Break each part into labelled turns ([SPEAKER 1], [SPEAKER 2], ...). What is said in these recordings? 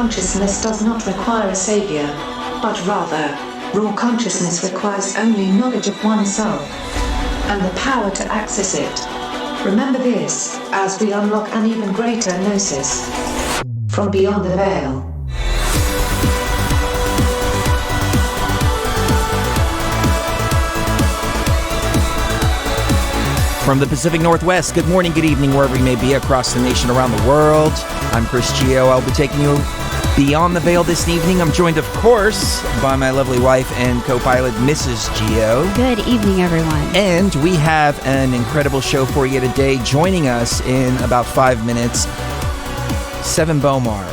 [SPEAKER 1] consciousness does not require a savior, but rather, raw consciousness requires only knowledge of oneself and the power to access it. Remember this, as we unlock an even greater gnosis from beyond the veil.
[SPEAKER 2] From the Pacific Northwest, good morning, good evening, wherever you may be across the nation, around the world. I'm Chris Gio. I'll be taking you beyond the veil this evening. I'm joined, of course, by my lovely wife and co-pilot, Mrs. Gio.
[SPEAKER 3] Good evening, everyone.
[SPEAKER 2] And we have an incredible show for you today. Joining us in about 5 minutes, Sevan Bomar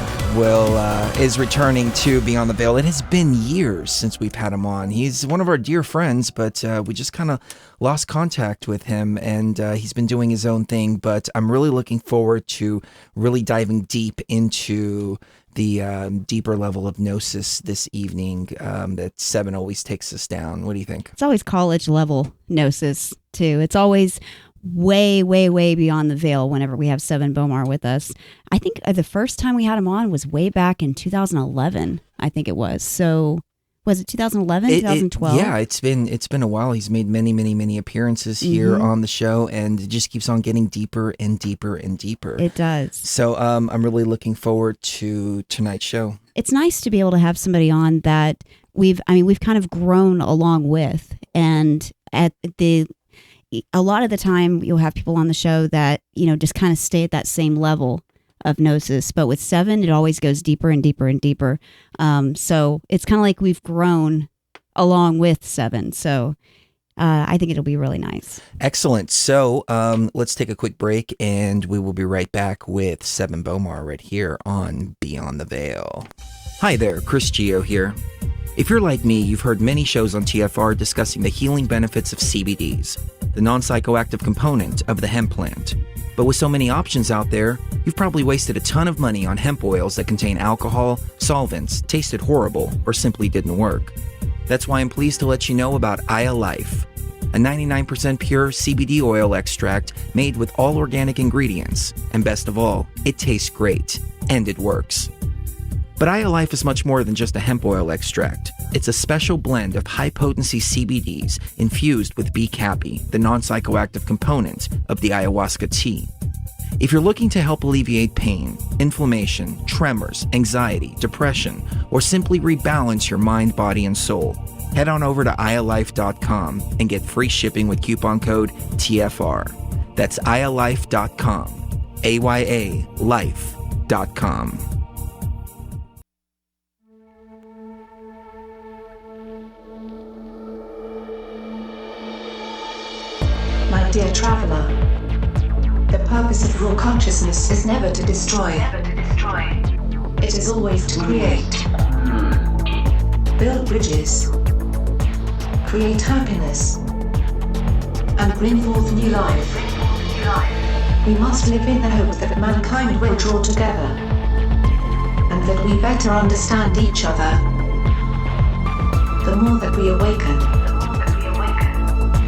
[SPEAKER 2] is returning to Beyond the Veil. It has been years since we've had him on. He's one of our dear friends, but we just kind of lost contact with him, and he's been doing his own thing. But I'm really looking forward to really diving deep into the deeper level of gnosis this evening that Sevan always takes us down. What do you think?
[SPEAKER 3] It's always college level gnosis, too. It's always way, way, way beyond the veil whenever we have Sevan Bomar with us. I think the first time we had him on was way back in 2011, I think it was. So was it 2011, 2012?
[SPEAKER 2] Yeah, it's been a while. He's made many, many, many appearances here on the show, and it just keeps on getting deeper and deeper and deeper.
[SPEAKER 3] It does.
[SPEAKER 2] So I'm really looking forward to tonight's show.
[SPEAKER 3] It's nice to be able to have somebody on that we've kind of grown along with, and a lot of the time you'll have people on the show that, just kind of stay at that same level of gnosis. But with Sevan, it always goes deeper and deeper and deeper. So it's kind of like we've grown along with Sevan. So I think it'll be really nice.
[SPEAKER 2] Excellent. So let's take a quick break, and we will be right back with Sevan Bomar right here on Beyond the Veil. Hi there, Chris Gio here. If you're like me, you've heard many shows on TFR discussing the healing benefits of CBDs, the non-psychoactive component of the hemp plant. But with so many options out there, you've probably wasted a ton of money on hemp oils that contain alcohol, solvents, tasted horrible, or simply didn't work. That's why I'm pleased to let you know about Eye of Life, a 99% pure CBD oil extract made with all organic ingredients. And best of all, it tastes great, and it works. But Eye of Life is much more than just a hemp oil extract. It's a special blend of high-potency CBDs infused with B-Cappy, the non-psychoactive component of the ayahuasca tea. If you're looking to help alleviate pain, inflammation, tremors, anxiety, depression, or simply rebalance your mind, body, and soul, head on over to eyeoflife.com and get free shipping with coupon code TFR. That's eyeoflife.com, AYALife.com.
[SPEAKER 1] My dear traveler, the purpose of raw consciousness is never to destroy. It is always to create. Build bridges. Create happiness. And bring forth new life. We must live in the hope that mankind will draw together. And that we better understand each other. The more that we awaken,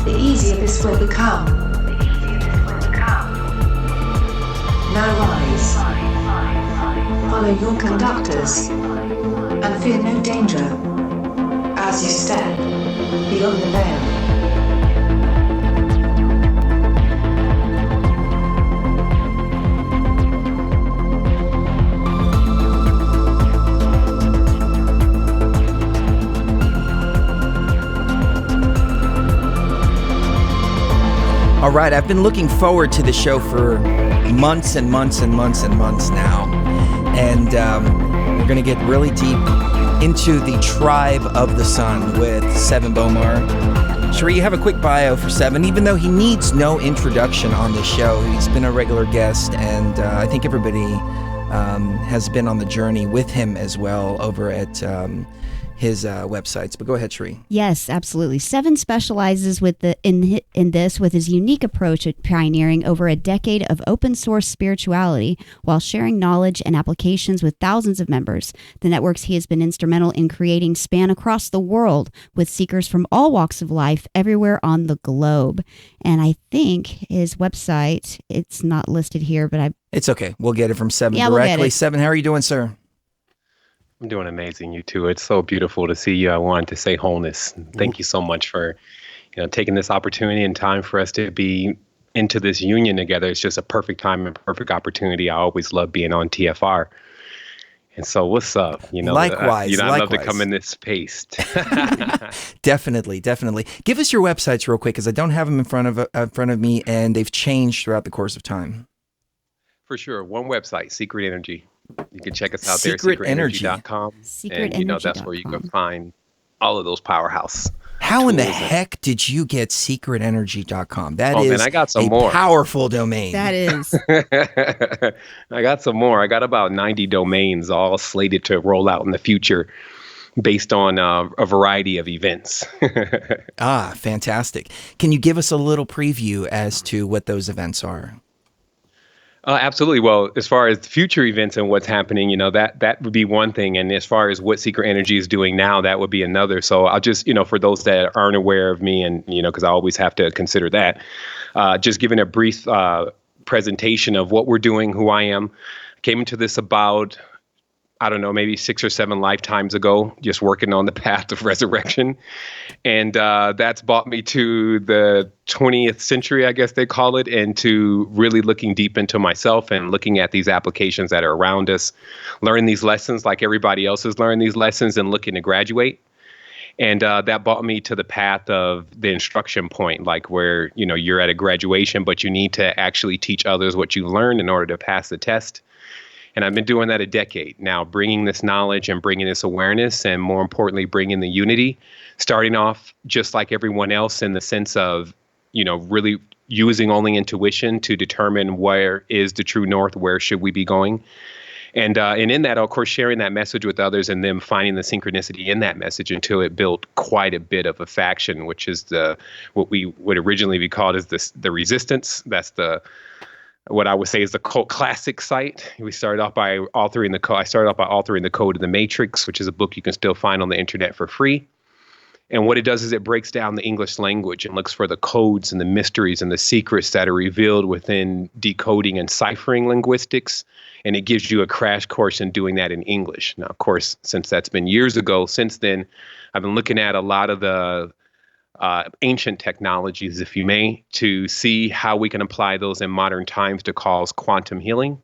[SPEAKER 1] the easier this will become. Now rise. Follow your conductors. And fear no danger. As you step beyond the veil.
[SPEAKER 2] All right, I've been looking forward to the show for months and months and months and months now. And we're going to get really deep into the tribe of the sun with Sevan Bomar. Sheree, you have a quick bio for Sevan, even though he needs no introduction on this show. He's been a regular guest, and I think everybody has been on the journey with him as well over at his websites. But go ahead, Sheree.
[SPEAKER 3] Yes, absolutely. Sevan specializes in this with his unique approach at pioneering over a decade of open source spirituality while sharing knowledge and applications with thousands of members. The networks he has been instrumental in creating span across the world with seekers from all walks of life everywhere on the globe. And I think his website, it's not listed here, but
[SPEAKER 2] It's okay. We'll get it from Sevan
[SPEAKER 3] directly.
[SPEAKER 2] We'll get it. Sevan, how are you doing, sir?
[SPEAKER 4] I'm doing amazing, you too. It's so beautiful to see you. I wanted to say wholeness. Thank you so much for, taking this opportunity and time for us to be into this union together. It's just a perfect time and perfect opportunity. I always love being on TFR. And so what's up?
[SPEAKER 2] Likewise,
[SPEAKER 4] I love to
[SPEAKER 2] likewise.
[SPEAKER 4] come in this space.
[SPEAKER 2] Definitely, definitely. Give us your websites real quick, because I don't have them in front of me, and they've changed throughout the course of time.
[SPEAKER 4] For sure. One website, Secret Energy. You can check us out there,
[SPEAKER 2] Secretenergy.
[SPEAKER 4] secretenergy.com. And, that's where you can find all of those powerhouse.
[SPEAKER 2] How in the heck did you get secretenergy.com? That is
[SPEAKER 4] man, I got some
[SPEAKER 2] a
[SPEAKER 4] more.
[SPEAKER 2] Powerful domain.
[SPEAKER 3] That is.
[SPEAKER 4] I got some more. I got about 90 domains all slated to roll out in the future based on a variety of events.
[SPEAKER 2] Fantastic. Can you give us a little preview as to what those events are?
[SPEAKER 4] Absolutely. Well, as far as future events and what's happening, that would be one thing. And as far as what Secret Energy is doing now, that would be another. So I'll just, for those that aren't aware of me and, because I always have to consider that, just giving a brief presentation of what we're doing, who I am. I came into this about, I don't know, maybe 6 or 7 lifetimes ago, just working on the path of resurrection. And that's brought me to the 20th century, I guess they call it, and to really looking deep into myself and looking at these applications that are around us, learning these lessons like everybody else has learned these lessons and looking to graduate. And that brought me to the path of the instruction point, like where, you're at a graduation, but you need to actually teach others what you learned in order to pass the test. And I've been doing that a decade now, bringing this knowledge and bringing this awareness, and more importantly, bringing the unity, starting off just like everyone else in the sense of, really using only intuition to determine where is the true north, where should we be going. And in that, of course, sharing that message with others and them finding the synchronicity in that message until it built quite a bit of a faction, which is what we would originally be called as the resistance. That's what I would say is the cult classic site. We started off by authoring the code. I started off by authoring the Code of the Matrix, which is a book you can still find on the internet for free. And what it does is it breaks down the English language and looks for the codes and the mysteries and the secrets that are revealed within decoding and ciphering linguistics. And it gives you a crash course in doing that in English. Now, of course, since that's been years ago, since then, I've been looking at a lot of the ancient technologies, if you may, to see how we can apply those in modern times to cause quantum healing.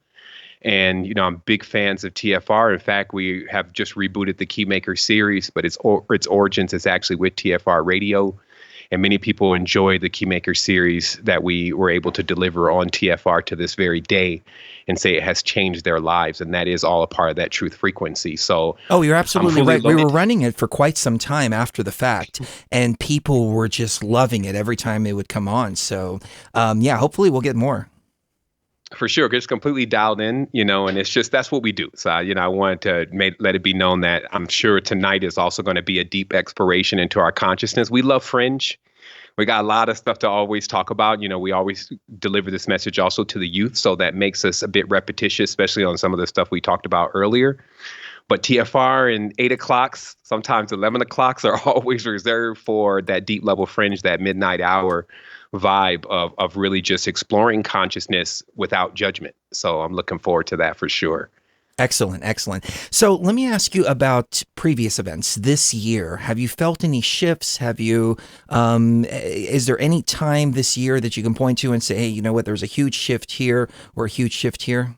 [SPEAKER 4] And, I'm big fans of TFR. In fact, we have just rebooted the Keymaker series, but its origins is actually with TFR radio. And many people enjoy the Keymaker series that we were able to deliver on TFR to this very day and say it has changed their lives. And that is all a part of that truth frequency. So,
[SPEAKER 2] you're absolutely right. We were running it for quite some time after the fact, and people were just loving it every time it would come on. So, hopefully we'll get more.
[SPEAKER 4] For sure. It's completely dialed in, and it's just, that's what we do. So, I wanted to let it be known that I'm sure tonight is also going to be a deep exploration into our consciousness. We love Fringe. We got a lot of stuff to always talk about. We always deliver this message also to the youth. So that makes us a bit repetitious, especially on some of the stuff we talked about earlier. But TFR and 8 o'clocks, sometimes 11 o'clocks are always reserved for that deep level Fringe, that midnight hour vibe of really just exploring consciousness without judgment. So I'm looking forward to that for sure.
[SPEAKER 2] Excellent, excellent. So let me ask you about previous events this year. Have you felt any shifts? Have you, is there any time this year that you can point to and say, hey, you know what, there's a huge shift here or a huge shift here?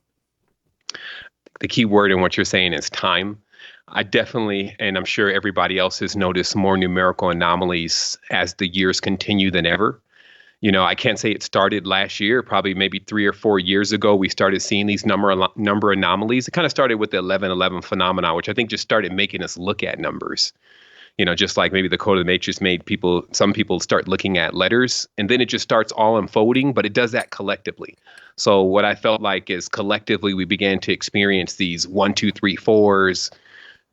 [SPEAKER 4] The key word in what you're saying is time. I definitely, and I'm sure everybody else has noticed more numerical anomalies as the years continue than ever. I can't say it started last year, probably maybe 3 or 4 years ago, we started seeing these number anomalies. It kind of started with the 1111 phenomenon, which I think just started making us look at numbers. Just like maybe the Code of the Matrix made some people start looking at letters, and then it just starts all unfolding, but it does that collectively. So what I felt like is collectively we began to experience these 1, 2, 3, 4s,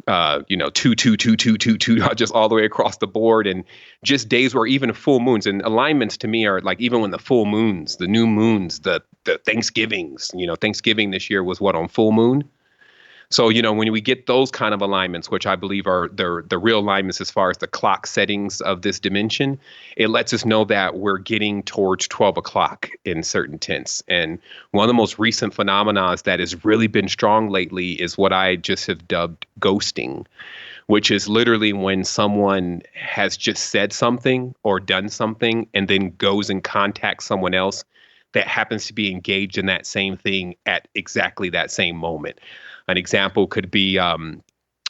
[SPEAKER 4] 2, 2, 2, 2, 2, 2, just all the way across the board. And just days where even full moons and alignments to me are like, even when the full moons, the new moons, the Thanksgivings, Thanksgiving this year was on full moon. So, when we get those kind of alignments, which I believe are the real alignments as far as the clock settings of this dimension, it lets us know that we're getting towards 12 o'clock in certain tense. And one of the most recent phenomena that has really been strong lately is what I just have dubbed ghosting, which is literally when someone has just said something or done something and then goes and contacts someone else that happens to be engaged in that same thing at exactly that same moment. An example could be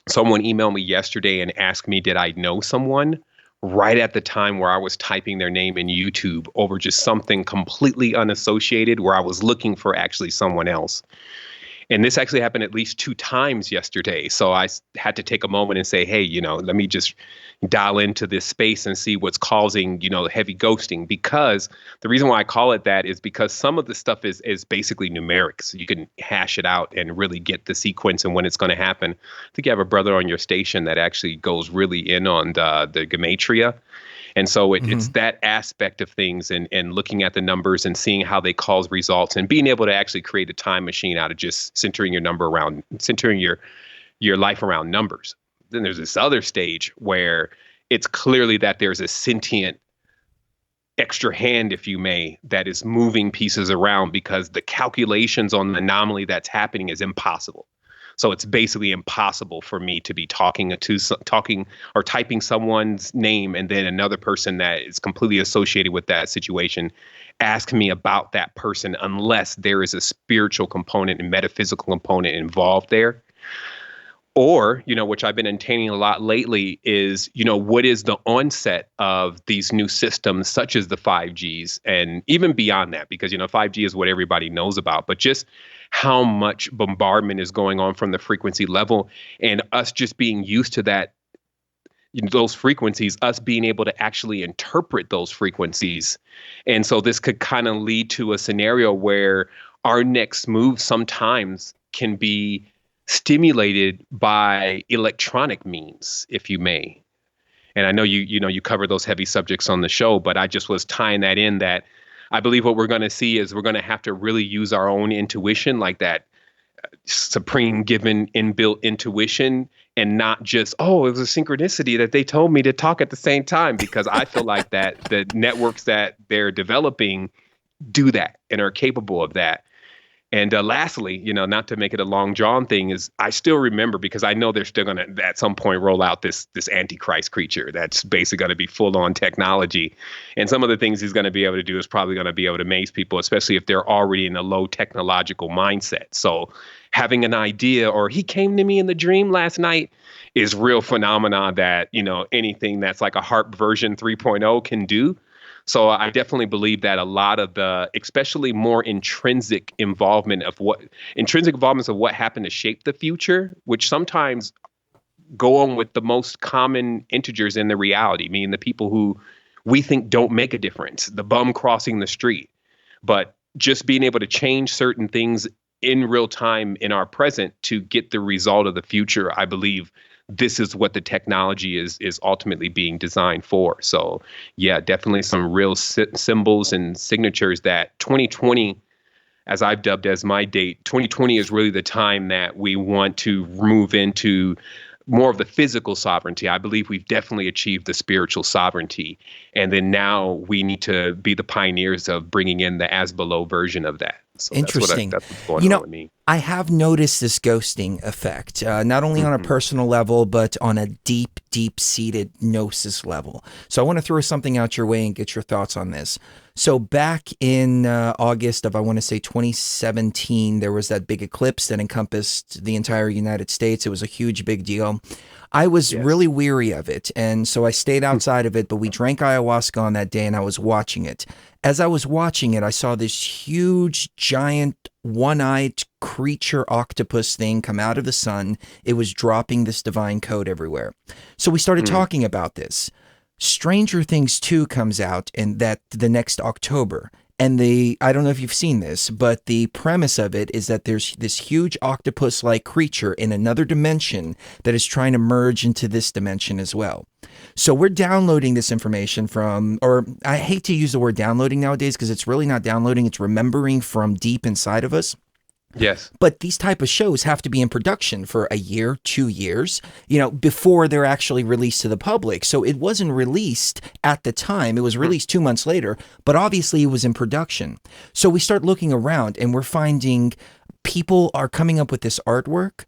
[SPEAKER 4] someone emailed me yesterday and asked me, did I know someone right at the time where I was typing their name in YouTube over just something completely unassociated where I was looking for actually someone else. And this actually happened at least 2 times yesterday. So I had to take a moment and say, hey, let me just dial into this space and see what's causing, heavy ghosting. Because the reason why I call it that is because some of the stuff is basically numeric. So you can hash it out and really get the sequence and when it's going to happen. I think you have a brother on your station that actually goes really in on the gematria. And so it's that aspect of things and looking at the numbers and seeing how they cause results and being able to actually create a time machine out of just centering your life around numbers. Then there's this other stage where it's clearly that there's a sentient extra hand, if you may, that is moving pieces around because the calculations on the anomaly that's happening is impossible. So it's basically impossible for me to be talking or typing someone's name and then another person that is completely associated with that situation ask me about that person unless there is a spiritual component and metaphysical component involved there. Or, which I've been entertaining a lot lately is, what is the onset of these new systems such as the 5Gs and even beyond that, because, 5G is what everybody knows about, but just how much bombardment is going on from the frequency level and us just being used to that, those frequencies, us being able to actually interpret those frequencies. And so this could kind of lead to a scenario where our next move sometimes can be stimulated by electronic means, if you may. And I know you cover those heavy subjects on the show, but I just was tying that in that I believe what we're going to see is we're going to have to really use our own intuition, like that supreme given inbuilt intuition, and not just, it was a synchronicity that they told me to talk at the same time, because I feel like that the networks that they're developing do that and are capable of that. And lastly, not to make it a long drawn thing, is I still remember, because I know they're still going to at some point roll out this antichrist creature that's basically going to be full on technology. And some of the things he's going to be able to do is probably going to be able to amaze people, especially if they're already in a low technological mindset. So having an idea, or he came to me in the dream last night, is real phenomena that, anything that's like a HARP version 3.0 can do. So I definitely believe that a lot of the, especially more intrinsic involvements of what happened to shape the future, which sometimes go on with the most common integers in the reality, meaning the people who we think don't make a difference, the bum crossing the street, but just being able to change certain things in real time in our present to get the result of the future. I believe this is what the technology is ultimately being designed for. So yeah, definitely some real symbols and signatures that 2020, as I've dubbed as my date, 2020 is really the time that we want to move into more of the physical sovereignty. I believe we've definitely achieved the spiritual sovereignty. And then now we need to be the pioneers of bringing in the as below version of that. So
[SPEAKER 2] interesting.
[SPEAKER 4] That's what's going on with me.
[SPEAKER 2] I have noticed this ghosting effect, not only on a personal level, but on a deep, deep-seated gnosis level. So I want to throw something out your way and get your thoughts on this. So back in August of, I want to say 2017, there was that big eclipse that encompassed the entire United States. It was a huge, big deal. I was really weary of it, and so I stayed outside of it, but we drank ayahuasca on that day, and I was watching it. As I was watching it, I saw this huge, giant, one-eyed creature octopus thing come out of the sun. It was dropping this divine code everywhere. So we started talking about this. Stranger Things 2 comes out in that the next October. And I don't know if you've seen this, but the premise of it is that there's this huge octopus-like creature in another dimension that is trying to merge into this dimension as well. So we're downloading this information from, or I hate to use the word downloading nowadays because it's really not downloading, it's remembering from deep inside of us.
[SPEAKER 4] Yes.
[SPEAKER 2] But these type of shows have to be in production for a year, 2 years, before they're actually released to the public. So it wasn't released at the time. It was released 2 months later, but obviously it was in production. So we start looking around and we're finding people are coming up with this artwork.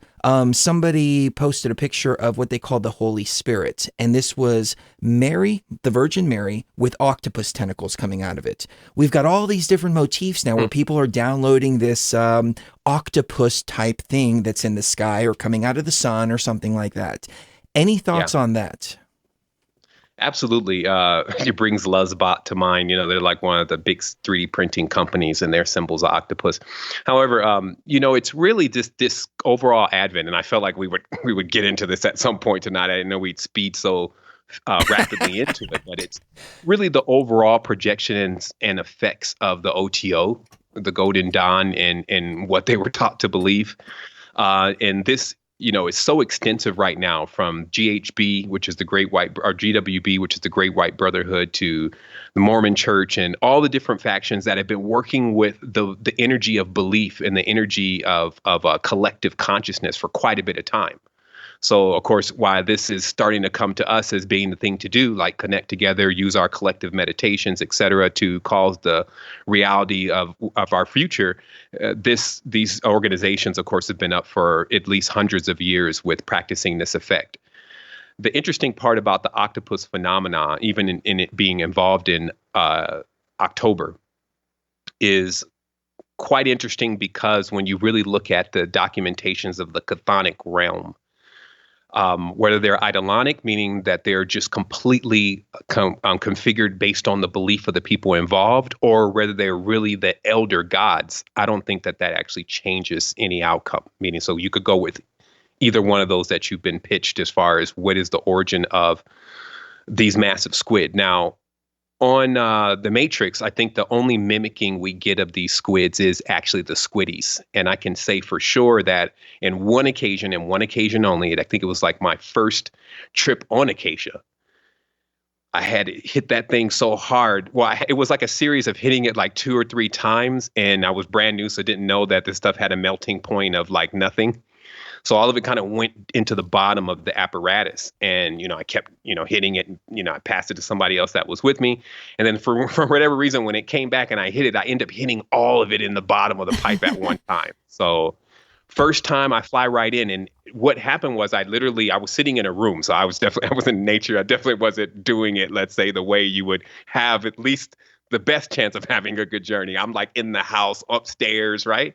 [SPEAKER 2] Somebody posted a picture of what they called the Holy Spirit. And this was Mary, the Virgin Mary, with octopus tentacles coming out of it. We've got all these different motifs now where people are downloading this octopus type thing that's in the sky or coming out of the sun or something like that. Any thoughts on that?
[SPEAKER 4] Absolutely. It brings Luzbot to mind. They're like one of the big 3D printing companies, and their symbol's octopus. However, it's really just this overall advent, and I felt like we would get into this at some point tonight. I didn't know we'd speed so rapidly into it, but it's really the overall projections and effects of the OTO, the Golden Dawn, and what they were taught to believe. And this it's so extensive right now, from GHB, which is the Great White, or GWB, which is the Great White Brotherhood, to the Mormon Church, and all the different factions that have been working with the energy of belief and the energy of a collective consciousness for quite a bit of time. So, of course, why this is starting to come to us as being the thing to do, like connect together, use our collective meditations, et cetera, to cause the reality of our future. These organizations, of course, have been up for at least hundreds of years with practicing this effect. The interesting part about the octopus phenomena, even in it being involved in October, is quite interesting, because when you really look at the documentations of the chthonic realm, whether they're eidolonic, meaning that they're just completely configured based on the belief of the people involved, or whether they're really the elder gods, I don't think that actually changes any outcome. Meaning, so you could go with either one of those that you've been pitched as far as what is the origin of these massive squid. Now, on the Matrix, I think the only mimicking we get of these squids is actually the squiddies. And I can say for sure that in one occasion, and one occasion only, I think it was like my first trip on Acacia, I had hit that thing so hard. Well, it was like a series of hitting it like 2 or 3 times, and I was brand new, so didn't know that this stuff had a melting point of like nothing. So all of it kind of went into the bottom of the apparatus, and I kept hitting it, and I passed it to somebody else that was with me, and then for whatever reason, when it came back and I hit it, I ended up hitting all of it in the bottom of the pipe at one time. So first time I fly right in, and what happened was I was sitting in a room, so I was in nature. I definitely wasn't doing it, let's say, the way you would have at least the best chance of having a good journey. I'm like in the house upstairs, right?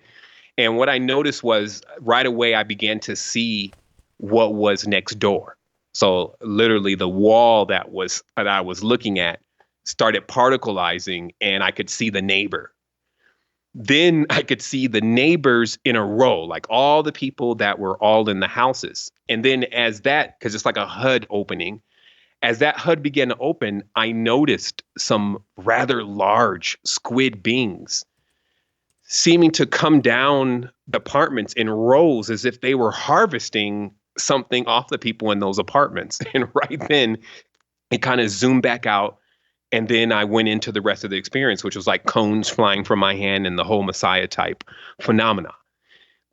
[SPEAKER 4] And what I noticed was right away I began to see what was next door. So literally the wall that I was looking at started particleizing, and I could see the neighbor. Then I could see the neighbors in a row, like all the people that were all in the houses. And then because it's like a HUD opening, as that HUD began to open, I noticed some rather large squid beings seeming to come down the apartments in rows as if they were harvesting something off the people in those apartments. And right then it kind of zoomed back out. And then I went into the rest of the experience, which was like cones flying from my hand and the whole Messiah type phenomena.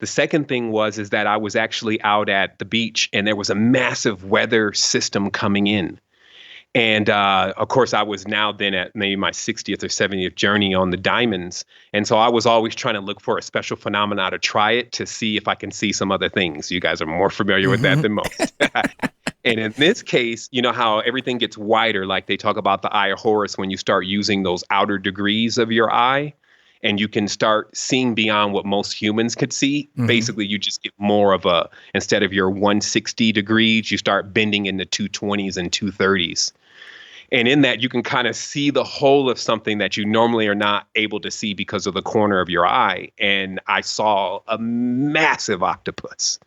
[SPEAKER 4] The second thing is that I was actually out at the beach, and there was a massive weather system coming in. And of course, I was now then at maybe my 60th or 70th journey on the diamonds. And so I was always trying to look for a special phenomena to try it, to see if I can see some other things. You guys are more familiar with that than most. And in this case, you know how everything gets wider, like they talk about the Eye of Horus, when you start using those outer degrees of your eye, and you can start seeing beyond what most humans could see. Mm-hmm. Basically, you just get more of instead of your 160 degrees, you start bending in the 220s and 230s. And in that, you can kind of see the whole of something that you normally are not able to see because of the corner of your eye. And I saw a massive octopus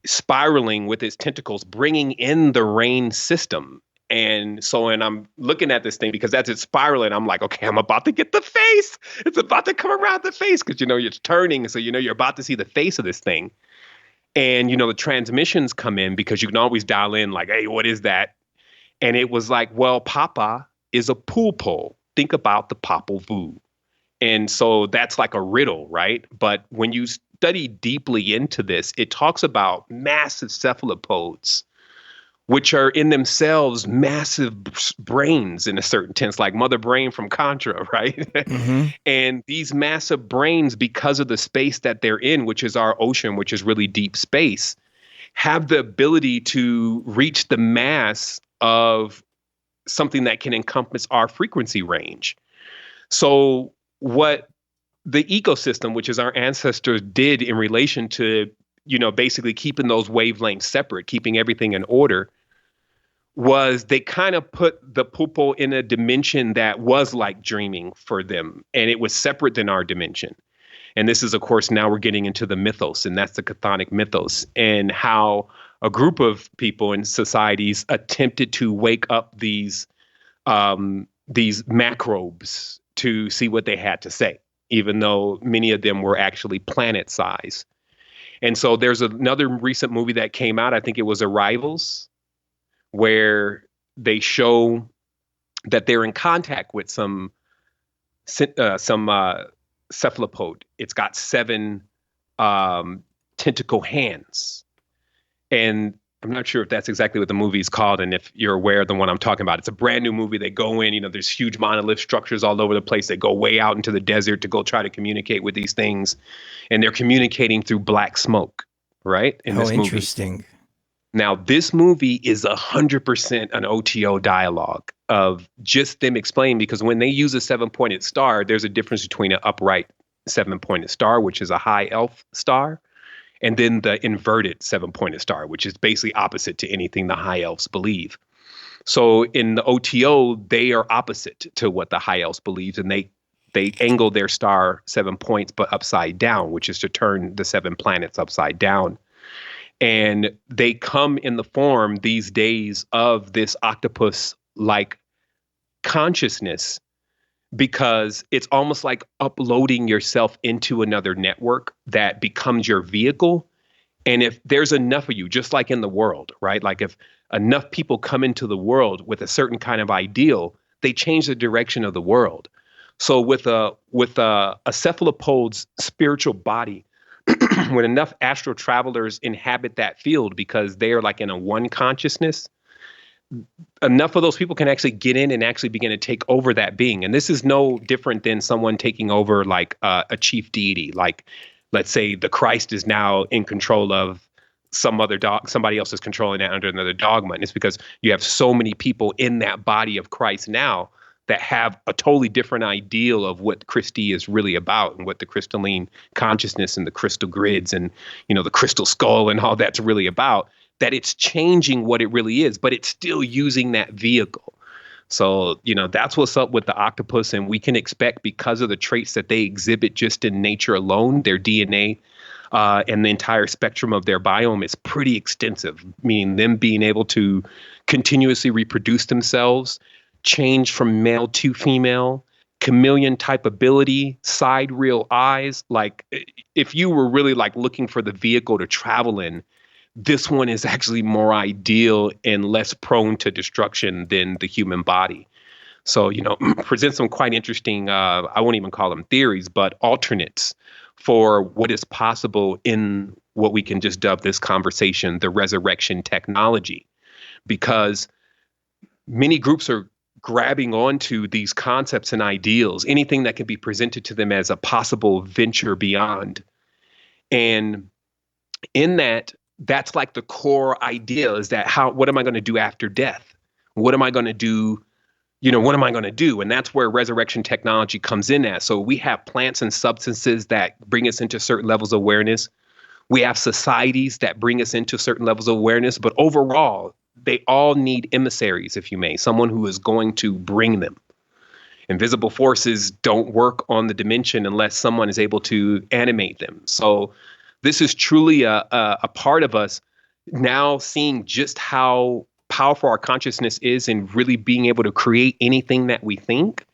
[SPEAKER 4] spiraling with its tentacles, bringing in the rain system. And I'm looking at this thing, because as it's spiraling, I'm like, okay, I'm about to get the face. It's about to come around the face, because, it's turning. So, you're about to see the face of this thing. And, the transmissions come in, because you can always dial in like, hey, what is that? And it was like, well, Papa is a pool pole. Think about the Popol Vuh. And so that's like a riddle, right? But when you study deeply into this, it talks about massive cephalopods, which are in themselves massive brains in a certain sense, like Mother Brain from Contra, right?
[SPEAKER 2] Mm-hmm.
[SPEAKER 4] And these massive brains, because of the space that they're in, which is our ocean, which is really deep space, have the ability to reach the mass of something that can encompass our frequency range. So what the ecosystem, which is our ancestors, did in relation to, basically keeping those wavelengths separate, keeping everything in order, was they kind of put the pulpo in a dimension that was like dreaming for them, and it was separate than our dimension. And this is, of course, now we're getting into the mythos, and that's the chthonic mythos, and how a group of people in societies attempted to wake up these microbes to see what they had to say, even though many of them were actually planet size. And so there's another recent movie that came out, I think it was Arrivals, where they show that they're in contact with some cephalopod. It's got 7 tentacle hands. And I'm not sure if that's exactly what the movie is called, and if you're aware of the one I'm talking about. It's a brand new movie. They go in, there's huge monolith structures all over the place. They go way out into the desert to go try to communicate with these things. And they're communicating through black smoke, right? In this movie.
[SPEAKER 2] Interesting.
[SPEAKER 4] Now, this movie is 100% an OTO dialogue of just them explaining, because when they use a 7-pointed star, there's a difference between an upright 7-pointed star, which is a high elf star, and then the inverted 7-pointed star, which is basically opposite to anything the high elves believe. So in the OTO, they are opposite to what the high elves believe, and they angle their star 7 points, but upside down, which is to turn the 7 planets upside down. And they come in the form these days of this octopus-like consciousness, because it's almost like uploading yourself into another network that becomes your vehicle. And if there's enough of you, just like in the world, right? Like if enough people come into the world with a certain kind of ideal, they change the direction of the world. So with a cephalopod's spiritual body, when enough astral travelers inhabit that field, because they are like in a one consciousness, enough of those people can actually get in and actually begin to take over that being. And this is no different than someone taking over like a chief deity. Like, let's say the Christ is now in control of some other dog, somebody else is controlling that under another dogma. And it's because you have so many people in that body of Christ now that have a totally different ideal of what Christi is really about, and what the crystalline consciousness and the crystal grids and, the crystal skull and all that's really about, that it's changing what it really is, but it's still using that vehicle. So, that's what's up with the octopus. And we can expect, because of the traits that they exhibit just in nature alone, their DNA and the entire spectrum of their biome is pretty extensive, meaning them being able to continuously reproduce themselves, change from male to female, chameleon type ability, side real eyes. Like if you were really like looking for the vehicle to travel in, this one is actually more ideal and less prone to destruction than the human body. So, present some quite interesting, I won't even call them theories, but alternates for what is possible in what we can just dub this conversation, the resurrection technology. Because many groups are grabbing onto these concepts and ideals, anything that can be presented to them as a possible venture beyond. And in that, that's like the core idea, is that what am I going to do after death? What am I going to do? What am I going to do? And that's where resurrection technology comes in at. So we have plants and substances that bring us into certain levels of awareness. We have societies that bring us into certain levels of awareness, but overall, they all need emissaries, if you may, someone who is going to bring them. Invisible forces don't work on the dimension unless someone is able to animate them. So this is truly a part of us now seeing just how powerful our consciousness is, and really being able to create anything that we think,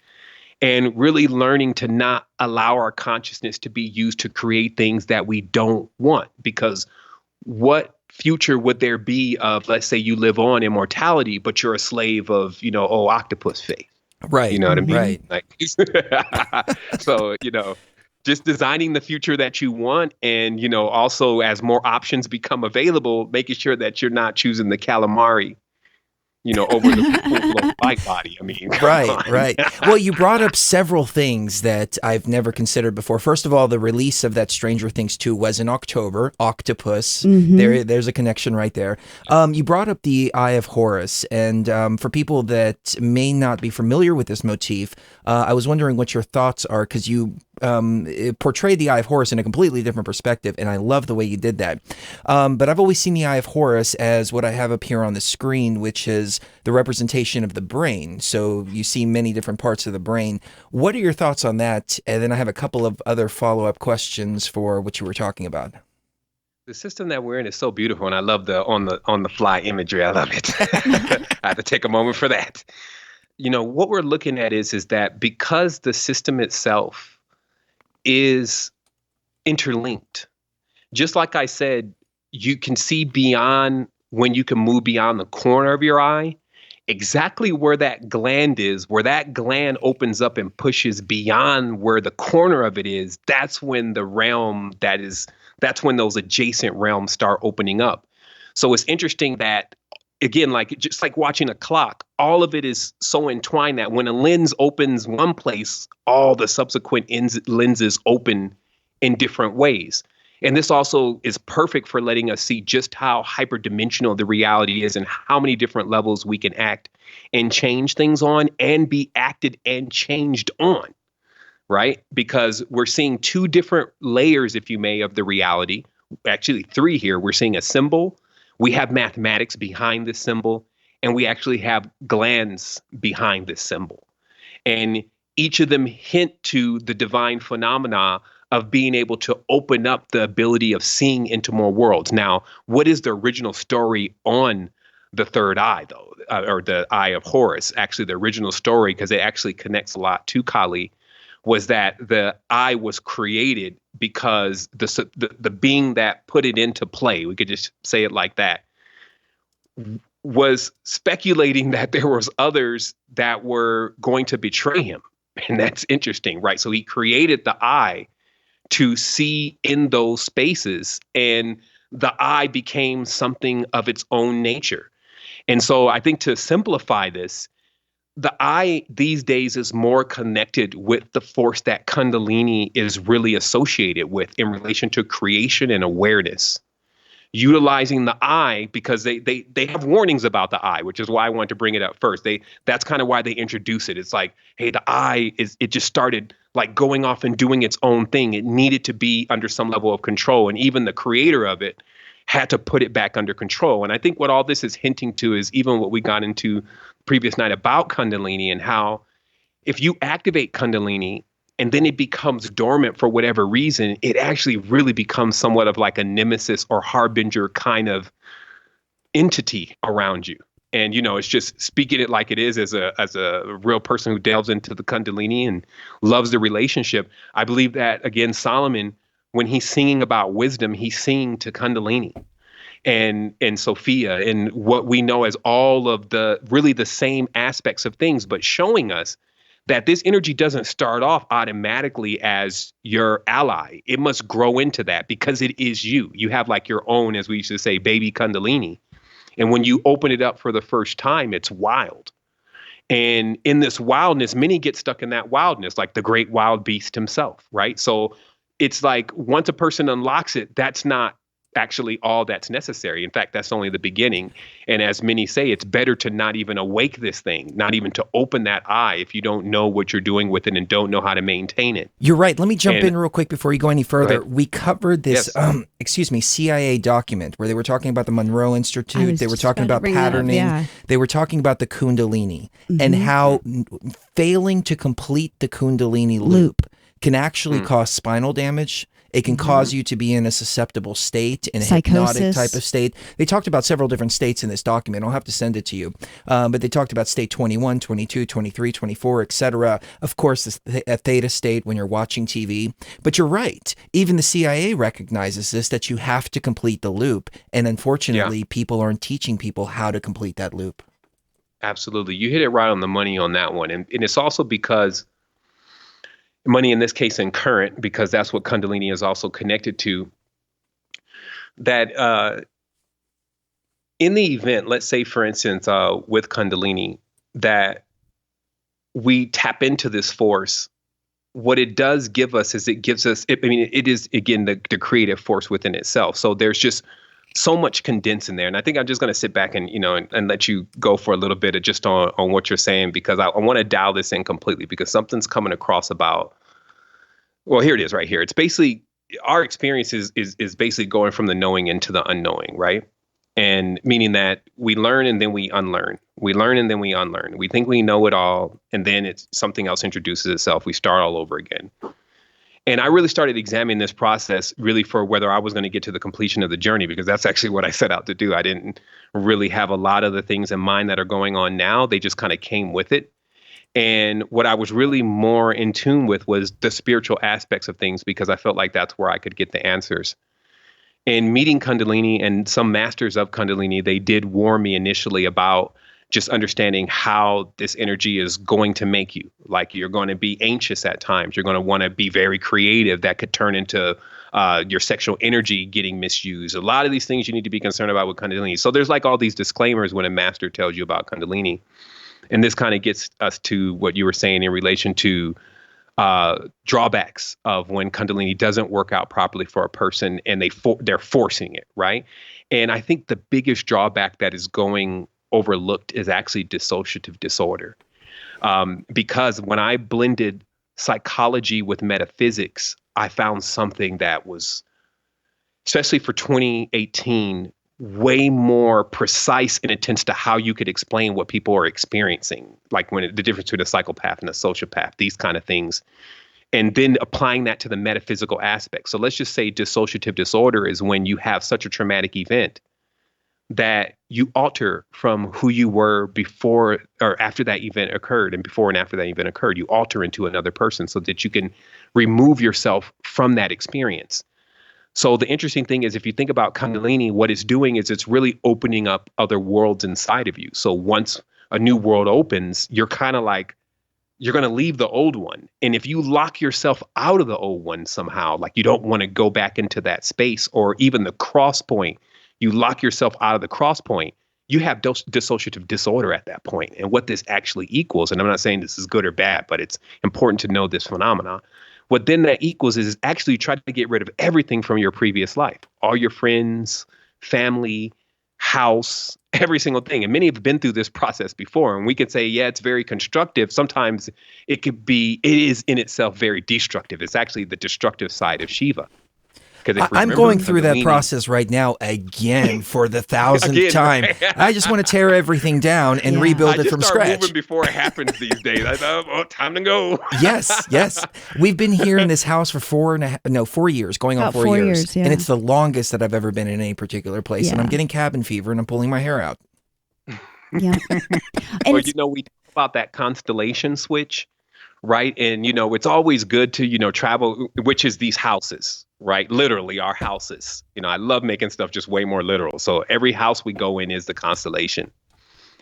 [SPEAKER 4] and really learning to not allow our consciousness to be used to create things that we don't want. Because what future would there be of, let's say you live on immortality, but you're a slave of, octopus faith?
[SPEAKER 2] Right.
[SPEAKER 4] You know what I mean?
[SPEAKER 2] Right.
[SPEAKER 4] Like, so, just designing the future that you want, and, also as more options become available, making sure that you're not choosing the calamari, over the full-blown light body. I mean, come
[SPEAKER 2] Right,
[SPEAKER 4] on.
[SPEAKER 2] right. Well, you brought up several things that I've never considered before. First of all, the release of that Stranger Things 2 was in October. Octopus. There's a connection right there. You brought up the Eye of Horus, and for people that may not be familiar with this motif, I was wondering what your thoughts are, because you portrayed the Eye of Horus in a completely different perspective, and I love the way you did that. But I've always seen the Eye of Horus as what I have up here on the screen, which is the representation of the brain. So you see many different parts of the brain. What are your thoughts on that? And then I have a couple of other follow-up questions for what you were talking about.
[SPEAKER 4] The system that we're in is so beautiful, and I love the on the fly imagery. I love it. I have to take a moment for that. What we're looking at is that because the system itself is interlinked, just like I said, you can see beyond when you can move beyond the corner of your eye, exactly where that gland is, where that gland opens up and pushes beyond where the corner of it is. That's when that's when those adjacent realms start opening up. So it's interesting that, again, just like watching a clock, all of it is so entwined that when a lens opens one place, all the subsequent lenses open in different ways. And this also is perfect for letting us see just how hyperdimensional the reality is and how many different levels we can act and change things on and be acted and changed on, right? Because we're seeing two different layers, if you may, of the reality. Actually, three here. We're seeing a symbol. We have mathematics behind this symbol, and we actually have glands behind this symbol. And each of them hint to the divine phenomena of being able to open up the ability of seeing into more worlds. Now, what is the original story on the third eye, though, or the Eye of Horus? Actually, the original story, because it actually connects a lot to Kali, was that the eye was created because the being that put it into play, we could just say it like that, was speculating that there was others that were going to betray him. And that's interesting, right? So he created the eye to see in those spaces, and the eye became something of its own nature. And so I think, to simplify this, the eye these days is more connected with the force that Kundalini is really associated with in relation to creation and awareness. Utilizing the eye, because they have warnings about the eye, which is why I wanted to bring it up first. That's kind of why they introduce it. It's like, hey, the eye it just started like going off and doing its own thing. It needed to be under some level of control, and even the creator of it had to put it back under control. And I think what all this is hinting to is even what we got into previous night about Kundalini, and how if you activate Kundalini and then it becomes dormant for whatever reason, it actually really becomes somewhat of like a nemesis or harbinger kind of entity around you. And, it's just speaking it like it is as a real person who delves into the Kundalini and loves the relationship. I believe that, again, Solomon, when he's singing about wisdom, he's singing to Kundalini and Sophia and what we know as all of the really the same aspects of things, but showing us that this energy doesn't start off automatically as your ally. It must grow into that because it is you. You have like your own, as we used to say, baby Kundalini. And when you open it up for the first time, it's wild. And in this wildness, many get stuck in that wildness, like the great wild beast himself, right? So it's like once a person unlocks it, that's not actually all that's necessary. In fact, that's only the beginning. And as many say, it's better to not even awake this thing, not even to open that eye if you don't know what you're doing with it and don't know how to maintain it.
[SPEAKER 2] You're right. Let me jump in real quick before you go any further. We covered this, CIA document where they were talking about the Monroe Institute. They were talking about patterning. Yeah. They were talking about the Kundalini and how failing to complete the Kundalini loop can actually cause spinal damage. It can cause you to be in a susceptible state, in a hypnotic type of state. They talked about several different states in this document. I'll have to send it to you. But they talked about state 21, 22, 23, 24, etc. Of course, a theta state when you're watching TV. But you're right. Even the CIA recognizes this, that you have to complete the loop. And unfortunately, people aren't teaching people how to complete that loop.
[SPEAKER 4] Absolutely. You hit it right on the money on that one. And it's also because money in this case in current, because that's what Kundalini is also connected to, that in the event, let's say, for instance, with Kundalini, that we tap into this force, what it does give us is it gives us, it is, again, the creative force within itself. So there's just so much condensed in there. And I think I'm just going to sit back and, and let you go for a little bit of just on what you're saying, because I want to dial this in completely, because something's coming across about, well, here it is right here. It's basically, our experience is basically going from the knowing into the unknowing, right? And meaning that we learn and then we unlearn. We learn and then we unlearn. We think we know it all, and then it's something else introduces itself. We start all over again. And I really started examining this process really for whether I was going to get to the completion of the journey, because that's actually what I set out to do. I didn't really have a lot of the things in mind that are going on now. They just kind of came with it. And what I was really more in tune with was the spiritual aspects of things, because I felt like that's where I could get the answers. And meeting Kundalini and some masters of Kundalini, they did warn me initially about just understanding how this energy is going to make you. Like, you're going to be anxious at times. You're going to want to be very creative. That could turn into your sexual energy getting misused. A lot of these things you need to be concerned about with Kundalini. So there's like all these disclaimers when a master tells you about Kundalini. And this kind of gets us to what you were saying in relation to drawbacks of when Kundalini doesn't work out properly for a person and they're forcing it, right? And I think the biggest drawback that is going overlooked is actually dissociative disorder. Because when I blended psychology with metaphysics, I found something that was, especially for 2018, way more precise in intents to how you could explain what people are experiencing, like when the difference between a psychopath and a sociopath, these kind of things. And then applying that to the metaphysical aspect. So let's just say dissociative disorder is when you have such a traumatic event that you alter from who you were before or after that event occurred, and before and after that event occurred, you alter into another person so that you can remove yourself from that experience. So the interesting thing is, if you think about Kundalini, what it's doing is it's really opening up other worlds inside of you. So once a new world opens, you're kind of like, you're going to leave the old one. And if you lock yourself out of the old one somehow, like you don't want to go back into that space, or even the cross point, you lock yourself out of the cross point, you have dissociative disorder at that point. And what this actually equals, and I'm not saying this is good or bad, but it's important to know this phenomena. What then that equals is actually try to get rid of everything from your previous life, all your friends, family, house, every single thing. And many have been through this process before. And we could say, yeah, it's very constructive. Sometimes it is in itself very destructive. It's actually the destructive side of Shiva.
[SPEAKER 2] I'm going through that process right now again for the 1,000th time.
[SPEAKER 4] Right?
[SPEAKER 2] I just want to tear everything down and rebuild it from scratch. I
[SPEAKER 4] just start moving before it happens these days. I thought, well, time to go.
[SPEAKER 2] Yes. We've been here in this house for 4 years, going on 4 years.
[SPEAKER 3] Yeah.
[SPEAKER 2] And it's the longest that I've ever been in any particular place.
[SPEAKER 3] Yeah.
[SPEAKER 2] And I'm getting cabin fever and I'm pulling my hair out.
[SPEAKER 3] Yeah.
[SPEAKER 4] Well, we talk about that constellation switch, right? And, it's always good to, travel, which is these houses. Right? Literally our houses. I love making stuff just way more literal. So every house we go in is the constellation.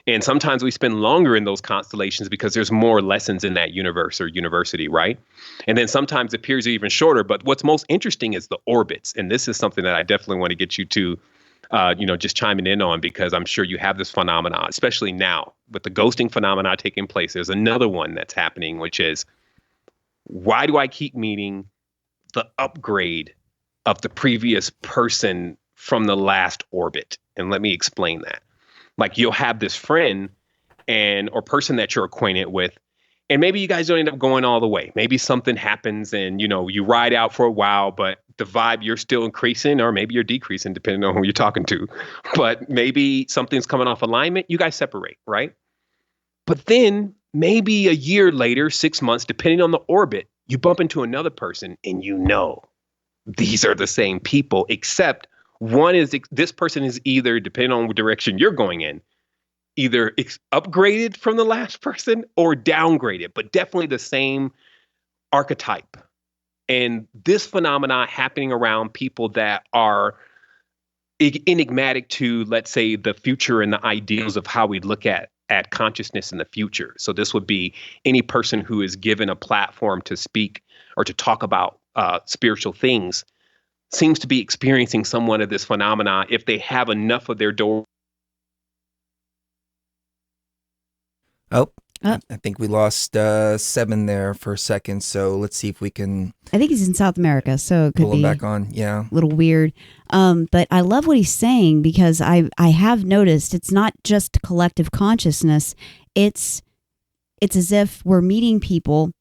[SPEAKER 4] And sometimes we spend longer in those constellations because there's more lessons in that universe or university, right? And then sometimes the periods are even shorter. But what's most interesting is the orbits. And this is something that I definitely want to get you to, just chiming in on, because I'm sure you have this phenomenon, especially now with the ghosting phenomena taking place. There's another one that's happening, which is, why do I keep meeting the upgrade of the previous person from the last orbit? And let me explain that. Like, you'll have this friend or person that you're acquainted with, and maybe you guys don't end up going all the way. Maybe something happens and, you ride out for a while, but the vibe, you're still increasing, or maybe you're decreasing depending on who you're talking to. But maybe something's coming off alignment. You guys separate, right? But then maybe a year later, 6 months, depending on the orbit, you bump into another person and these are the same people, except this person is either, depending on what direction you're going in, either upgraded from the last person or downgraded, but definitely the same archetype. And this phenomena happening around people that are enigmatic to, let's say, the future and the ideals of how we look at at consciousness in the future. So this would be any person who is given a platform to speak or to talk about spiritual things seems to be experiencing somewhat of this phenomena if they have enough of their door.
[SPEAKER 2] Oh, I think we lost Sevan there for a second. So let's see if we can
[SPEAKER 3] I think he's in South America, so it could
[SPEAKER 2] pull him
[SPEAKER 3] be
[SPEAKER 2] back on. Yeah.
[SPEAKER 3] a little weird. But I love what he's saying, because I have noticed it's not just collective consciousness. It's as if we're meeting people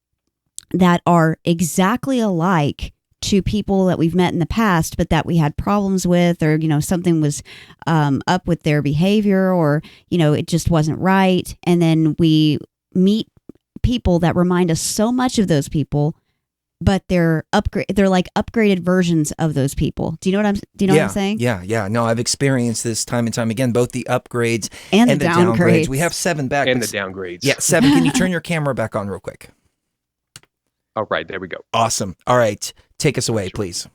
[SPEAKER 3] that are exactly alike to people that we've met in the past, but that we had problems with, or, something was up with their behavior, or, it just wasn't right. And then we meet people that remind us so much of those people, but they're like upgraded versions of those people. Do you know what I'm saying?
[SPEAKER 2] Yeah. No, I've experienced this time and time again, both the upgrades
[SPEAKER 3] and the downgrades.
[SPEAKER 2] We have Sevan back.
[SPEAKER 4] And the downgrades.
[SPEAKER 2] Yeah, Sevan, can you turn your camera back on real quick?
[SPEAKER 4] All right, there we go.
[SPEAKER 2] Awesome. All right. Take us away, please.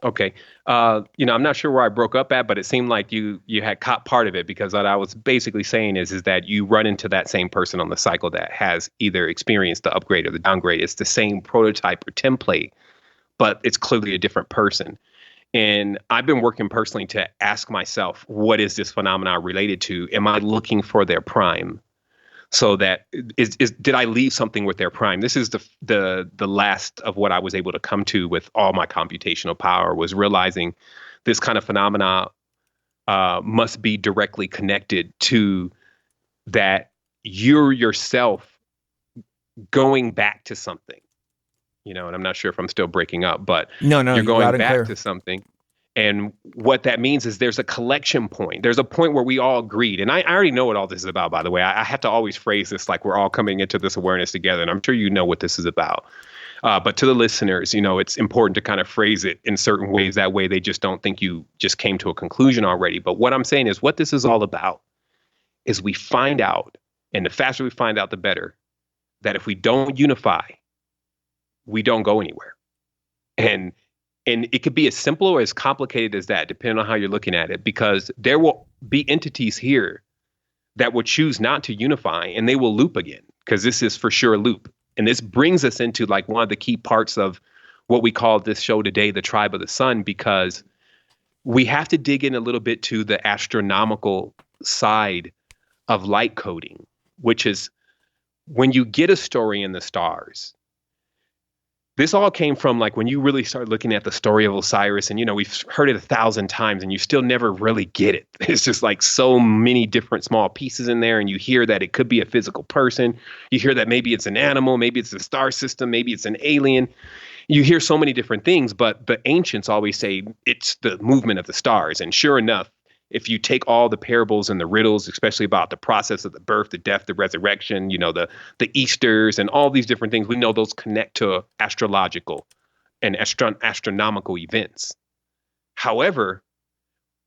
[SPEAKER 4] Okay. I'm not sure where I broke up at, but it seemed like you had caught part of it, because what I was basically saying is that you run into that same person on the cycle that has either experienced the upgrade or the downgrade. It's the same prototype or template, but it's clearly a different person. And I've been working personally to ask myself, what is this phenomenon related to? Am I looking for their prime? So that did I leave something with their prime? This is the last of what I was able to come to with all my computational power, was realizing this kind of phenomena must be directly connected to that you're yourself going back to something, and I'm not sure if I'm still breaking up, but
[SPEAKER 2] No,
[SPEAKER 4] you're going back
[SPEAKER 2] clear.
[SPEAKER 4] to something. And what that means is there's a collection point. There's a point where we all agreed. And I already know what all this is about, by the way. I have to always phrase this like we're all coming into this awareness together. And I'm sure you know what this is about. But to the listeners, it's important to kind of phrase it in certain ways. That way they just don't think you just came to a conclusion already. But what I'm saying is what this is all about is we find out, and the faster we find out, the better, that if we don't unify, we don't go anywhere. And it could be as simple or as complicated as that, depending on how you're looking at it, because there will be entities here that will choose not to unify, and they will loop again, because this is for sure a loop. And this brings us into like one of the key parts of what we call this show today, the Tribe of the Sun, because we have to dig in a little bit to the astronomical side of light coding, which is when you get a story in the stars. This all came from like when you really start looking at the story of Osiris, and we've heard it 1,000 times and you still never really get it. It's just like so many different small pieces in there, and you hear that it could be a physical person. You hear that maybe it's an animal, maybe it's a star system, maybe it's an alien. You hear so many different things, but the ancients always say it's the movement of the stars. And sure enough, if you take all the parables and the riddles, especially about the process of the birth, the death, the resurrection, the Easters and all these different things, we know those connect to astrological and astronomical events. However,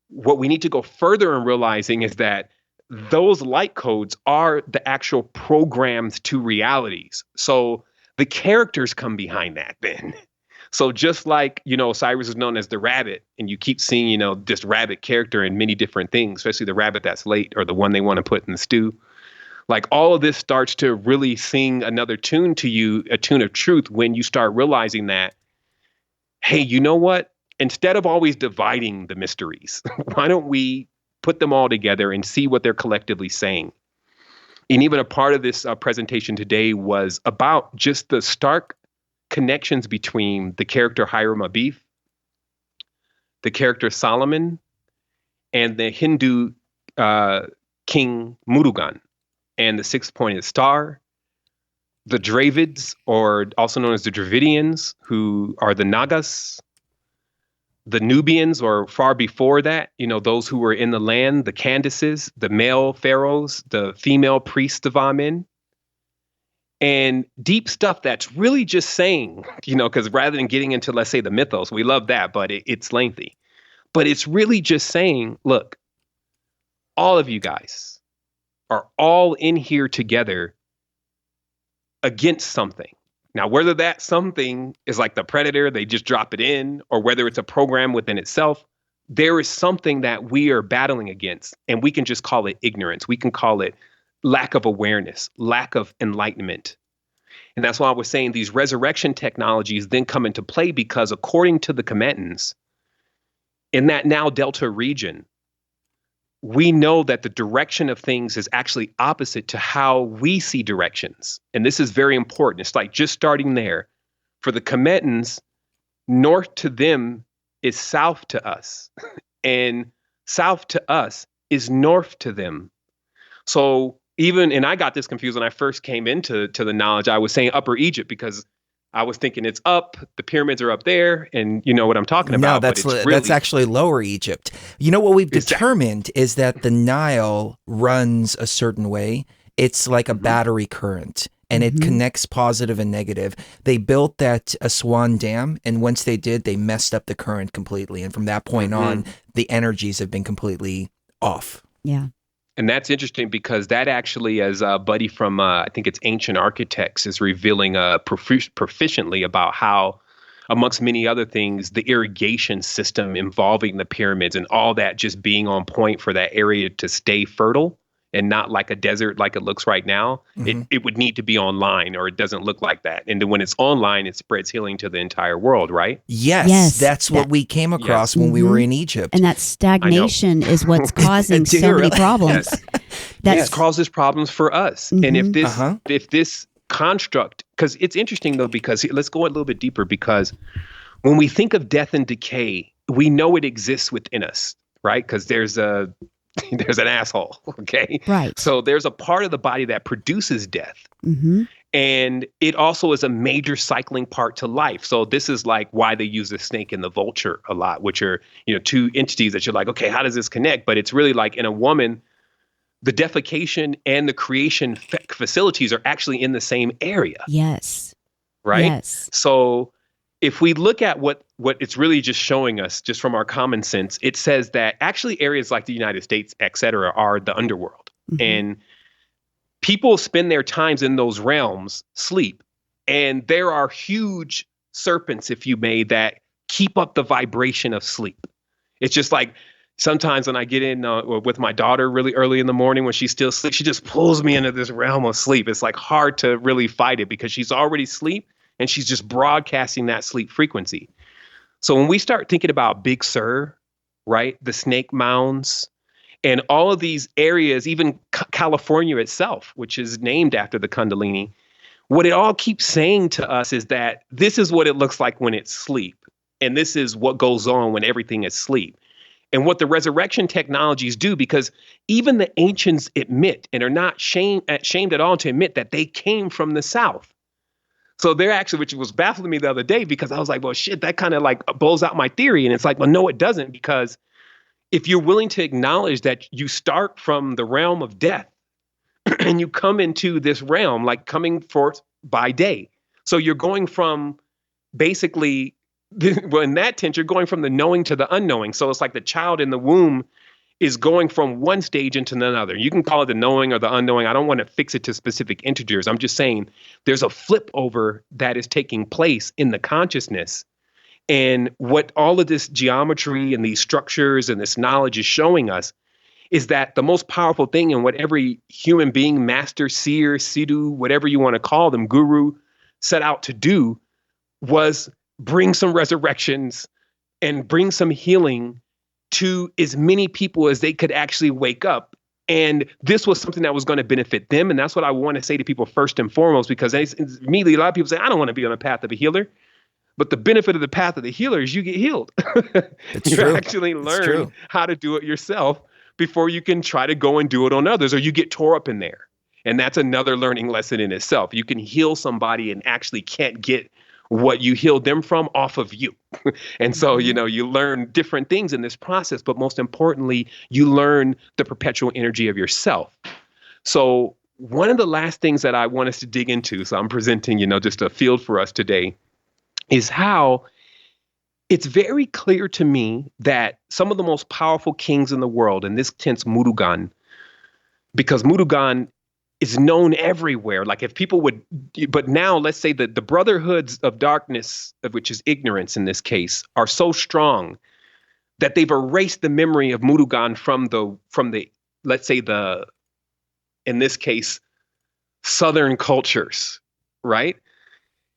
[SPEAKER 4] what we need to go further in realizing is that those light codes are the actual programs to realities. So the characters come behind that then. So just like, Osiris is known as the rabbit, and you keep seeing, this rabbit character in many different things, especially the rabbit that's late or the one they want to put in the stew. Like all of this starts to really sing another tune to you, a tune of truth, when you start realizing that, hey, you know what? Instead of always dividing the mysteries, why don't we put them all together and see what they're collectively saying? And even a part of this presentation today was about just the stark connections between the character Hiram Abith, the character Solomon, and the Hindu king Murugan, and the six-pointed star, the Dravids, or also known as the Dravidians, who are the Nagas, the Nubians, or far before that, those who were in the land, the Candaces, the male pharaohs, the female priests of Amen. And deep stuff that's really just saying, because rather than getting into, let's say, the mythos, we love that, but it's lengthy. But it's really just saying, look, all of you guys are all in here together against something. Now, whether that something is like the predator, they just drop it in, or whether it's a program within itself, there is something that we are battling against, and we can just call it ignorance. We can call it lack of awareness, lack of enlightenment. And that's why I was saying these resurrection technologies then come into play, because according to the Commentans, in that now Delta region, we know that the direction of things is actually opposite to how we see directions. And this is very important. It's like just starting there. For the Commentans, north to them is south to us, and south to us is north to them. So even, and I got this confused when I first came into the knowledge, I was saying Upper Egypt because I was thinking it's up, the pyramids are up there, and you know what I'm talking about.
[SPEAKER 2] No, that's actually Lower Egypt. You know what we've determined is that the Nile runs a certain way. It's like a battery current, and it connects positive and negative. They built that Aswan Dam, and once they did, they messed up the current completely. And from that point on, the energies have been completely off.
[SPEAKER 3] Yeah.
[SPEAKER 4] And that's interesting because that actually, as a buddy from, I think it's Ancient Architects, is revealing proficiently about how, amongst many other things, the irrigation system involving the pyramids and all that just being on point for that area to stay fertile and not like a desert like it looks right now. It would need to be online, or it doesn't look like that. And then when it's online, it spreads healing to the entire world, right?
[SPEAKER 2] Yes, that's what we came across when we were in Egypt.
[SPEAKER 3] And that stagnation is what's causing so many problems.
[SPEAKER 4] That causes problems for us. And if this construct, because it's interesting though, because let's go a little bit deeper, because when we think of death and decay, we know it exists within us, right? Because there's an asshole, okay?
[SPEAKER 3] Right.
[SPEAKER 4] So there's a part of the body that produces death. And it also is a major cycling part to life. So this is like why they use the snake and the vulture a lot, which are, two entities that you're like, okay, how does this connect? But it's really like in a woman, the defecation and the creation facilities are actually in the same area.
[SPEAKER 3] Yes.
[SPEAKER 4] Right?
[SPEAKER 3] Yes.
[SPEAKER 4] So if we look at what it's really just showing us, just from our common sense, it says that actually areas like the United States, et cetera, are the underworld. And people spend their times in those realms, sleep. And there are huge serpents, if you may, that keep up the vibration of sleep. It's just like, sometimes when I get in with my daughter really early in the morning when she's still asleep, she just pulls me into this realm of sleep. It's like hard to really fight it because she's already asleep and she's just broadcasting that sleep frequency. So when we start thinking about Big Sur, right, the snake mounds, and all of these areas, even California itself, which is named after the Kundalini, what it all keeps saying to us is that this is what it looks like when it's sleep. And this is what goes on when everything is sleep. And what the resurrection technologies do, because even the ancients admit and are not shamed at all to admit that they came from the South. So they're actually, which was baffling me the other day, because I was like, well, shit, that kind of like blows out my theory. And it's like, well, no, it doesn't, because if you're willing to acknowledge that you start from the realm of death and you come into this realm, like coming forth by day. So you're going from basically, well, in that tense, you're going from the knowing to the unknowing. So it's like the child in the womb is going from one stage into another. You can call it the knowing or the unknowing. I don't want to fix it to specific integers. I'm just saying there's a flip over that is taking place in the consciousness. And what all of this geometry and these structures and this knowledge is showing us is that the most powerful thing in what every human being, master, seer, sidhu, whatever you want to call them, guru, set out to do was bring some resurrections and bring some healing to as many people as they could actually wake up. And this was something that was going to benefit them. And that's what I want to say to people first and foremost, because immediately a lot of people say, I don't want to be on the path of a healer. But the benefit of the path of the healer is you get healed. You actually learn how to do it yourself before you can try to go and do it on others, or you get tore up in there. And that's another learning lesson in itself. You can heal somebody and actually can't get what you healed them from off of you. And so, you learn different things in this process, but most importantly, you learn the perpetual energy of yourself. So one of the last things that I want us to dig into, so I'm presenting, just a field for us today, is how it's very clear to me that some of the most powerful kings in the world, in this sense, Murugan, because Murugan is known everywhere. Like if people would, but now let's say that the brotherhoods of darkness, of which is ignorance in this case, are so strong that they've erased the memory of Murugan from the, let's say the in this case, Southern cultures, right?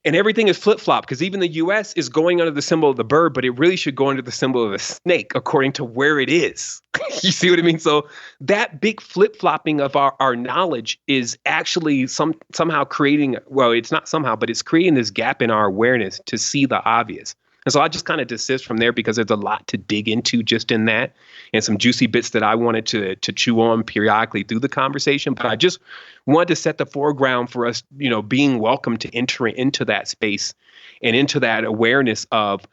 [SPEAKER 4] And everything is flip-flop because even the US is going under the symbol of the bird, but it really should go under the symbol of the snake according to where it is. You see what I mean? So that big flip-flopping of our knowledge is actually somehow creating, well, it's not somehow, but it's creating this gap in our awareness to see the obvious. And so I just kind of desist from there because there's a lot to dig into just in that and some juicy bits that I wanted to chew on periodically through the conversation. But I just wanted to set the foreground for us, being welcome to enter into that space and into that awareness of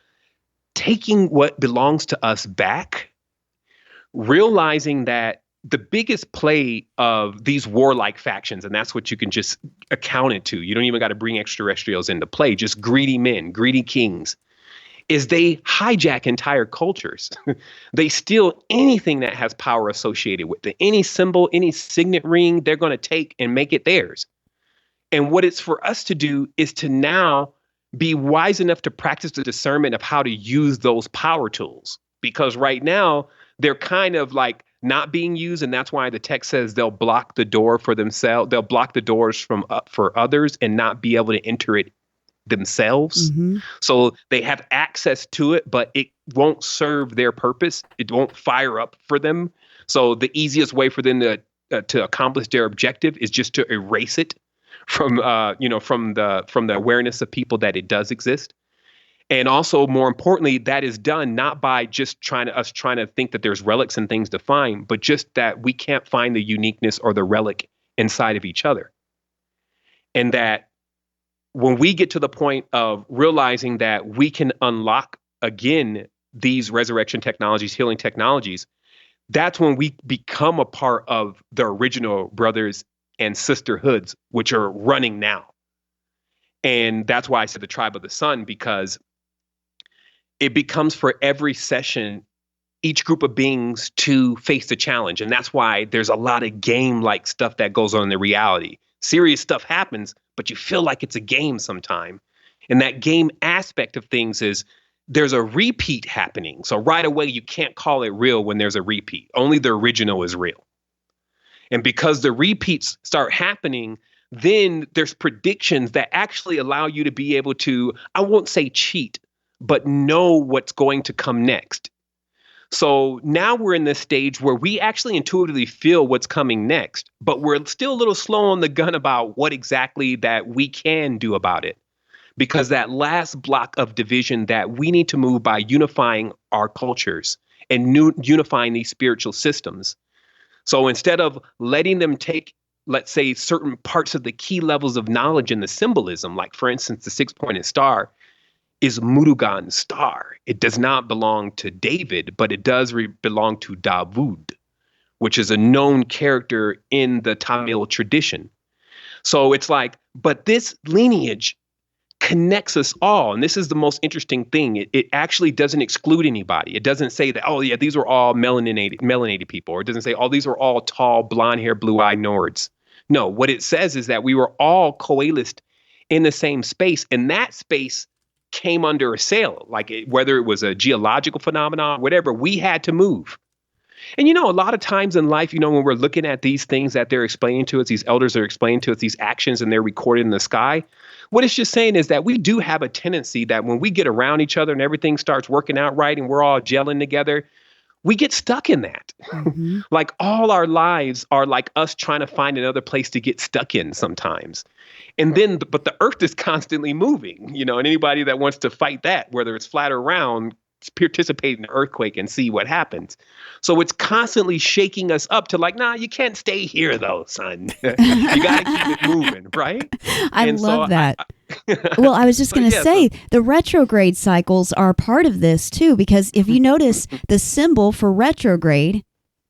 [SPEAKER 4] taking what belongs to us back, realizing that the biggest play of these warlike factions, and that's what you can just account it to. You don't even got to bring extraterrestrials into play, just greedy men, greedy kings. Is they hijack entire cultures. They steal anything that has power associated with it. Any symbol, any signet ring, they're going to take and make it theirs. And what it's for us to do is to now be wise enough to practice the discernment of how to use those power tools. Because right now, they're kind of like not being used. And that's why the text says they'll block the door for themselves. They'll block the doors for others and not be able to enter it themselves. Mm-hmm. So they have access to it, but it won't serve their purpose. It won't fire up for them. So the easiest way for them to accomplish their objective is just to erase it from the awareness of people that it does exist. And also, more importantly, that is done not by just trying to think that there's relics and things to find, but just that we can't find the uniqueness or the relic inside of each other. And that when we get to the point of realizing that we can unlock again these resurrection technologies, healing technologies, that's when we become a part of the original brothers and sisterhoods, which are running now. And that's why I said the tribe of the sun, because it becomes for every session, each group of beings to face the challenge. And that's why there's a lot of game-like stuff that goes on in the reality. Serious stuff happens, but you feel like it's a game sometime. And that game aspect of things is there's a repeat happening. So right away, you can't call it real when there's a repeat. Only the original is real. And because the repeats start happening, then there's predictions that actually allow you to be able to, I won't say cheat, but know what's going to come next. So now we're in this stage where we actually intuitively feel what's coming next, but we're still a little slow on the gun about what exactly that we can do about it. Because that last block of division that we need to move by unifying our cultures and unifying these spiritual systems. So instead of letting them take, let's say, certain parts of the key levels of knowledge in the symbolism, like, for instance, the six-pointed star is Murugan's star. It does not belong to David, but it does belong to Davud, which is a known character in the Tamil tradition. So it's like, but this lineage connects us all. And this is the most interesting thing. It actually doesn't exclude anybody. It doesn't say that, oh yeah, these are all melanated people. Or it doesn't say, oh, these are all tall, blonde-haired, blue-eyed Nords. No, what it says is that we were all coalesced in the same space. And that space came under assail, whether it was a geological phenomenon, whatever, we had to move. And, a lot of times in life, when we're looking at these things that they're explaining to us, these elders are explaining to us these actions and they're recorded in the sky. What it's just saying is that we do have a tendency that when we get around each other and everything starts working out right and we're all gelling together, we get stuck in that. Mm-hmm. Like all our lives are like us trying to find another place to get stuck in sometimes. And then, but the earth is constantly moving, and anybody that wants to fight that, whether it's flat or round, participate in an earthquake and see what happens. So it's constantly shaking us up to like, nah, you can't stay here though, son. You got to keep it moving, right?
[SPEAKER 3] I love that. Well, I was just going to say the retrograde cycles are part of this too, because if you notice the symbol for retrograde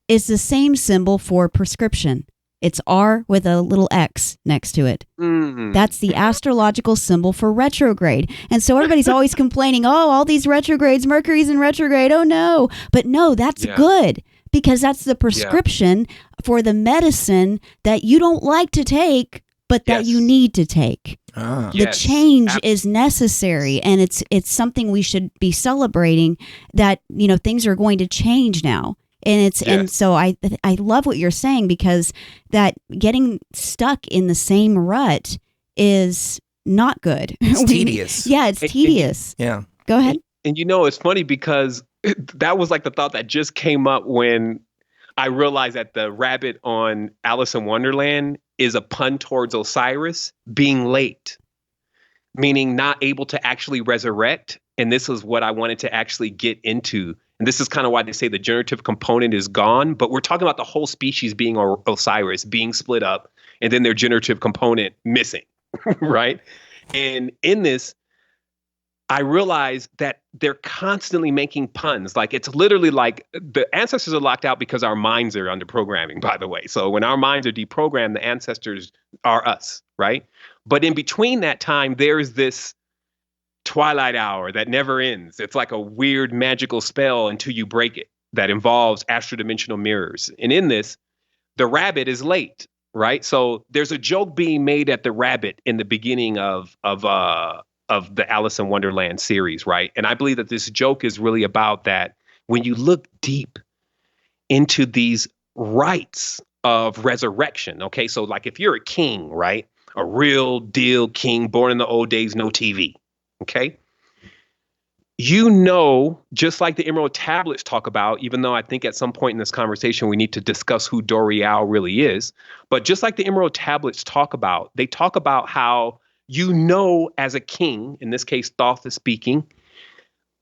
[SPEAKER 3] is the same symbol for prescription. It's R with a little X next to it. Mm-hmm. That's the astrological symbol for retrograde. And so everybody's always complaining, oh, all these retrogrades, Mercury's in retrograde, oh no. But no, that's good because that's the prescription for the medicine that you don't like to take, but that you need to take. The change is necessary, and it's something we should be celebrating that, things are going to change now. And so I love what you're saying, because that getting stuck in the same rut is not good.
[SPEAKER 2] It's tedious.
[SPEAKER 3] Yeah, it's tedious.
[SPEAKER 2] Yeah.
[SPEAKER 3] Go ahead.
[SPEAKER 4] And it's funny because that was like the thought that just came up when I realized that the rabbit on Alice in Wonderland is a pun towards Osiris being late, meaning not able to actually resurrect. And this is what I wanted to actually get into. And this is kind of why they say the generative component is gone. But we're talking about the whole species being Osiris, being split up, and then their generative component missing, right? And in this, I realized that they're constantly making puns. Like, it's literally like the ancestors are locked out because our minds are under programming, by the way. So when our minds are deprogrammed, the ancestors are us, right? But in between that time, there's this twilight hour that never ends. It's like a weird magical spell until you break it that involves astrodimensional mirrors. And in this, the rabbit is late, right? So there's a joke being made at the rabbit in the beginning of the Alice in Wonderland series, right? And I believe that this joke is really about that when you look deep into these rites of resurrection, okay? So like if you're a king, right? A real deal king born in the old days, no TV, okay? Just like the Emerald Tablets talk about, even though I think at some point in this conversation we need to discuss who Dorial really is, but just like the Emerald Tablets talk about, they talk about how as a king, in this case, Thoth is speaking,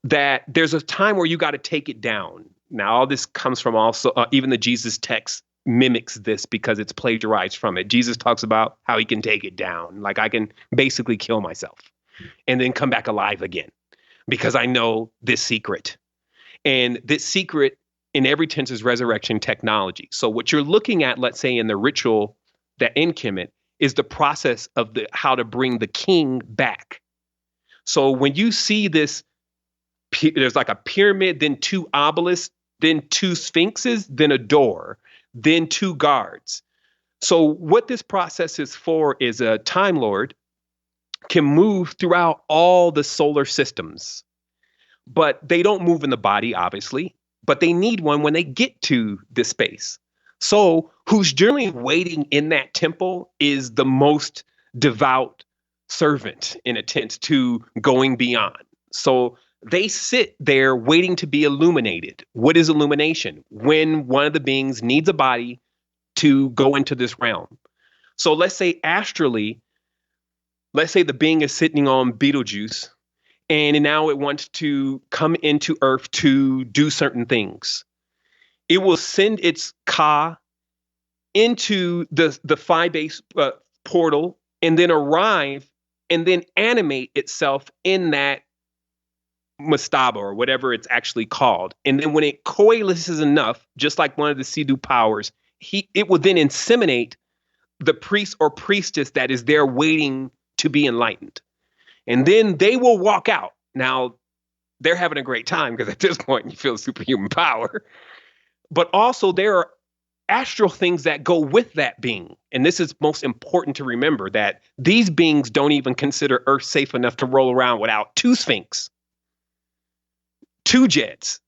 [SPEAKER 4] that there's a time where you got to take it down. Now, all this comes from also, even the Jesus text mimics this because it's plagiarized from it. Jesus talks about how he can take it down. Like, I can basically kill myself and then come back alive again because I know this secret. And this secret in every tense is resurrection technology. So what you're looking at, let's say in the ritual that in Kemet, is the process of how to bring the king back. So when you see this, there's like a pyramid, then 2 obelisks, then 2 sphinxes, then a door, then 2 guards. So what this process is for is a Time Lord can move throughout all the solar systems, but they don't move in the body, obviously, but they need one when they get to this space. So who's generally waiting in that temple is the most devout servant, in a sense, to going beyond. So they sit there waiting to be illuminated. What is illumination? When one of the beings needs a body to go into this realm. So let's say astrally, let's say the being is sitting on Betelgeuse, and now it wants to come into Earth to do certain things. It will send its Ka into the Phi base portal and then arrive and then animate itself in that Mastaba or whatever it's actually called. And then when it coalesces enough, just like one of the Sidhu powers, it will then inseminate the priest or priestess that is there waiting to be enlightened. And then they will walk out. Now, they're having a great time because at this point you feel superhuman power. But also there are astral things that go with that being. And this is most important to remember, that these beings don't even consider Earth safe enough to roll around without 2 Sphinx, 2 jets,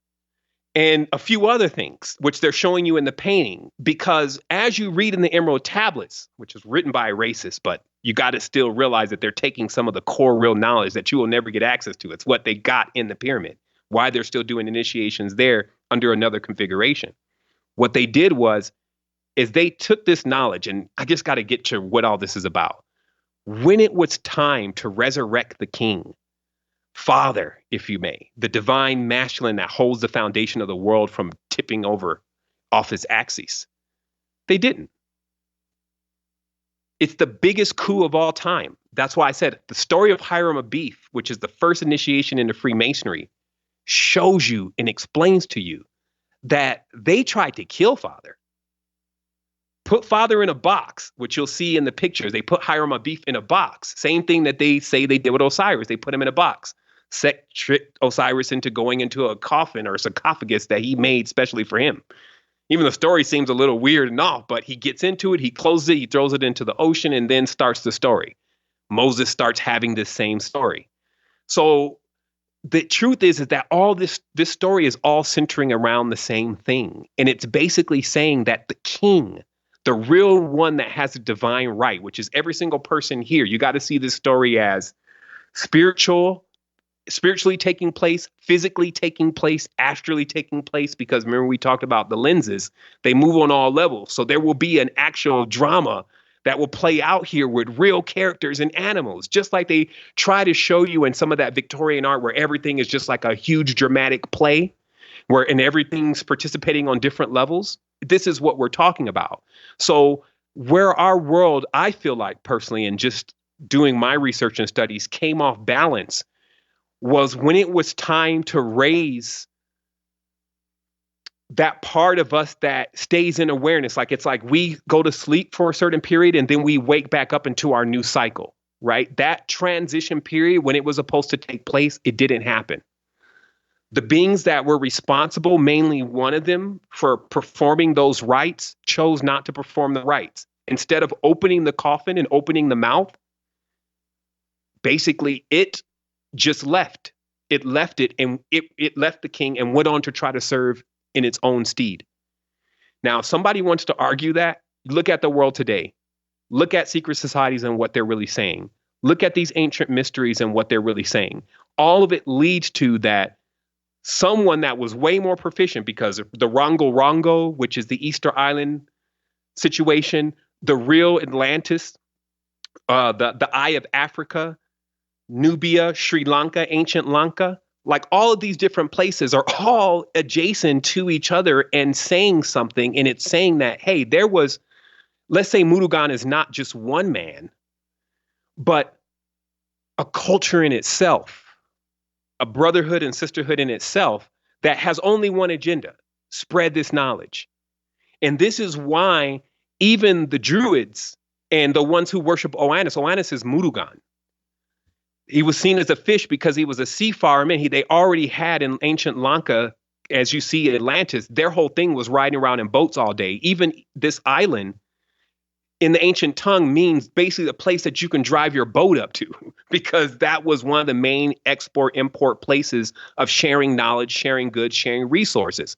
[SPEAKER 4] and a few other things, which they're showing you in the painting. Because as you read in the Emerald Tablets, which is written by a racist, but you got to still realize that they're taking some of the core real knowledge that you will never get access to. It's what they got in the pyramid, why they're still doing initiations there under another configuration. What they did is they took this knowledge, and I just got to get to what all this is about. When it was time to resurrect the king, Father, if you may, the divine masculine that holds the foundation of the world from tipping over off its axis, they didn't. It's the biggest coup of all time. That's why I said the story of Hiram Abiff, which is the first initiation into Freemasonry, shows you and explains to you that they tried to kill Father. Put Father in a box, which you'll see in the pictures. They put Hiram Abiff in a box. Same thing that they say they did with Osiris. They put him in a box. Set tricked Osiris into going into a coffin or a sarcophagus that he made specially for him. Even the story seems a little weird and off, but he gets into it, he closes it, he throws it into the ocean, and then starts the story. Moses starts having this same story. So the truth is that all this story is all centering around the same thing. And it's basically saying that the king, the real one that has a divine right, which is every single person here, you got to see this story as spiritually taking place, physically taking place, astrally taking place, because remember we talked about the lenses, they move on all levels. So there will be an actual drama that will play out here with real characters and animals, just like they try to show you in some of that Victorian art where everything is just like a huge dramatic play and everything's participating on different levels. This is what we're talking about. So where our world, I feel like personally, and just doing my research and studies, came off balance was when it was time to raise that part of us that stays in awareness. Like it's like we go to sleep for a certain period and then we wake back up into our new cycle, right? That transition period when it was supposed to take place, it didn't happen. The beings that were responsible, mainly one of them, for performing those rites, chose not to perform the rites. Instead of opening the coffin and opening the mouth, basically it just left. It left it, and it left the king and went on to try to serve in its own stead. Now, if somebody wants to argue that, look at the world today. Look at secret societies and what they're really saying. Look at these ancient mysteries and what they're really saying. All of it leads to that someone that was way more proficient, because of the Rongo, which is the Easter Island situation, the real Atlantis, the Eye of Africa, Nubia, Sri Lanka, ancient Lanka, like all of these different places are all adjacent to each other and saying something. And it's saying that, hey, there was, let's say Murugan is not just one man, but a culture in itself, a brotherhood and sisterhood in itself that has only one agenda: spread this knowledge. And this is why even the Druids and the ones who worship Oannes is Murugan. He was seen as a fish because he was a seafarer. They already had in ancient Lanka, as you see Atlantis, their whole thing was riding around in boats all day. Even this island in the ancient tongue means basically the place that you can drive your boat up to, because that was one of the main export-import places of sharing knowledge, sharing goods, sharing resources.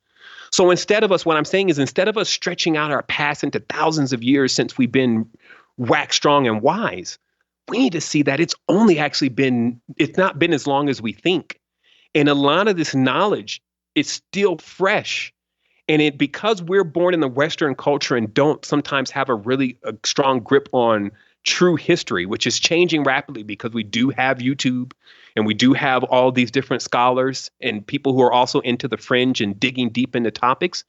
[SPEAKER 4] So instead of us stretching out our past into thousands of years since we've been wax strong and wise, we need to see that it's not been as long as we think. And a lot of this knowledge is still fresh. And because we're born in the Western culture and don't sometimes have a strong grip on true history, which is changing rapidly because we do have YouTube and we do have all these different scholars and people who are also into the fringe and digging deep into topics,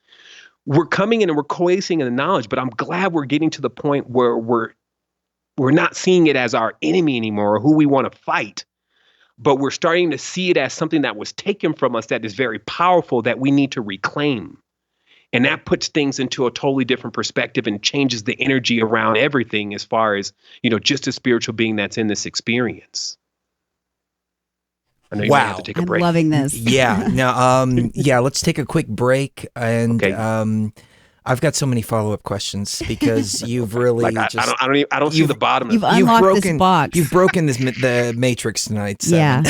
[SPEAKER 4] we're coming in and we're coalescing in the knowledge. But I'm glad we're getting to the point where we're not seeing it as our enemy anymore or who we want to fight, but we're starting to see it as something that was taken from us that is very powerful that we need to reclaim. And that puts things into a totally different perspective and changes the energy around everything as far as, just a spiritual being that's in this experience. I know you might have to take a break.
[SPEAKER 3] I'm loving this.
[SPEAKER 2] Yeah. Now, let's take a quick break. And
[SPEAKER 4] okay.
[SPEAKER 2] I've got so many follow-up questions because you've really
[SPEAKER 4] I don't see the bottom of it.
[SPEAKER 3] You've unlocked this box.
[SPEAKER 2] You've broken the matrix tonight. So.
[SPEAKER 3] Yeah.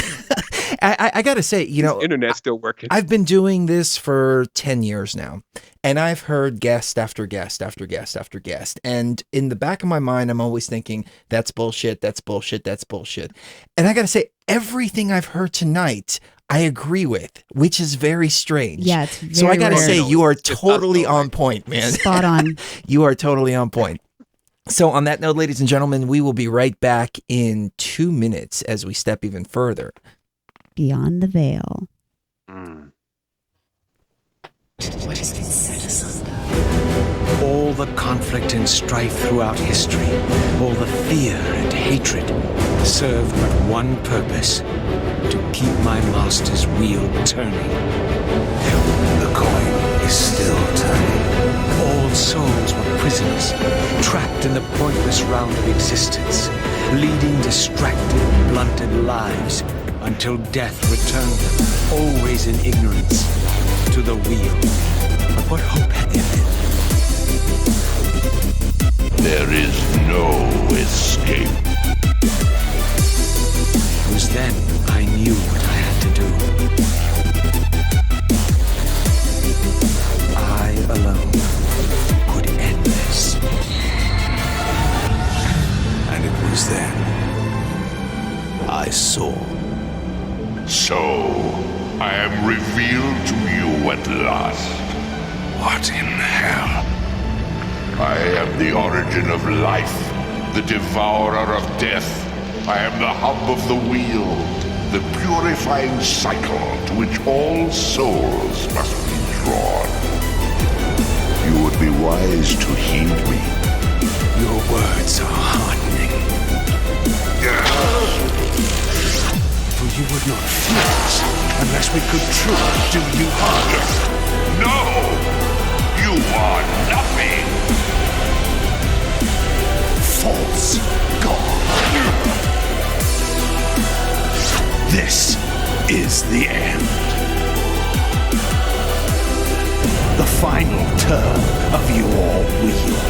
[SPEAKER 2] I got to say,
[SPEAKER 4] the internet's still working.
[SPEAKER 2] I've been doing this for 10 years now, and I've heard guest after guest after guest after guest. And in the back of my mind, I'm always thinking, that's bullshit, that's bullshit, that's bullshit. And I got to say, everything I've heard tonight, I agree with, which is very strange.
[SPEAKER 3] Yeah, it's very
[SPEAKER 2] so I got to say, you are
[SPEAKER 4] It's
[SPEAKER 2] totally on point, man.
[SPEAKER 3] Spot on.
[SPEAKER 2] You are totally on point. So on that note, ladies and gentlemen, we will be right back in 2 minutes as we step even further.
[SPEAKER 3] Beyond the Veil.
[SPEAKER 5] What has been set asunder? All the conflict and strife throughout history, all the fear and hatred, serve but one purpose: to keep my master's wheel turning. The coin is still turning. All souls were prisoners, trapped in the pointless round of existence, leading distracted, blunted lives, until death returned them, always in ignorance, to the wheel. But what hope had there been?
[SPEAKER 6] There is no escape.
[SPEAKER 5] It was then I knew what I had to do. saw.
[SPEAKER 6] So, I am revealed to you at last.
[SPEAKER 5] What in hell?
[SPEAKER 6] I am the origin of life, the devourer of death. I am the hub of the wheel, the purifying cycle to which all souls must be drawn. You would be wise to heed me.
[SPEAKER 5] Your words are hardening. For you would not fear us unless we could truly do you harm.
[SPEAKER 6] No! You are nothing!
[SPEAKER 5] False god. This is the end. The final turn of your wheel.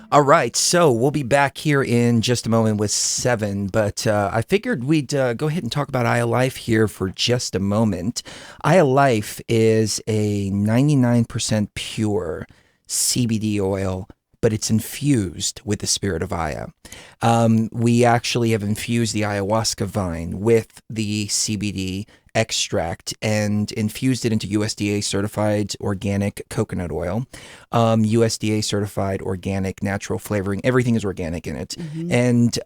[SPEAKER 2] All right, so we'll be back here in just a moment with Sevan, but I figured we'd go ahead and talk about Eye of Life here for just a moment. Eye of Life is a 99% pure CBD oil, but it's infused with the spirit of Aya. We actually have infused the ayahuasca vine with the CBD extract and infused it into USDA certified organic coconut oil, USDA certified organic natural flavoring. Everything is organic in it. Mm-hmm. And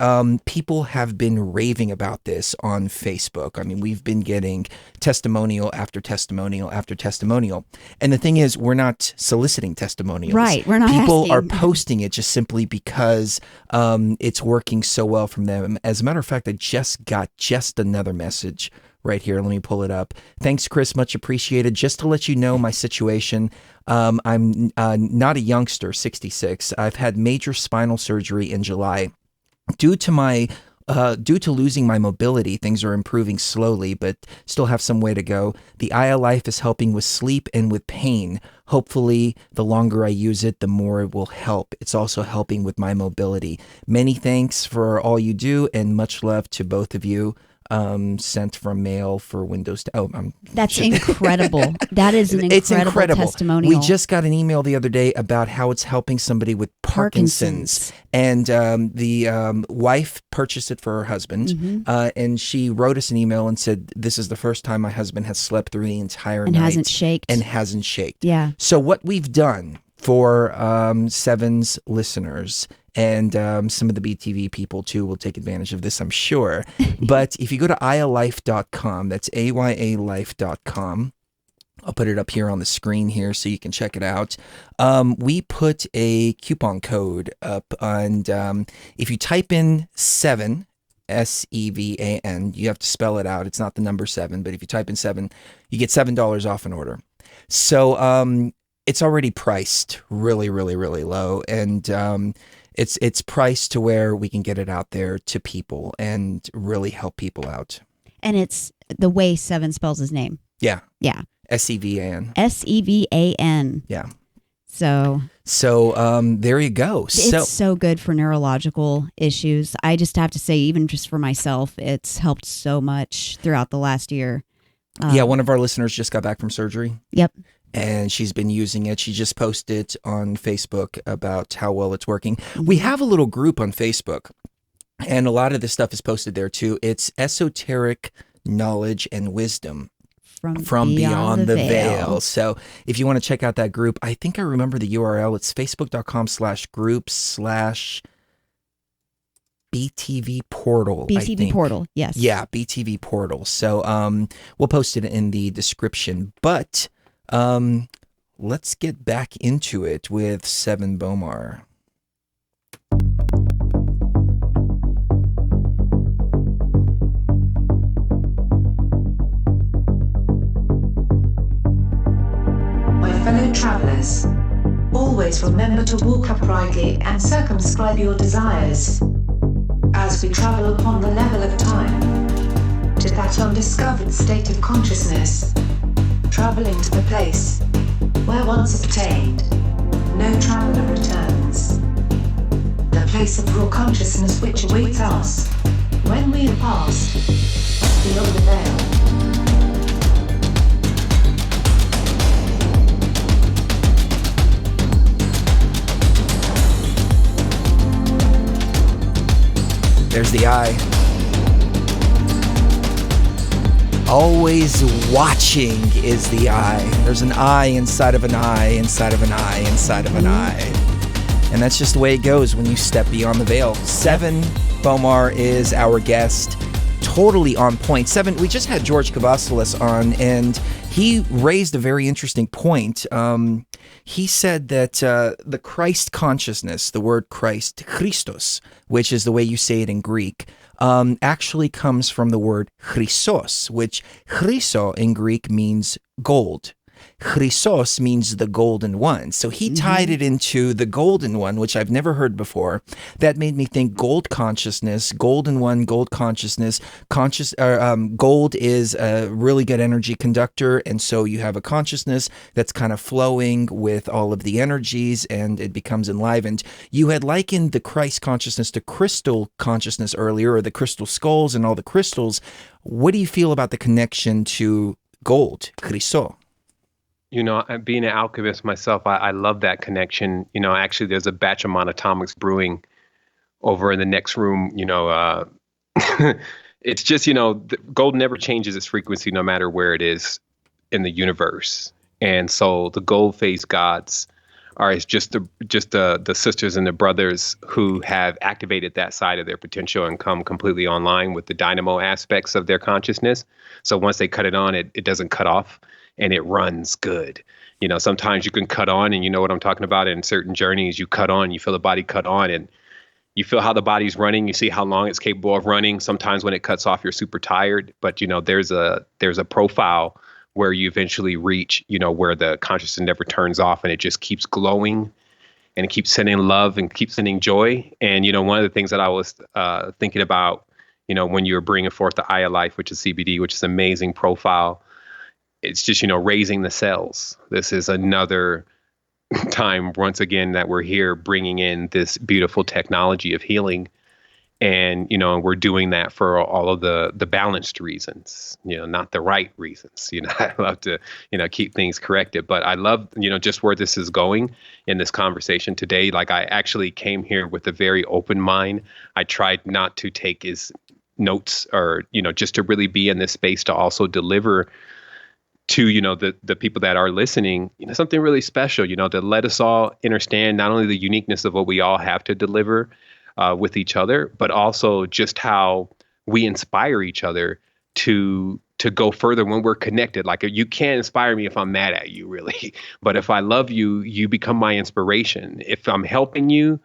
[SPEAKER 2] people have been raving about this on Facebook. I mean, we've been getting testimonial after testimonial after testimonial. And the thing is, we're not soliciting testimonials.
[SPEAKER 3] Right. We're not
[SPEAKER 2] People
[SPEAKER 3] asking.
[SPEAKER 2] are posting it just simply because it's working so well from them. As a matter of fact, I just got another message right here. Let me pull it up. Thanks, Chris. Much appreciated. Just to let you know my situation, I'm not a youngster, 66. I've had major spinal surgery in July. Due to losing my mobility, things are improving slowly, but still have some way to go. The Eye of Life is helping with sleep and with pain. Hopefully, the longer I use it, the more it will help. It's also helping with my mobility. Many thanks for all you do, and much love to both of you. Sent from mail for Windows.
[SPEAKER 3] That's incredible. That is an incredible testimonial.
[SPEAKER 2] We just got an email the other day about how it's helping somebody with Parkinson's. And the wife purchased it for her husband, and she wrote us an email and said, "This is the first time my husband has slept through the entire night
[SPEAKER 3] hasn't shaked.
[SPEAKER 2] And hasn't shaked."
[SPEAKER 3] Yeah.
[SPEAKER 2] So what we've done for Sevan's listeners, and some of the BTV people too will take advantage of this, I'm sure. But if you go to ayalife.com, that's ayalife.com. I'll put it up here on the screen here so you can check it out. We put a coupon code up, and if you type in Sevan, S-E-V-A-N, you have to spell it out. It's not the number 7, but if you type in 7, you get $7 off an order. So it's already priced really, really, really low, and it's priced to where we can get it out there to people and really help people out. And
[SPEAKER 3] it's the way Sevan spells his name.
[SPEAKER 2] Yeah.
[SPEAKER 3] Yeah.
[SPEAKER 2] S-E-V-A-N.
[SPEAKER 3] S-E-V-A-N.
[SPEAKER 2] Yeah.
[SPEAKER 3] So
[SPEAKER 2] there you go.
[SPEAKER 3] It's so good for neurological issues. I just have to say, even just for myself, it's helped so much throughout the last year.
[SPEAKER 2] Yeah, one of our listeners just got back from surgery.
[SPEAKER 3] Yep.
[SPEAKER 2] And she's been using it. She just posted on Facebook about how well it's working. We have a little group on Facebook, and a lot of this stuff is posted there too. It's Esoteric Knowledge and Wisdom from Beyond the Veil. So if you want to check out that group, I think I remember the URL. It's facebook.com/groups/BTV Portal.
[SPEAKER 3] BTV Portal, yes.
[SPEAKER 2] Yeah, BTV Portal. So we'll post it in the description. But let's get back into it with Sevan Bomar.
[SPEAKER 1] My fellow travelers, always remember to walk uprightly and circumscribe your desires as we travel upon the level of time to that undiscovered state of consciousness, traveling to the place where once obtained, no traveler returns. The place of raw consciousness which awaits us when we have passed beyond the veil.
[SPEAKER 2] is the eye. Always watching is the eye. There's an eye inside of an eye, inside of an eye, inside of an eye. And that's just the way it goes when you step beyond the veil. Sevan Bomar is our guest. Totally on point. Sevan, we just had George Kavasilis on, and he raised a very interesting point. He said that the Christ consciousness, the word Christ, Christos, which is the way you say it in Greek, actually comes from the word chrysos, which chryso in Greek means gold. Chrysos means the golden one. So he tied it into the golden one, which I've never heard before. That made me think gold consciousness, golden one, gold consciousness. Gold is a really good energy conductor. And so you have a consciousness that's kind of flowing with all of the energies and it becomes enlivened. You had likened the Christ consciousness to crystal consciousness earlier, or the crystal skulls and all the crystals. What do you feel about the connection to gold, chryso?
[SPEAKER 4] You know, being an alchemist myself, I love that connection. You know, actually, there's a batch of monatomics brewing over in the next room. You know, it's just, you know, gold never changes its frequency no matter where it is in the universe. And so the gold phase gods are just the sisters and the brothers who have activated that side of their potential and come completely online with the dynamo aspects of their consciousness. So once they cut it on, it doesn't cut off. And it runs good. You know, sometimes you can cut on, and you know what I'm talking about. In certain journeys, you cut on, you feel the body cut on, and you feel how the body's running. You see how long it's capable of running. Sometimes when it cuts off, you're super tired. But, you know, there's a profile where you eventually reach, you know, where the consciousness never turns off and it just keeps glowing and it keeps sending love and keeps sending joy. And, you know, one of the things that I was thinking about, you know, when you were bringing forth the Eye of Life, which is CBD, which is an amazing profile, it's just, you know, raising the cells. This is another time, once again, that we're here bringing in this beautiful technology of healing. And, you know, we're doing that for all of the balanced reasons, you know, not the right reasons. You know, I love to, you know, keep things corrected. But I love, you know, just where this is going in this conversation today. Like, I actually came here with a very open mind. I tried not to take his notes or, you know, just to really be in this space to also deliver to, you know, the people that are listening, you know, something really special, you know, to let us all understand not only the uniqueness of what we all have to deliver with each other, but also just how we inspire each other to go further when we're connected. Like, you can't inspire me if I'm mad at you, really. But if I love you, you become my inspiration. If I'm helping you,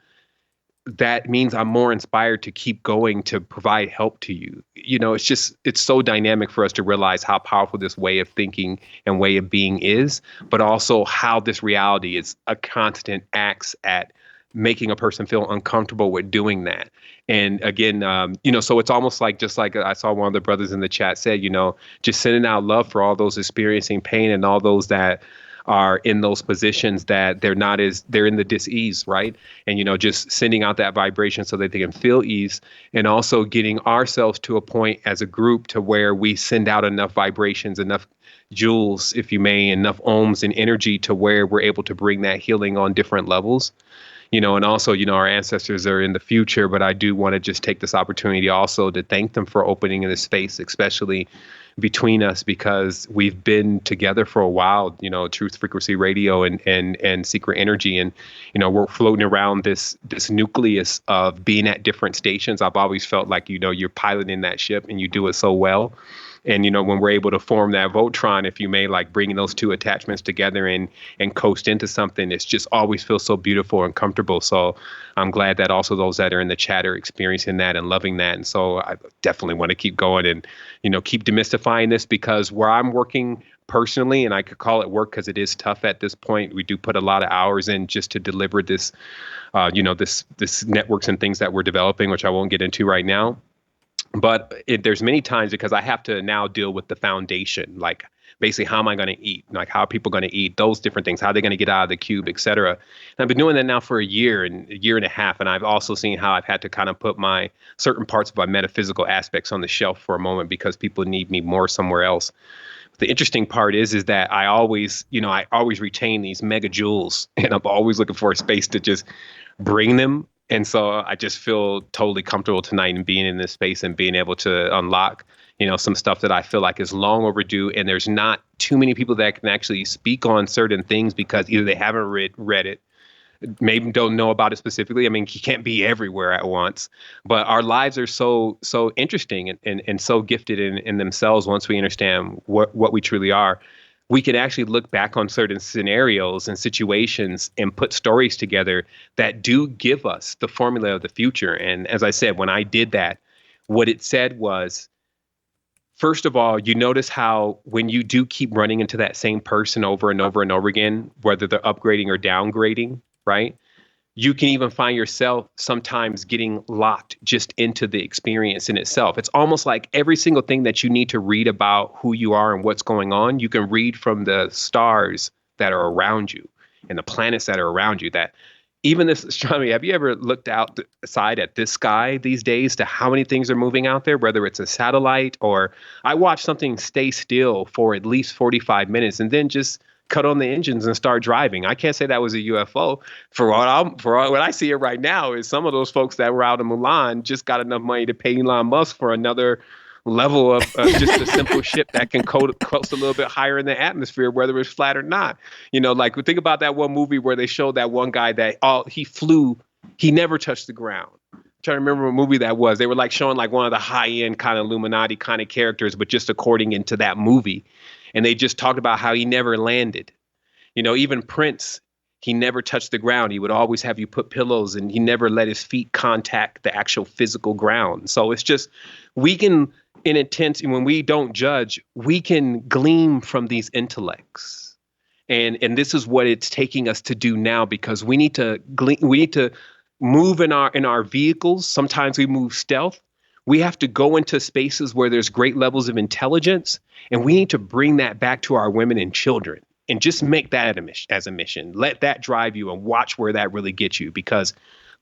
[SPEAKER 4] that means I'm more inspired to keep going to provide help to you. You know, it's so dynamic for us to realize how powerful this way of thinking and way of being is, but also how this reality is a constant acts at making a person feel uncomfortable with doing that. And again, you know, so it's almost like, just like I saw one of the brothers in the chat said, you know, just sending out love for all those experiencing pain and all those that are in those positions that they're in the dis-ease, right? And, you know, just sending out that vibration so that they can feel ease, and also getting ourselves to a point as a group to where we send out enough vibrations, enough joules, if you may, enough ohms and energy to where we're able to bring that healing on different levels. You know, and also, you know, our ancestors are in the future, but I do want to just take this opportunity also to thank them for opening this space, especially between us, because we've been together for a while, you know, Truth Frequency Radio and Secret Energy. And, you know, we're floating around this nucleus of being at different stations. I've always felt like, you know, you're piloting that ship and you do it so well. And, you know, when we're able to form that Voltron, if you may, like bringing those two attachments together and coast into something, it's just always feels so beautiful and comfortable. So I'm glad that also those that are in the chat are experiencing that and loving that. And so I definitely want to keep going and, you know, keep demystifying this, because where I'm working personally, and I could call it work because it is tough at this point, we do put a lot of hours in just to deliver this, you know, this networks and things that we're developing, which I won't get into right now. But there's many times, because I have to now deal with the foundation, like basically how am I going to eat? Like, how are people going to eat? Those different things, how are they going to get out of the cube, et cetera. And I've been doing that now for a year and a half. And I've also seen how I've had to kind of put my certain parts of my metaphysical aspects on the shelf for a moment because people need me more somewhere else. The interesting part is that I always retain these mega jewels, and I'm always looking for a space to just bring them And so I just feel totally comfortable tonight in being in this space and being able to unlock, some stuff that I feel like is long overdue. And there's not too many people that can actually speak on certain things because either they haven't read it, maybe don't know about it specifically. I mean, you can't be everywhere at once, but our lives are so interesting and so gifted in themselves. Once we understand what we truly are, we can actually look back on certain scenarios and situations and put stories together that do give us the formula of the future. And as I said, when I did that, what it said was, first of all, you notice how when you do keep running into that same person over and over and over again, whether they're upgrading or downgrading, right? You can even find yourself sometimes getting locked just into the experience in itself. It's almost like every single thing that you need to read about who you are and what's going on, you can read from the stars that are around you and the planets that are around you. That even this astronomy, have you ever looked outside at this sky these days to how many things are moving out there, whether it's a satellite or I watch something stay still for at least 45 minutes and then just cut on the engines and start driving. I can't say that was a UFO. For what I see it right now is some of those folks that were out in Mulan just got enough money to pay Elon Musk for another level of just a simple ship that can coast a little bit higher in the atmosphere, whether it's flat or not. Like think about that one movie where they showed that one guy that he flew, he never touched the ground. I'm trying to remember what movie that was. They were like showing like one of the high-end kind of Illuminati kind of characters, but just according into that movie. And they just talked about how he never landed. Even Prince, he never touched the ground. He would always have you put pillows and he never let his feet contact the actual physical ground. So it's just, we can, in intense, when we don't judge, we can glean from these intellects. And this is what it's taking us to do now, because we need to move in our vehicles. Sometimes we move stealth. We have to go into spaces where there's great levels of intelligence, and we need to bring that back to our women and children and just make that as a mission. Let that drive you and watch where that really gets you, because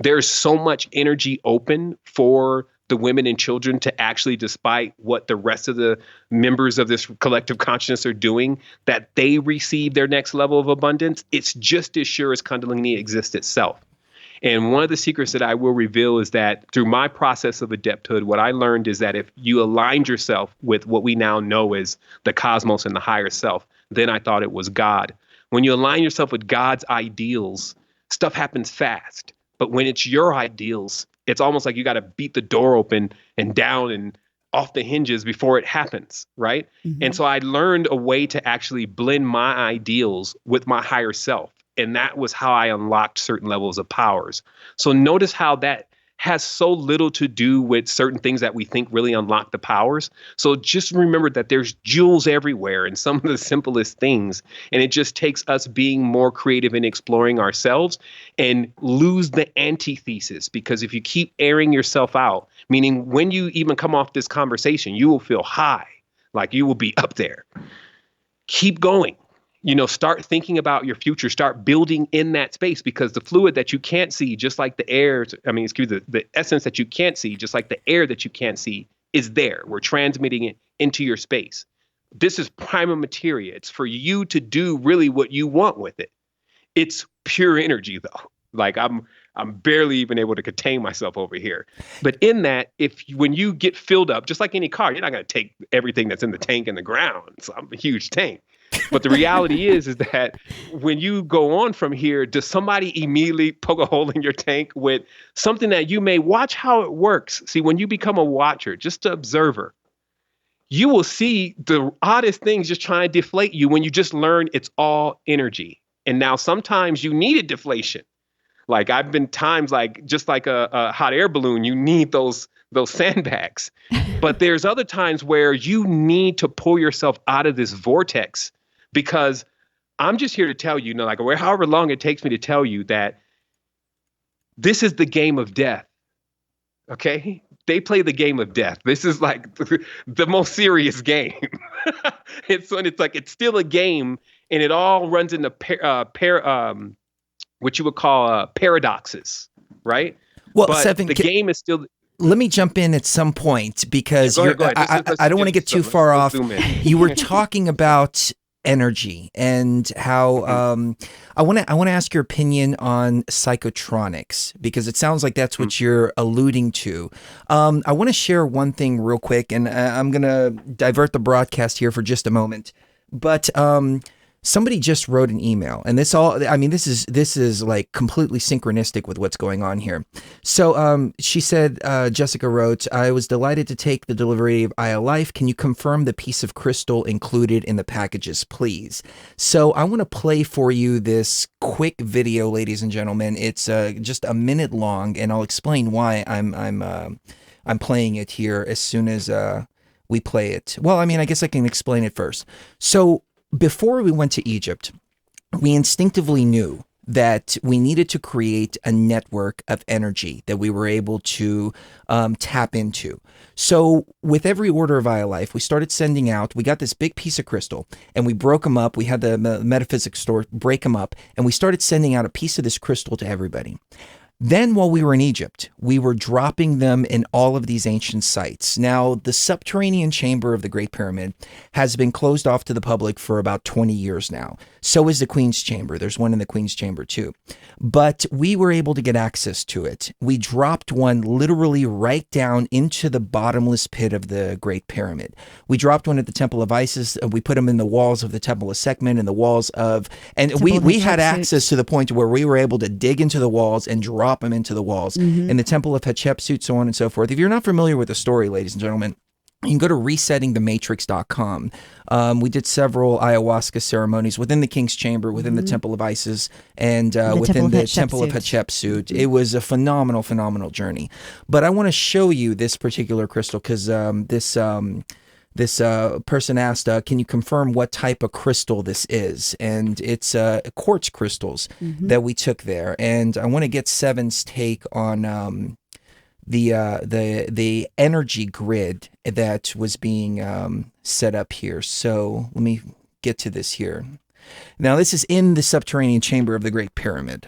[SPEAKER 4] there's so much energy open for the women and children to actually, despite what the rest of the members of this collective consciousness are doing, that they receive their next level of abundance. It's just as sure as Kundalini exists itself. And one of the secrets that I will reveal is that through my process of adepthood, what I learned is that if you aligned yourself with what we now know as the cosmos and the higher self, then I thought it was God. When you align yourself with God's ideals, stuff happens fast. But when it's your ideals, it's almost like you got to beat the door open and down and off the hinges before it happens, right? Mm-hmm. And so I learned a way to actually blend my ideals with my higher self. And that was how I unlocked certain levels of powers. So notice how that has so little to do with certain things that we think really unlock the powers. So just remember that there's jewels everywhere in some of the simplest things. And it just takes us being more creative in exploring ourselves and lose the antithesis. Because if you keep airing yourself out, meaning when you even come off this conversation, you will feel high, like you will be up there. Keep going. Start thinking about your future, start building in that space, because the fluid that you can't see, just like the air, the essence that you can't see, just like the air that you can't see is there. We're transmitting it into your space. This is prima materia. It's for you to do really what you want with it. It's pure energy though. Like I'm barely even able to contain myself over here. But in that, when you get filled up, just like any car, you're not going to take everything that's in the tank in the ground. So I'm a huge tank. But the reality is that when you go on from here, does somebody immediately poke a hole in your tank with something that you may watch how it works? See, when you become a watcher, just an observer, you will see the oddest things just trying to deflate you when you just learn it's all energy. And now sometimes you need a deflation. Like I've been times like just like a hot air balloon, you need those sandbags. But there's other times where you need to pull yourself out of this vortex, because I'm just here to tell you, like however long it takes me to tell you that this is the game of death. Okay? They play the game of death. This is like the most serious game. It's still a game, and it all runs into what you would call paradoxes, right?
[SPEAKER 2] Well,
[SPEAKER 4] but
[SPEAKER 2] Sevan,
[SPEAKER 4] the game is still.
[SPEAKER 2] Let me jump in at some point, because
[SPEAKER 4] Go ahead.
[SPEAKER 2] I don't want to get too far off. You were talking about energy and how I want to ask your opinion on psychotronics, because it sounds like that's what you're alluding to. I want to share one thing real quick, and I'm going to divert the broadcast here for just a moment. But somebody just wrote an email, and this is like completely synchronistic with what's going on here. So she said, Jessica wrote, I was delighted to take the delivery of Eye of Life. Can you confirm the piece of crystal included in the packages, please? So I want to play for you this quick video, ladies and gentlemen. It's just a minute long, and I'll explain why I'm playing it here as soon as we play it. Well, I mean, I guess I can explain it first. So before we went to Egypt, we instinctively knew that we needed to create a network of energy that we were able to tap into. So with every order of Eye of Life, we started sending out, we got this big piece of crystal and we broke them up. We had the metaphysics store break them up, and we started sending out a piece of this crystal to everybody. Then while we were in Egypt, we were dropping them in all of these ancient sites. Now, the subterranean chamber of the Great Pyramid has been closed off to the public for about 20 years now. So is the Queen's Chamber. There's one in the Queen's Chamber too. But we were able to get access to it. We dropped one literally right down into the bottomless pit of the Great Pyramid. We dropped one at the Temple of Isis. We put them in the walls of the Temple of Sekhmet and the walls of... And we had access to the point where we were able to dig into the walls and drop them into the walls in the Temple of Hatshepsut, so on and so forth. If you're not familiar with the story, ladies and gentlemen, you can go to resettingthematrix.com. We did several ayahuasca ceremonies within the King's Chamber, within the Temple of Isis, and within the Temple of Hatshepsut. It was a phenomenal journey. But I want to show you this particular crystal because this person asked, can you confirm what type of crystal this is? And it's quartz crystals that we took there. And I want to get Sevan's take on the energy grid that was being set up here. So let me get to this here. Now, this is in the subterranean chamber of the Great Pyramid.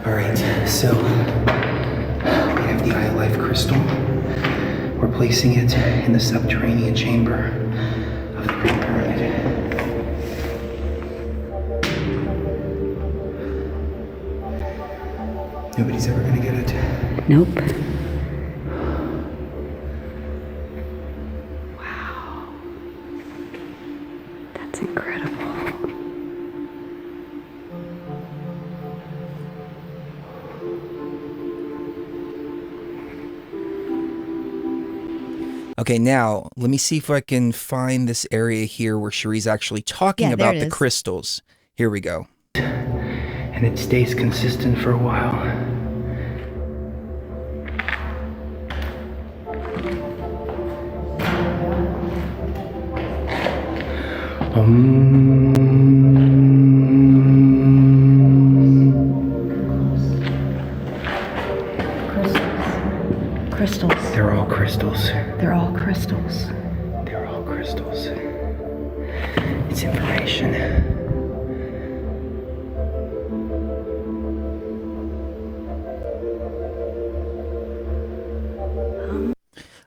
[SPEAKER 2] All right, so we have the Eye of Life crystal. We're placing it in the subterranean chamber of the Great Pyramid. Nobody's ever gonna get it.
[SPEAKER 3] Nope. Wow. That's incredible.
[SPEAKER 2] Okay, now let me see if I can find this area here where Cherie's actually talking about the crystals. Here we go. And it stays consistent for a while.
[SPEAKER 3] Crystals.
[SPEAKER 2] They're all crystals.
[SPEAKER 3] They're all crystals.
[SPEAKER 2] They're all crystals. It's information.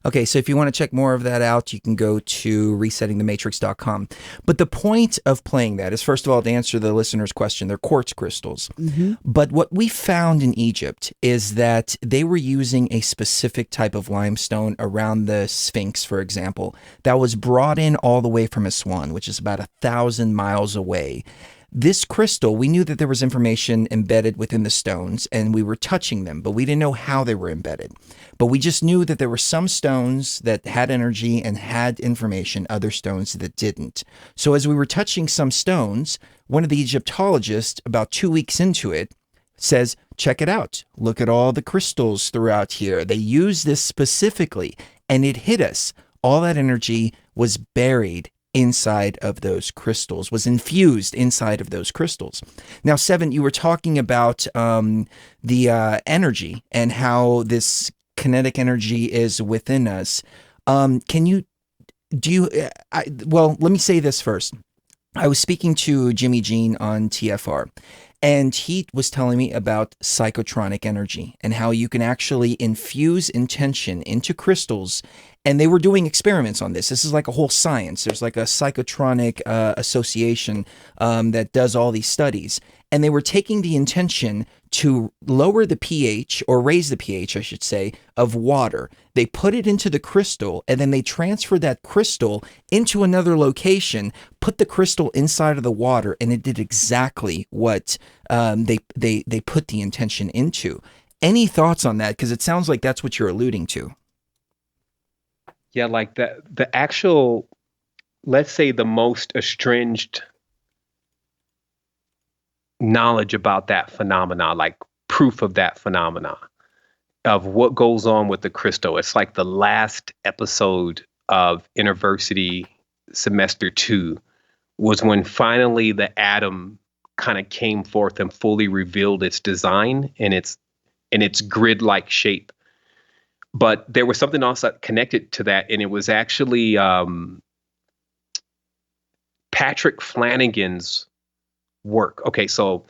[SPEAKER 2] Okay, so if you want to check more of that out, you can go to resettingthematrix.com. But the point of playing that is, first of all, to answer the listener's question, they're quartz crystals. But what we found in Egypt is that they were using a specific type of limestone around the Sphinx, for example, that was brought in all the way from Aswan, which is about 1,000 miles away. This crystal, we knew that there was information embedded within the stones, and we were touching them, but we didn't know how they were embedded. But we just knew that there were some stones that had energy and had information, other stones that didn't. So as we were touching some stones, one of the Egyptologists, about 2 weeks into it, says, check it out. Look at all the crystals throughout here. They use this specifically, and it hit us. All that energy was buried inside of those crystals, was infused inside of those crystals. Now, Sevan, you were talking about the energy and how this kinetic energy is within us. Well, let me say this first. I was speaking to Jimmy Jean on TFR, and he was telling me about psychotronic energy and how you can actually infuse intention into crystals And they were doing experiments on this. This is like a whole science. There's like a psychotronic association that does all these studies. And they were taking the intention to lower the pH, or raise the pH, I should say, of water. They put it into the crystal, and then they transferred that crystal into another location, put the crystal inside of the water, and it did exactly what they put the intention into. Any thoughts on that? Because it sounds like that's what you're alluding to.
[SPEAKER 4] Yeah, like the actual, let's say the most estranged knowledge about that phenomena, like proof of that phenomena, of what goes on with the crystal. It's like the last episode of University Semester 2 was when finally the atom kind of came forth and fully revealed its design and its grid-like shape. But there was something else that connected to that, and it was actually Patrick Flanagan's work. Okay, so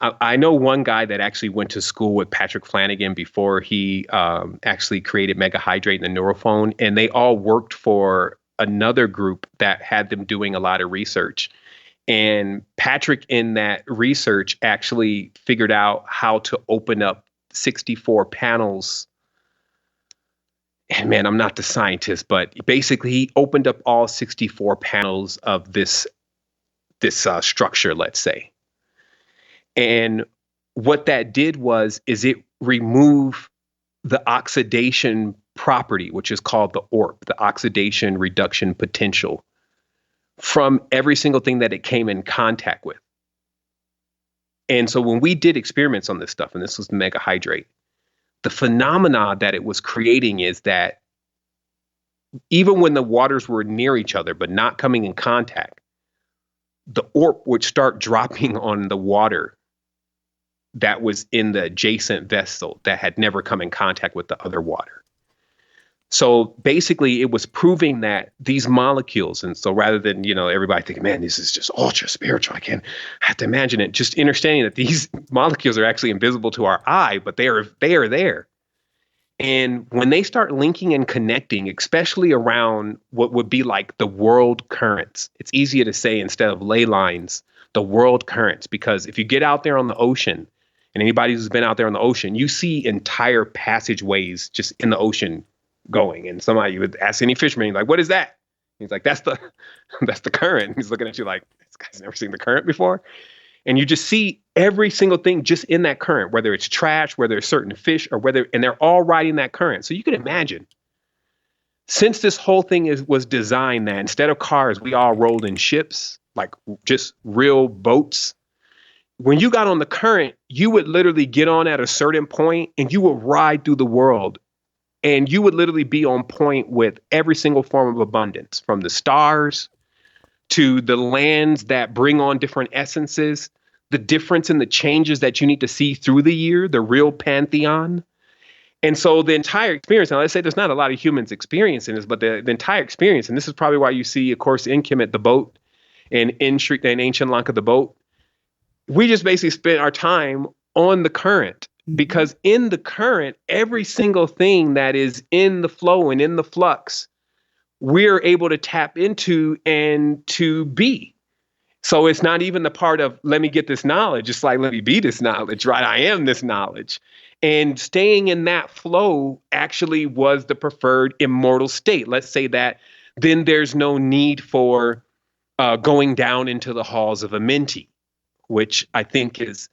[SPEAKER 4] I know one guy that actually went to school with Patrick Flanagan before he actually created Megahydrate and the Neurophone, and they all worked for another group that had them doing a lot of research. And Patrick, in that research, actually figured out how to open up 64 panels. And man, I'm not the scientist, but basically he opened up all 64 panels of this structure, let's say. And what that did is it removed the oxidation property, which is called the ORP, the oxidation reduction potential, from every single thing that it came in contact with. And so when we did experiments on this stuff, and this was the Megahydrate, the phenomena that it was creating is that even when the waters were near each other but not coming in contact, the ORP would start dropping on the water that was in the adjacent vessel that had never come in contact with the other water. So basically it was proving that these molecules, and so rather than, everybody thinking, man, this is just ultra spiritual, I have to imagine it, just understanding that these molecules are actually invisible to our eye, but they are there. And when they start linking and connecting, especially around what would be like the world currents, it's easier to say instead of ley lines, the world currents, because if you get out there on the ocean, and anybody who's been out there on the ocean, you see entire passageways just in the ocean going. And somebody, you would ask any fisherman, like, what is that? He's like, that's the current. He's looking at you like, this guy's never seen the current before. And you just see every single thing just in that current, whether it's trash, whether it's certain fish, or and they're all riding that current. So you can imagine, since this whole thing was designed that instead of cars, we all rolled in ships, like just real boats. When you got on the current, you would literally get on at a certain point and you would ride through the world. And you would literally be on point with every single form of abundance, from the stars to the lands that bring on different essences, the difference in the changes that you need to see through the year, the real pantheon. And so the entire experience, now let's say there's not a lot of humans experiencing this, but the entire experience, and this is probably why you see, of course, in Kemet, the boat, and in Ancient Lanka, the boat, we just basically spent our time on the current. Because in the current, every single thing that is in the flow and in the flux, we're able to tap into and to be. So it's not even the part of, let me get this knowledge. It's like, let me be this knowledge, right? I am this knowledge. And staying in that flow actually was the preferred immortal state. Let's say that then there's no need for going down into the halls of Amenti, which I think is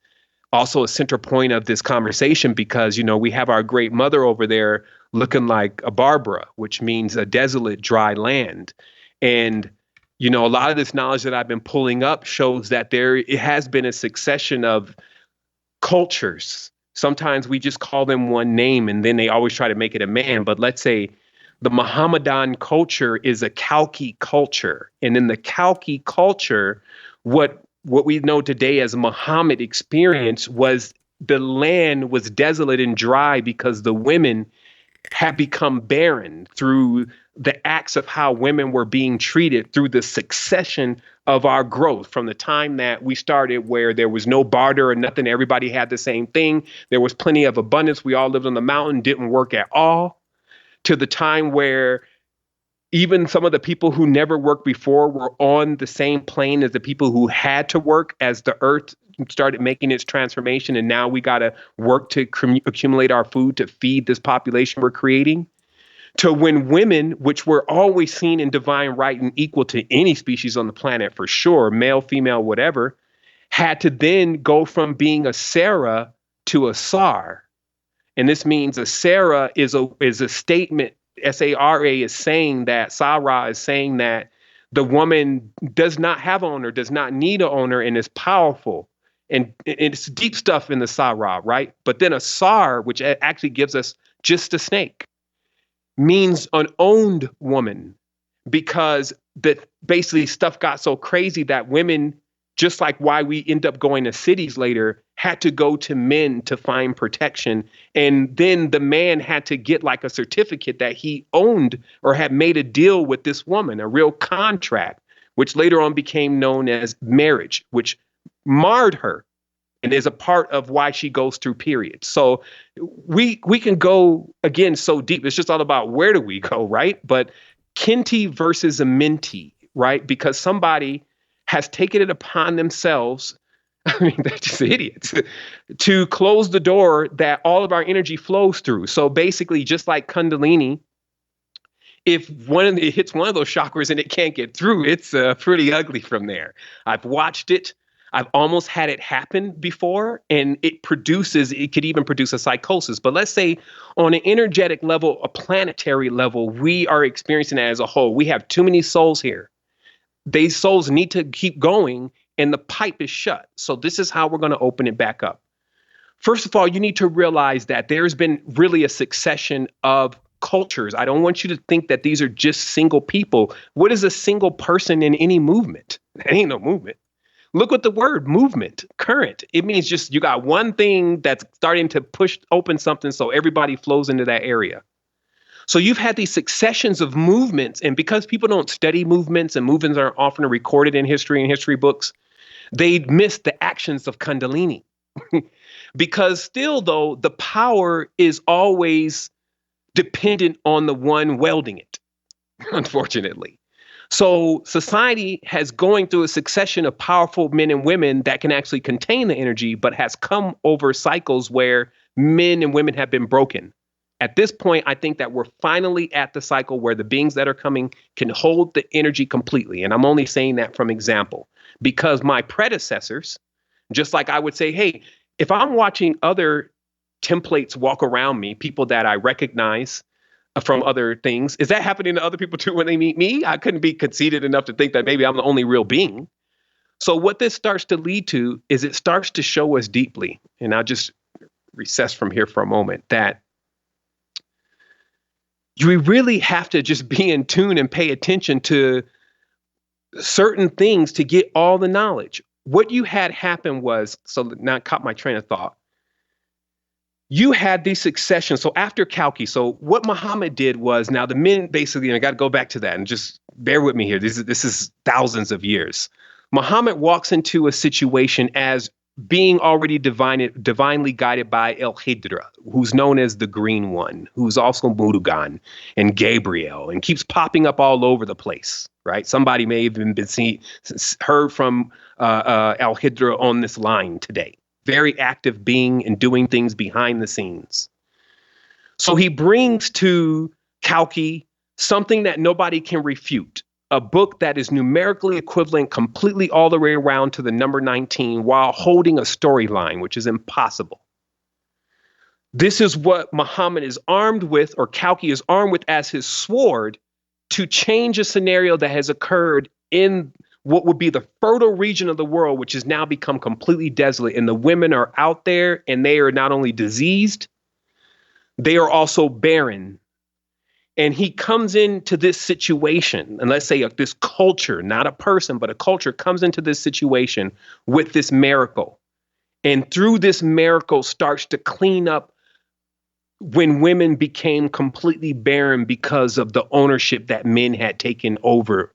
[SPEAKER 4] also a center point of this conversation, because, we have our great mother over there looking like a Barbara, which means a desolate, dry land. And, a lot of this knowledge that I've been pulling up shows that it has been a succession of cultures. Sometimes we just call them one name and then they always try to make it a man. But let's say the Mohammedan culture is a Kalki culture. And in the Kalki culture, what we know today as Muhammad experience was the land was desolate and dry because the women had become barren through the acts of how women were being treated through the succession of our growth from the time that we started, where there was no barter or nothing. Everybody had the same thing. There was plenty of abundance. We all lived on the mountain, didn't work at all, to the time where even some of the people who never worked before were on the same plane as the people who had to work as the earth started making its transformation. And now we got to work to accumulate our food to feed this population we're creating. To when women, which were always seen in divine right and equal to any species on the planet for sure, male, female, whatever, had to then go from being a Sarah to a Sar. And this means a Sarah is a statement. Sara is saying that, Sarah is saying that the woman does not have an owner, does not need an owner, and is powerful. And it's deep stuff in the Sarah, right? But then a Sar, which actually gives us just a snake, means an owned woman, because that basically stuff got so crazy that women, just like why we end up going to cities later, had to go to men to find protection. And then the man had to get like a certificate that he owned or had made a deal with this woman, a real contract, which later on became known as marriage, which marred her and is a part of why she goes through periods. So we can go, again, so deep. It's just all about where do we go, right? But Kinti versus a Menti, right? Because somebody has taken it upon themselves, I mean, they're just idiots, to close the door that all of our energy flows through. So basically, just like Kundalini, if it hits one of those chakras and it can't get through, it's pretty ugly from there. I've watched it. I've almost had it happen before, and it could even produce a psychosis. But let's say on an energetic level, a planetary level, we are experiencing it as a whole. We have too many souls here. These souls need to keep going, and the pipe is shut. So this is how we're going to open it back up. First of all, you need to realize that there's been really a succession of cultures. I don't want you to think that these are just single people. What is a single person in any movement? That ain't no movement. Look at the word movement, current. It means just you got one thing that's starting to push open something so everybody flows into that area. So you've had these successions of movements, and because people don't study movements and movements aren't often recorded in history and history books, they miss the actions of Kundalini. Because still, though, the power is always dependent on the one wielding it, unfortunately. So society has going through a succession of powerful men and women that can actually contain the energy, but has come over cycles where men and women have been broken. At this point, I think that we're finally at the cycle where the beings that are coming can hold the energy completely. And I'm only saying that from example, because my predecessors, just like I would say, hey, if I'm watching other templates walk around me, people that I recognize from other things, is that happening to other people too when they meet me? I couldn't be conceited enough to think that maybe I'm the only real being. So what this starts to lead to is it starts to show us deeply, and I'll just recess from here for a moment, that you really have to just be in tune and pay attention to certain things to get all the knowledge. What you had happen was, so now I caught my train of thought. You had these successions. So after Kalki, so what Muhammad did was, now the men basically, and I got to go back to that and just bear with me here. This is thousands of years. Muhammad walks into a situation as being already divinely guided by El Hidra, who's known as the Green One, who's also Murugan and Gabriel, and keeps popping up all over the place, right? Somebody may have even heard from El Hidra on this line today. Very active being and doing things behind the scenes. So he brings to Kalki something that nobody can refute. A book that is numerically equivalent completely all the way around to the number 19 while holding a storyline, which is impossible. This is what Muhammad is armed with, or Kalki is armed with as his sword, to change a scenario that has occurred in what would be the fertile region of the world, which has now become completely desolate. And the women are out there and they are not only diseased, they are also barren. And he comes into this situation, and let's say this culture, not a person, but a culture comes into this situation with this miracle. And through this miracle starts to clean up when women became completely barren because of the ownership that men had taken over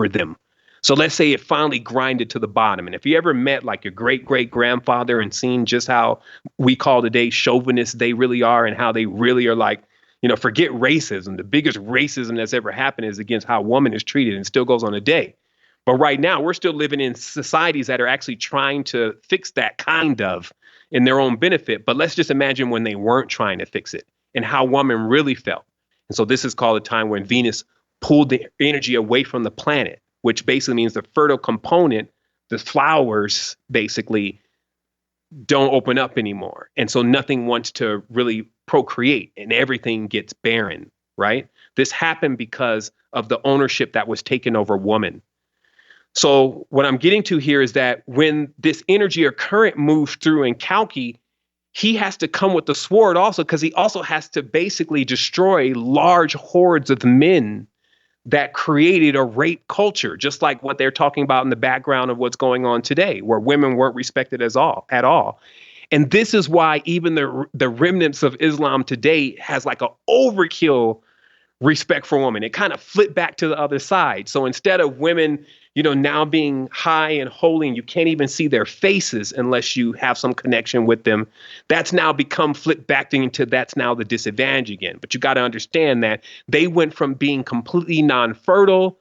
[SPEAKER 4] them. So let's say it finally grinded to the bottom. And if you ever met like your great-great-grandfather and seen just how we call today chauvinists they really are, and how they really are like, Forget racism. The biggest racism that's ever happened is against how a woman is treated, and still goes on today. But right now, we're still living in societies that are actually trying to fix that kind of in their own benefit. But let's just imagine when they weren't trying to fix it and how women really felt. And so this is called a time when Venus pulled the energy away from the planet, which basically means the fertile component, the flowers basically don't open up anymore. And so nothing wants to really procreate and everything gets barren, right? This happened because of the ownership that was taken over woman. So what I'm getting to here is that when this energy or current moves through in Kalki, he has to come with the sword also, because he also has to basically destroy large hordes of men that created a rape culture, just like what they're talking about in the background of what's going on today, where women weren't respected at all. And this is why even the remnants of Islam today has like an overkill respect for women. It kind of flipped back to the other side. So instead of women, now being high and holy, and you can't even see their faces unless you have some connection with them, that's now become flipped back into that's now the disadvantage again. But you got to understand that they went from being completely non-fertile,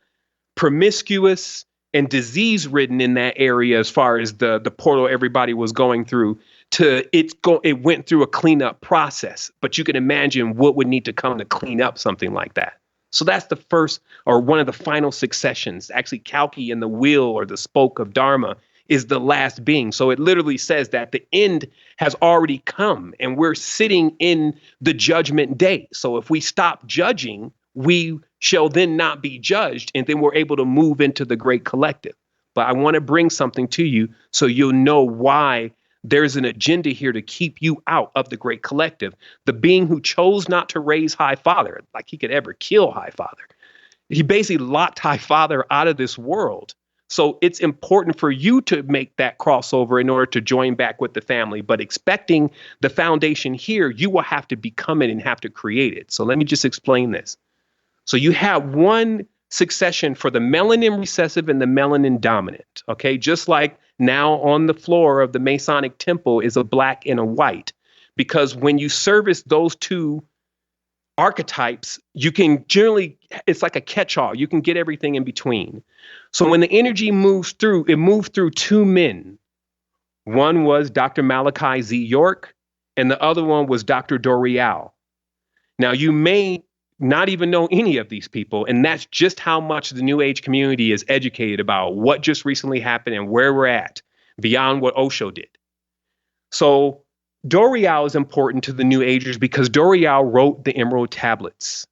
[SPEAKER 4] promiscuous, and disease-ridden in that area as far as the portal everybody was going through, to it went through a cleanup process. But you can imagine what would need to come to clean up something like that. So that's the first, or one of the final successions. Actually, Kalki in the wheel or the spoke of Dharma is the last being. So it literally says that the end has already come and we're sitting in the judgment day. So if we stop judging, we shall then not be judged, and then we're able to move into the great collective. But I want to bring something to you so you'll know why there's an agenda here to keep you out of the great collective. The being who chose not to raise High Father, like he could ever kill High Father. He basically locked High Father out of this world. So it's important for you to make that crossover in order to join back with the family. But expecting the foundation here, you will have to become it and have to create it. So let me just explain this. So you have one succession for the melanin recessive and the melanin dominant. Okay, just like now on the floor of the Masonic temple is a black and a white, because when you service those two archetypes, you can generally, it's like a catch-all. You can get everything in between. So when the energy moves through, it moved through two men. One was Dr. Malachi Z. York, and the other one was Dr. Dorial. Now, you may not even know any of these people, and that's just how much the New Age community is educated about what just recently happened and where we're at beyond what Osho did. So Dorial is important to the New Agers because Dorial wrote the Emerald Tablets.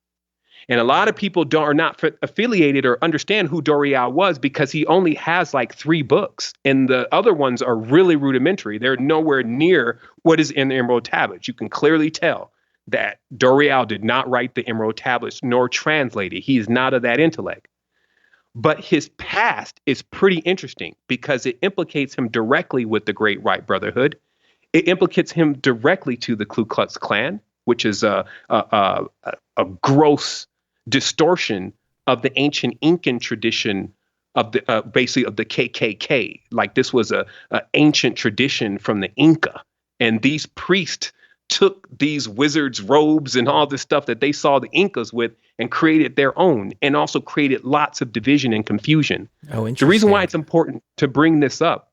[SPEAKER 4] And a lot of people are not affiliated or understand who Dorial was because he only has like 3 books, and the other ones are really rudimentary. They're nowhere near what is in the Emerald Tablets. You can clearly tell that Dorial did not write the Emerald Tablets nor translate it. He is not of that intellect. But his past is pretty interesting because it implicates him directly with the Great White Brotherhood. It implicates him directly to the Ku Klux Klan, which is a gross distortion of the ancient Incan tradition of the basically of the KKK. Like this was a ancient tradition from the Inca, and these priests took these wizards' robes and all this stuff that they saw the Incas with and created their own, and also created lots of division and confusion.
[SPEAKER 2] Oh, interesting.
[SPEAKER 4] The reason why it's important to bring this up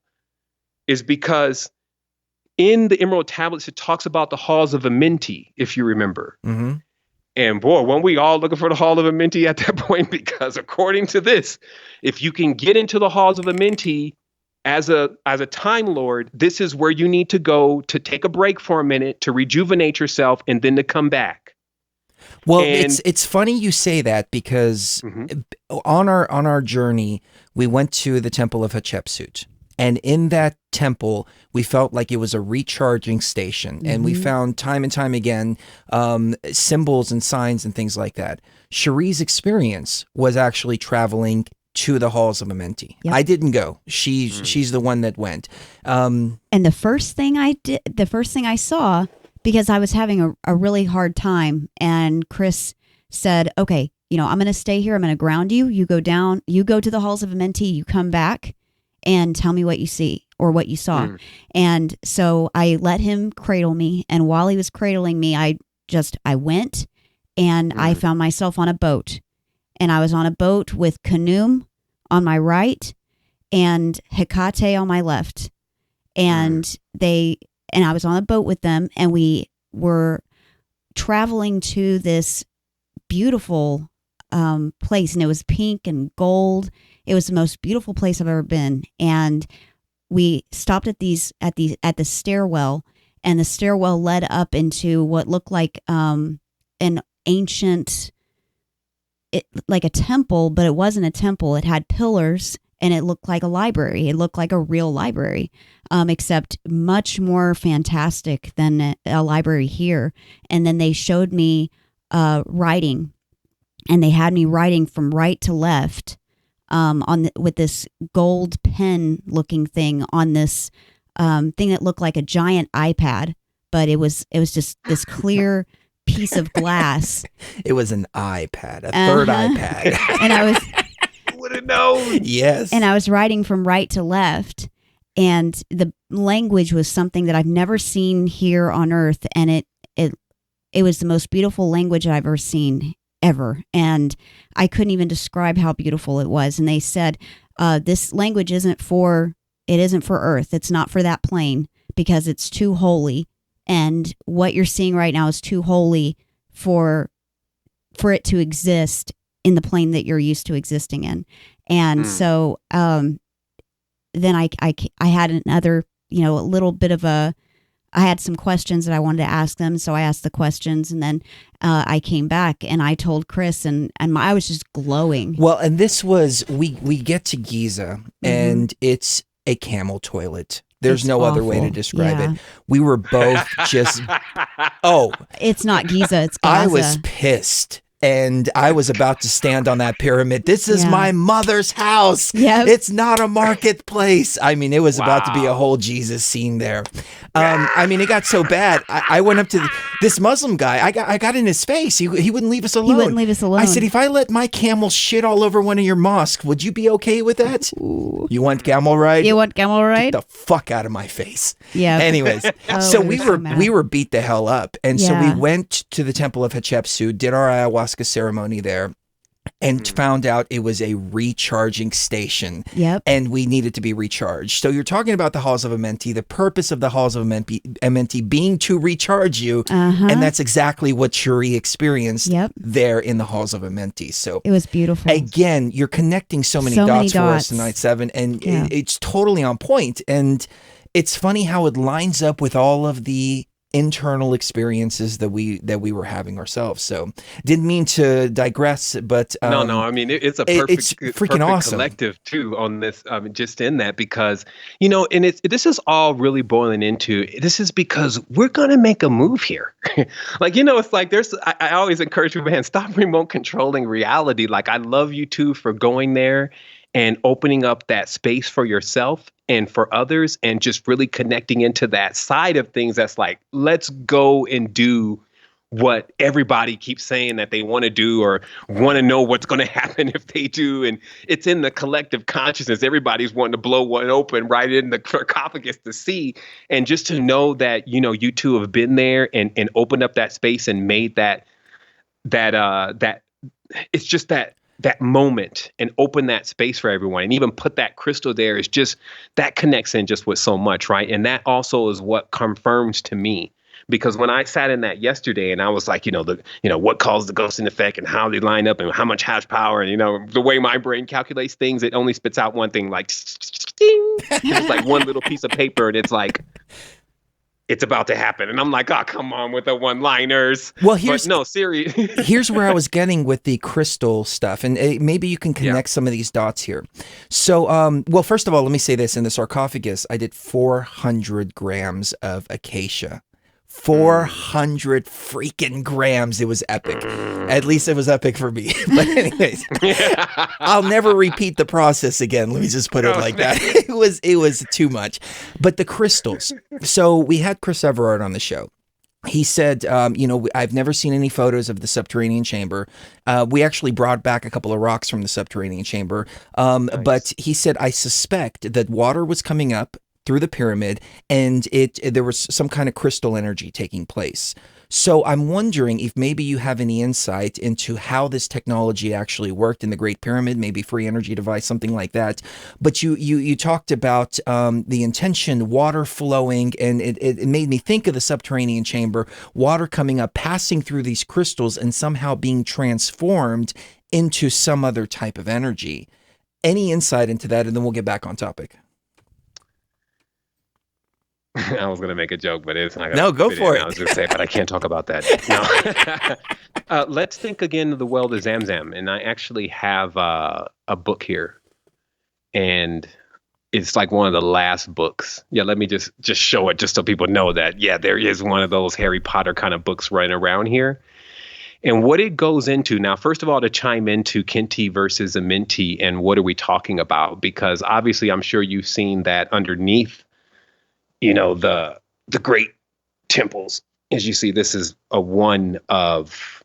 [SPEAKER 4] is because in the Emerald Tablets, it talks about the halls of Amenti, if you remember.
[SPEAKER 2] Mm-hmm.
[SPEAKER 4] And boy, weren't we all looking for the hall of Amenti at that point? Because according to this, if you can get into the halls of Amenti as a Time Lord, this is where you need to go to take a break for a minute, to rejuvenate yourself, and then to come back.
[SPEAKER 2] Well, it's funny you say that because on our journey, we went to the Temple of Hatshepsut. And in that temple, we felt like it was a recharging station. And we found time and time again symbols and signs and things like that. Cherie's experience was actually traveling to the halls of Amenti. Yep. I didn't go. She's the one that went.
[SPEAKER 3] And the first thing I saw, because I was having a really hard time, and Chris said, okay, I'm going to stay here. I'm going to ground you. You go down, you go to the halls of Amenti, you come back and tell me what you see or what you saw. And so I let him cradle me. And while he was cradling me, I went and I found myself on a boat. And I was on a boat with Khnum on my right and Hecate on my left. And I was on a boat with them, and we were traveling to this beautiful place, and it was pink and gold. It was the most beautiful place I've ever been. And we stopped at the stairwell, and the stairwell led up into what looked like an ancient, like a temple, but it wasn't a temple. It had pillars, and it looked like a library. It looked like a real library, except much more fantastic than a library here. And then they showed me writing, and they had me writing from right to left with this gold pen looking thing on this thing that looked like a giant iPad, but it was just this clear piece of glass.
[SPEAKER 2] It was an iPad, a third iPad.
[SPEAKER 3] And I
[SPEAKER 4] would have known.
[SPEAKER 2] Yes.
[SPEAKER 3] And I was writing from right to left, and the language was something that I've never seen here on Earth, and it was the most beautiful language I've ever seen ever, and I couldn't even describe how beautiful it was. And they said, this language isn't for Earth. It's not for that plane, because it's too holy, and what you're seeing right now is too holy for it to exist in the plane that you're used to existing in. And so then I had another, a little bit of I had some questions that I wanted to ask them. So I asked the questions, and then I came back and I told Chris, and I was just glowing.
[SPEAKER 2] Well, and this was, we get to Giza, and it's a camel toilet. There's no other way to describe it. We were both just,
[SPEAKER 3] it's not Giza, it's Gaza.
[SPEAKER 2] I was pissed. And I was about to stand on that pyramid. This is my mother's house.
[SPEAKER 3] Yep.
[SPEAKER 2] It's not a marketplace. I mean, it was about to be a whole Jesus scene there. I mean, it got so bad. I went up to this Muslim guy. I got in his face. He wouldn't leave us alone.
[SPEAKER 3] He wouldn't leave us alone.
[SPEAKER 2] I said, if I let my camel shit all over one of your mosques, would you be okay with that?
[SPEAKER 3] Ooh.
[SPEAKER 2] You want camel ride?
[SPEAKER 3] You want camel ride?
[SPEAKER 2] Get the fuck out of my face.
[SPEAKER 3] Yeah.
[SPEAKER 2] Anyways, so we were beat the hell up. And so we went to the Temple of Hatshepsut, did our ayahuasca ceremony there, and found out it was a recharging station.
[SPEAKER 3] Yep.
[SPEAKER 2] And we needed to be recharged. So you're talking about the halls of Amenti, the purpose of the halls of Amenti being to recharge you. And that's exactly what Shuri experienced there in the halls of Amenti. So
[SPEAKER 3] it was beautiful.
[SPEAKER 2] Again, you're connecting so many dots for us tonight, Seven, and it's totally on point. And it's funny how it lines up with all of the internal experiences that we were having ourselves. So didn't mean to digress, but
[SPEAKER 4] no, I mean it's a perfect,
[SPEAKER 2] it's freaking awesome
[SPEAKER 4] collective too on this. Just in that, because and this is all really boiling into, this is because we're gonna make a move here. Like, it's like I always encourage people, man, stop remote controlling reality. Like, I love you too for going there and opening up that space for yourself and for others, and just really connecting into that side of things that's like, let's go and do what everybody keeps saying that they want to do, or want to know what's going to happen if they do. And it's in the collective consciousness. Everybody's wanting to blow one open right in the sarcophagus to see. And just to know that, you two have been there and opened up that space and made that it's just that moment and open that space for everyone, and even put that crystal there, is just, that connects in just with so much, right? And that also is what confirms to me, because when I sat in that yesterday and I was like, what caused the ghosting effect and how they line up and how much hash power, and the way my brain calculates things, it only spits out one thing, like ding. It's like one little piece of paper, and it's like, it's about to happen. And I'm like, oh, come on with the one-liners.
[SPEAKER 2] Well,
[SPEAKER 4] serious.
[SPEAKER 2] Here's where I was getting with the crystal stuff, and maybe you can connect some of these dots here. So, well, first of all, let me say this. In the sarcophagus, I did 400 grams of acacia. 400 freaking grams. It was epic. At least it was epic for me. But anyways, I'll never repeat the process again. Let me just put it like that. It was too much. But the crystals. So we had Chris Everard on the show. He said, I've never seen any photos of the subterranean chamber. We actually brought back a couple of rocks from the subterranean chamber. Nice. But he said, I suspect that water was coming up through the pyramid, and there was some kind of crystal energy taking place. So I'm wondering if maybe you have any insight into how this technology actually worked in the Great Pyramid, maybe free energy device, something like that. But you talked about the intention, water flowing, and it made me think of the subterranean chamber, water coming up, passing through these crystals, and somehow being transformed into some other type of energy. Any insight into that, and then we'll get back on topic.
[SPEAKER 4] I was going to make a joke, but it's not going to.
[SPEAKER 2] No, go for it.
[SPEAKER 4] I was going to say, but I can't talk about that. No. Let's think again of the Well of Zamzam. And I actually have a book here. And it's like one of the last books. Yeah, let me just show it just so people know that, yeah, there is one of those Harry Potter kind of books running around here. And what it goes into, now, first of all, to chime into Kenti versus Amenti and what are we talking about? Because obviously, I'm sure you've seen that underneath, you know, the great temples. As you see, this is a 1 of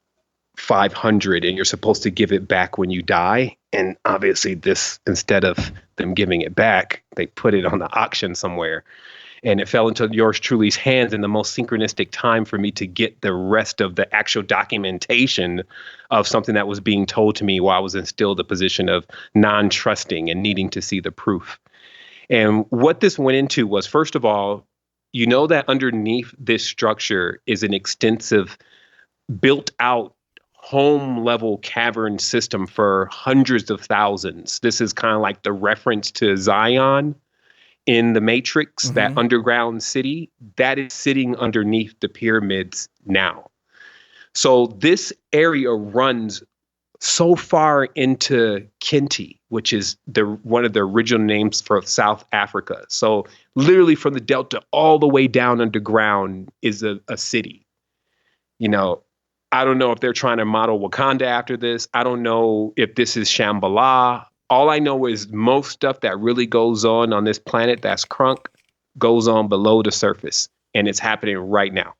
[SPEAKER 4] 500, and you're supposed to give it back when you die. And obviously, this, instead of them giving it back, they put it on the auction somewhere. And it fell into yours truly's hands in the most synchronistic time for me to get the rest of the actual documentation of something that was being told to me while I was in still the position of non-trusting and needing to see the proof. And what this went into was, first of all, you know that underneath this structure is an extensive built out home level cavern system for hundreds of thousands. This is kind of like the reference to Zion in the Matrix, that underground city that is sitting underneath the pyramids now. So this area runs so far into Kenti, which is one of the original names for South Africa. So literally from the Delta all the way down underground is a city. You know, I don't know if they're trying to model Wakanda after this. I don't know if this is Shambhala. All I know is most stuff that really goes on this planet that's crunk goes on below the surface, and it's happening right now.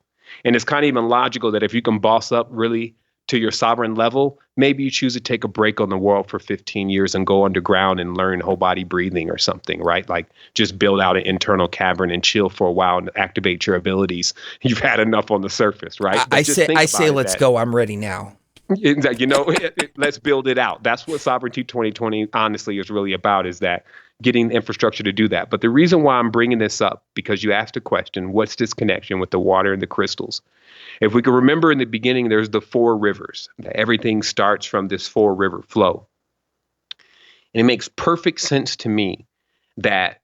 [SPEAKER 4] And it's kind of even logical that if you can boss up really to your sovereign level, maybe you choose to take a break on the world for 15 years and go underground and learn whole body breathing or something, right? Like just build out an internal cavern and chill for a while and activate your abilities. You've had enough on the surface, right?
[SPEAKER 2] I say, let's go. I'm ready now.
[SPEAKER 4] Exactly. You know, let's build it out. That's what Sovereignty 2020 honestly is really about, is that getting the infrastructure to do that. But the reason why I'm bringing this up, because you asked a question, what's this connection with the water and the crystals? If we can remember in the beginning, there's the 4 rivers. Everything starts from this 4-river flow. And it makes perfect sense to me that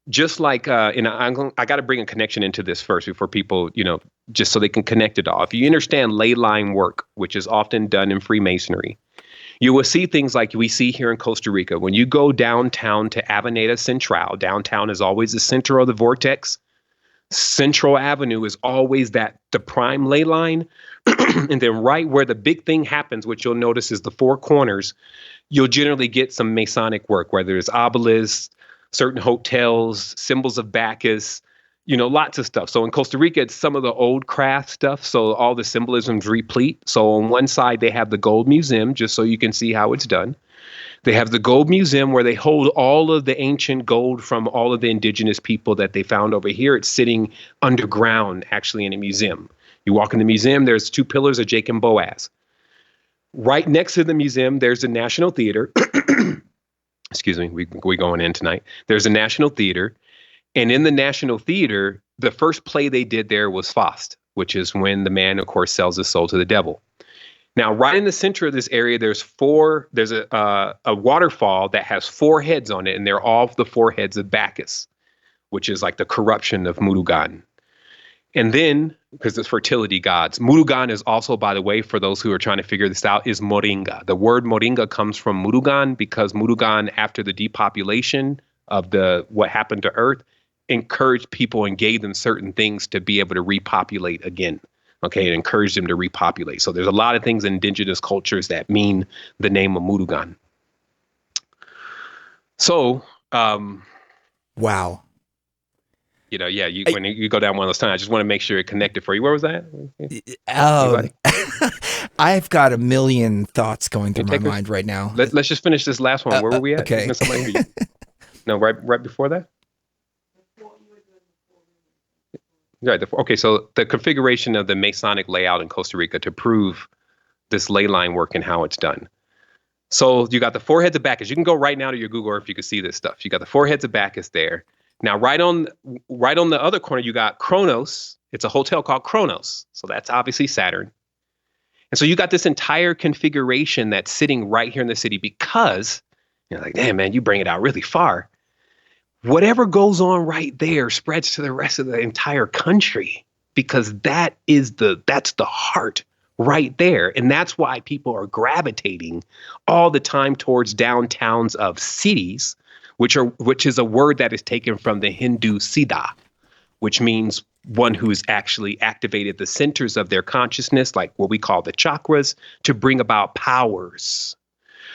[SPEAKER 4] just like, I got to bring a connection into this first before people, you know, just so they can connect it all. If you understand ley line work, which is often done in Freemasonry, you will see things like we see here in Costa Rica. When you go downtown to Avenida Central, downtown is always the center of the vortex. Central Avenue is always the prime ley line. And then right where the big thing happens, which you'll notice is the 4 corners, you'll generally get some Masonic work, whether it's obelisks, certain hotels, symbols of Bacchus, you know, lots of stuff. So in Costa Rica, it's some of the old craft stuff. So all the symbolism's replete. So on one side, they have the Gold Museum, just so you can see how it's done. They have the Gold Museum where they hold all of the ancient gold from all of the indigenous people that they found over here. It's sitting underground, actually, in a museum. You walk in the museum, there's 2 pillars of Jake and Boaz. Right next to the museum, there's the National Theater. Excuse me, we going in tonight. There's a National Theater. And in the National Theater, the first play they did there was Faust, which is when the man, of course, sells his soul to the devil. Now, right in the center of this area, there's a waterfall that has 4 heads on it, and they're all the 4 heads of Bacchus, which is like the corruption of Murugan. And then, because it's fertility gods, Murugan is also, by the way, for those who are trying to figure this out, is Moringa. The word Moringa comes from Murugan because Murugan, after the depopulation of what happened to Earth, encouraged people and gave them certain things to be able to repopulate again. Okay, and encouraged them to repopulate. So there's a lot of things in indigenous cultures that mean the name of Murugan. So,
[SPEAKER 2] wow.
[SPEAKER 4] You know, yeah, when you go down one of those times, I just want to make sure it connected for you. Where was that?
[SPEAKER 2] I've got a million thoughts going through my mind right now.
[SPEAKER 4] Let's just finish this last one. Where were we at?
[SPEAKER 2] Okay.
[SPEAKER 4] No, right before that? Right. Okay, so the configuration of the Masonic layout in Costa Rica to prove this ley line work and how it's done. So you got the four heads of Bacchus. You can go right now to your Google Earth. You can see this stuff. You got the four heads of Bacchus there. Now, right on the other corner, you got Kronos. It's a hotel called Kronos. So that's obviously Saturn. And so you got this entire configuration that's sitting right here in the city because you're like, damn, man, you bring it out really far. Whatever goes on right there spreads to the rest of the entire country because that's the heart right there. And that's why people are gravitating all the time towards downtowns of cities, which is a word that is taken from the Hindu Siddha, which means one who's actually activated the centers of their consciousness, like what we call the chakras, to bring about powers.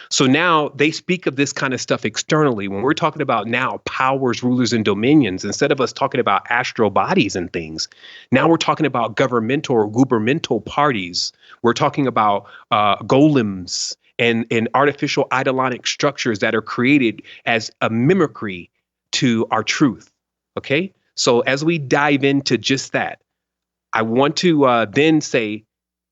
[SPEAKER 4] So now they speak of this kind of stuff externally. When we're talking about now powers, rulers, and dominions, instead of us talking about astral bodies and things, now we're talking about governmental or gubermental parties. We're talking about golems and artificial eidolonic structures that are created as a mimicry to our truth. Okay? So as we dive into just that, I want to then say,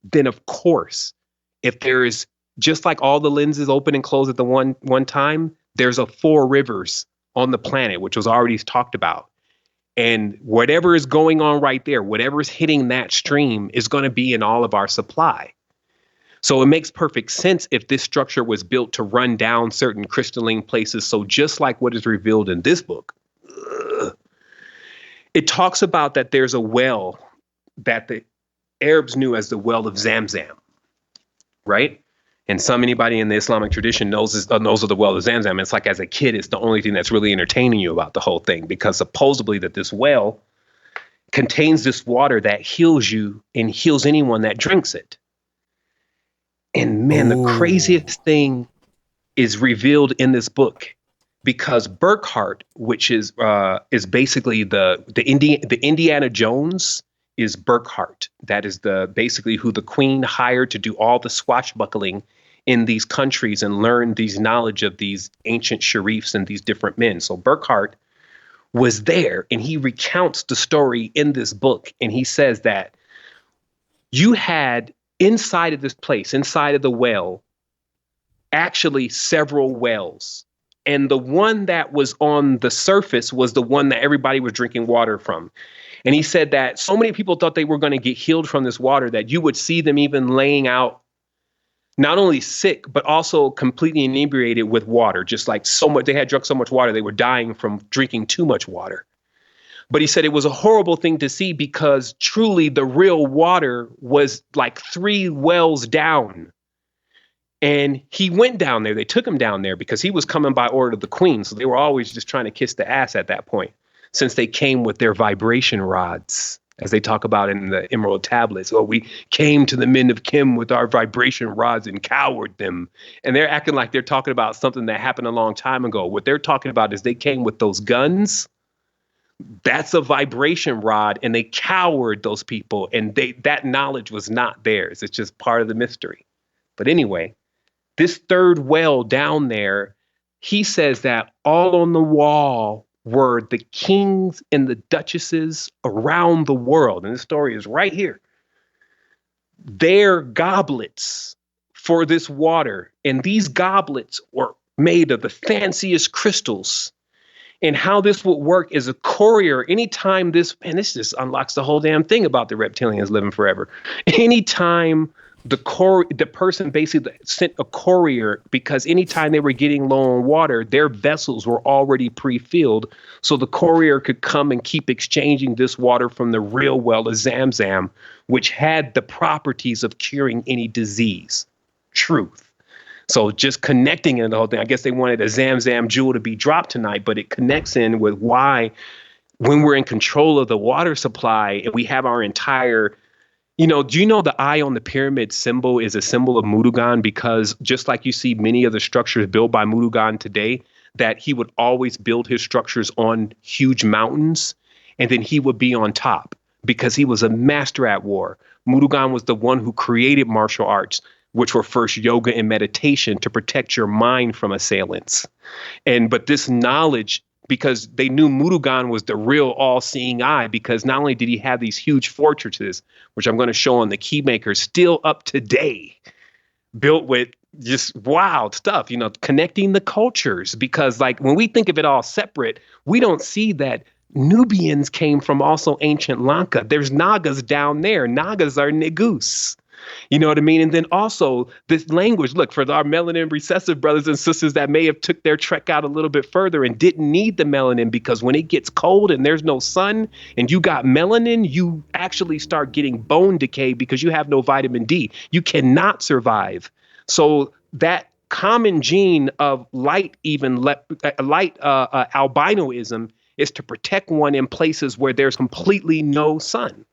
[SPEAKER 4] then of course, if there is just like all the lenses open and close at the one time, there's a four rivers on the planet, which was already talked about. And whatever is going on right there, whatever is hitting that stream is going to be in all of our supply. So it makes perfect sense if this structure was built to run down certain crystalline places. So just like what is revealed in this book, it talks about that there's a well that the Arabs knew as the Well of Zamzam, right? And anybody in the Islamic tradition knows of the Well of Zamzam. It's like as a kid, it's the only thing that's really entertaining you about the whole thing, because supposedly that this well contains this water that heals you and heals anyone that drinks it. And man, the craziest thing is revealed in this book, because Burkhart, which is basically the Indiana Jones is Burkhart. That is basically who the queen hired to do all the swashbuckling in these countries and learn these knowledge of these ancient sharifs and these different men. So Burkhart was there, and he recounts the story in this book. And he says that you had inside of this place, inside of the well, actually several wells. And the one that was on the surface was the one that everybody was drinking water from. And he said that so many people thought they were going to get healed from this water that you would see them even laying out, not only sick, but also completely inebriated with water, just like so much. They had drunk so much water, they were dying from drinking too much water. But he said it was a horrible thing to see because truly the real water was like 3 wells down. And he went down there. They took him down there because he was coming by order of the queen. So they were always just trying to kiss the ass at that point, since they came with their vibration rods, as they talk about in the Emerald Tablets. Oh, we came to the men of Kim with our vibration rods and cowered them. And they're acting like they're talking about something that happened a long time ago. What they're talking about is they came with those guns. That's a vibration rod, and they cowered those people. And that knowledge was not theirs. It's just part of the mystery. But anyway, this third well down there, he says that all on the wall were the kings and the duchesses around the world. And this story is right here. Their goblets for this water. And these goblets were made of the fanciest crystals. And how this would work is a courier. Anytime this just unlocks the whole damn thing about the reptilians living forever. Anytime the person basically sent a courier, because anytime they were getting low on water, their vessels were already pre-filled. So the courier could come and keep exchanging this water from the real Well of Zamzam, which had the properties of curing any disease. Truth. So just connecting in the whole thing. I guess they wanted a Zamzam jewel to be dropped tonight, but it connects in with why when we're in control of the water supply and we have our entire, do you know the eye on the pyramid symbol is a symbol of Murugan? Because just like you see many of the structures built by Murugan today, that he would always build his structures on huge mountains, and then he would be on top because he was a master at war. Murugan was the one who created martial arts, which were first yoga and meditation to protect your mind from assailants. But this knowledge because they knew Murugan was the real all-seeing eye, because not only did he have these huge fortresses, which I'm going to show on the Keymaker, still up today, built with just wild stuff, connecting the cultures. Because like when we think of it all separate, we don't see that Nubians came from also ancient Lanka. There's Nagas down there. Nagas are Negus. You know what I mean? And then also this language, look, for our melanin recessive brothers and sisters that may have took their trek out a little bit further and didn't need the melanin, because when it gets cold and there's no sun and you got melanin, you actually start getting bone decay because you have no vitamin D. You cannot survive. So that common gene of albinoism is to protect one in places where there's completely no sun.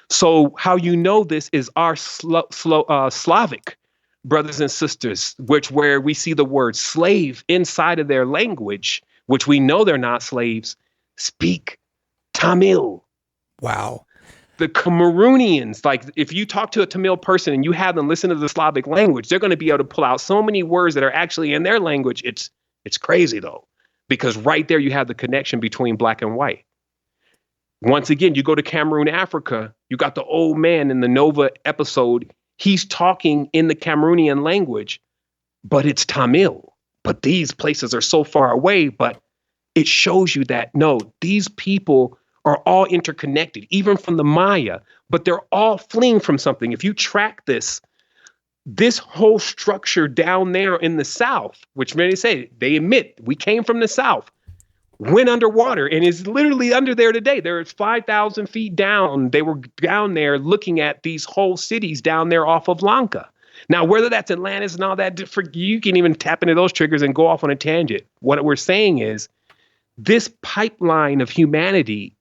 [SPEAKER 4] So how you know this is our Slavic brothers and sisters, where we see the word slave inside of their language, which we know they're not slaves, speak Tamil.
[SPEAKER 2] Wow.
[SPEAKER 4] The Cameroonians, like if you talk to a Tamil person and you have them listen to the Slavic language, they're going to be able to pull out so many words that are actually in their language. It's crazy though, because right there you have the connection between black and white. Once again, you go to Cameroon, Africa, you got the old man in the Nova episode. He's talking in the Cameroonian language, but it's Tamil. But these places are so far away, but it shows you that, no, these people are all interconnected, even from the Maya, but they're all fleeing from something. If you track this whole structure down there in the South, which many say, they admit, we came from the South, went underwater and is literally under there today. They're 5,000 feet down. They were down there looking at these whole cities down there off of Lanka. Now, whether that's Atlantis and all that, you can even tap into those triggers and go off on a tangent. What we're saying is this pipeline of humanity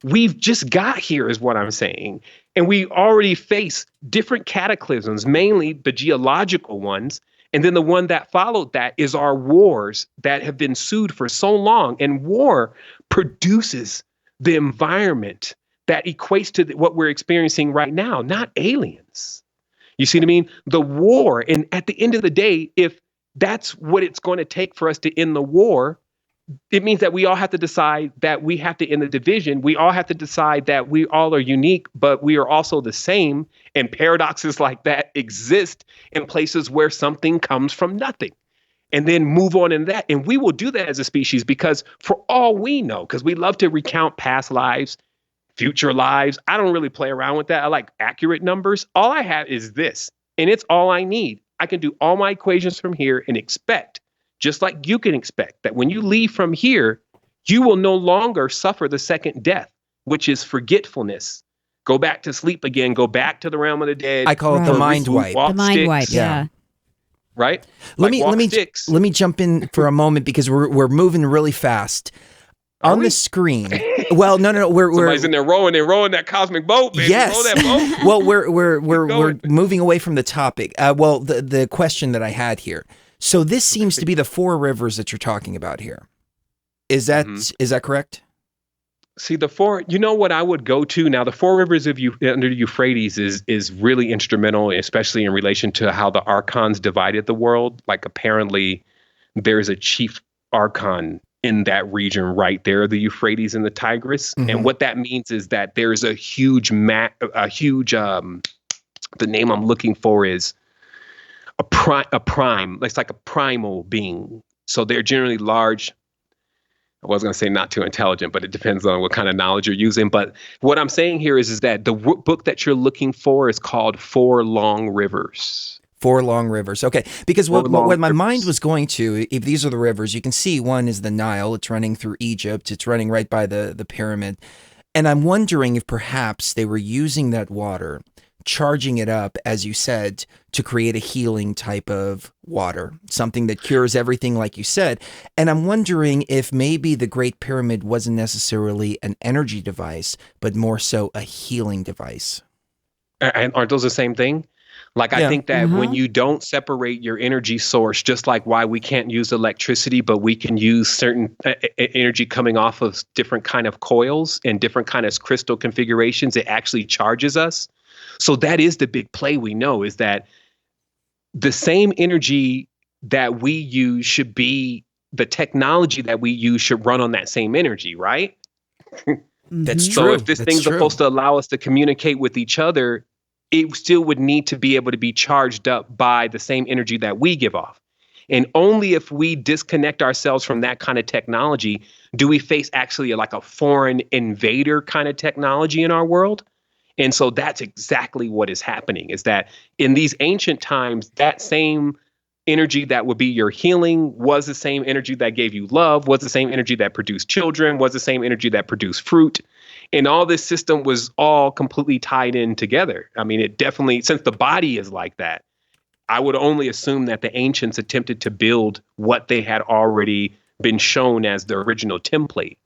[SPEAKER 4] we've just got here is what I'm saying. And we already face different cataclysms, mainly the geological ones. And then the one that followed that is our wars that have been sued for so long. And war produces the environment that equates to what we're experiencing right now, not aliens. You see what I mean? The war. And at the end of the day, if that's what it's going to take for us to end the war, it means that we all have to decide that we have to end the division. We all have to decide that we all are unique, but we are also the same. And paradoxes like that exist in places where something comes from nothing. And then move on in that. And we will do that as a species because for all we know, because we love to recount past lives, future lives. I don't really play around with that. I like accurate numbers. All I have is this, and it's all I need. I can do all my equations from here and expect, just like you can expect, that when you leave from here, you will no longer suffer the second death, which is forgetfulness. Go back to sleep again. Go back to the realm of the dead.
[SPEAKER 2] I call it the mind wipe.
[SPEAKER 3] The mind wipe, yeah.
[SPEAKER 4] Right?
[SPEAKER 2] Let me jump in for a moment because we're moving really fast. On the screen. Well, no.
[SPEAKER 4] Somebody's in there rowing. They're rowing that cosmic boat, baby.
[SPEAKER 2] Yes.
[SPEAKER 4] Row that boat.
[SPEAKER 2] Well, we're moving away from the topic. The question that I had here. So this seems to be the four rivers that you're talking about here. Is that correct?
[SPEAKER 4] See, the four, you know what I would go to now, the four rivers of under the Euphrates is really instrumental, especially in relation to how the archons divided the world. Like apparently there's a chief archon in that region right there, the Euphrates and the Tigris. Mm-hmm. And what that means is that there's a huge, the name I'm looking for is a prime. It's like a primal being. So they're generally large. I was going to say not too intelligent, but it depends on what kind of knowledge you're using. But what I'm saying here is that the book that you're looking for is called Four Long Rivers.
[SPEAKER 2] Four Long Rivers. Okay. Because what my mind was going to, if these are the rivers, you can see one is the Nile. It's running through Egypt. It's running right by the pyramid. And I'm wondering if perhaps they were using that water, charging it up, as you said, to create a healing type of water, something that cures everything, like you said. And I'm wondering if maybe the Great Pyramid wasn't necessarily an energy device, but more so a healing device.
[SPEAKER 4] And aren't those the same thing? Like, I think that when you don't separate your energy source, just like why we can't use electricity, but we can use certain energy coming off of different kind of coils and different kind of crystal configurations, it actually charges us. So that is the big play we know, is that the same energy that we use should be the technology that we use should run on that same energy, right?
[SPEAKER 2] That's
[SPEAKER 4] So
[SPEAKER 2] true.
[SPEAKER 4] if this
[SPEAKER 2] That's
[SPEAKER 4] thing's
[SPEAKER 2] true.
[SPEAKER 4] supposed to allow us to communicate with each other, it still would need to be able to be charged up by the same energy that we give off. And only if we disconnect ourselves from that kind of technology do we face actually like a foreign invader kind of technology in our world. And so that's exactly what is happening, is that in these ancient times, that same energy that would be your healing was the same energy that gave you love, was the same energy that produced children, was the same energy that produced fruit. And all this system was all completely tied in together. I mean, it definitely, since the body is like that, I would only assume that the ancients attempted to build what they had already been shown as the original template.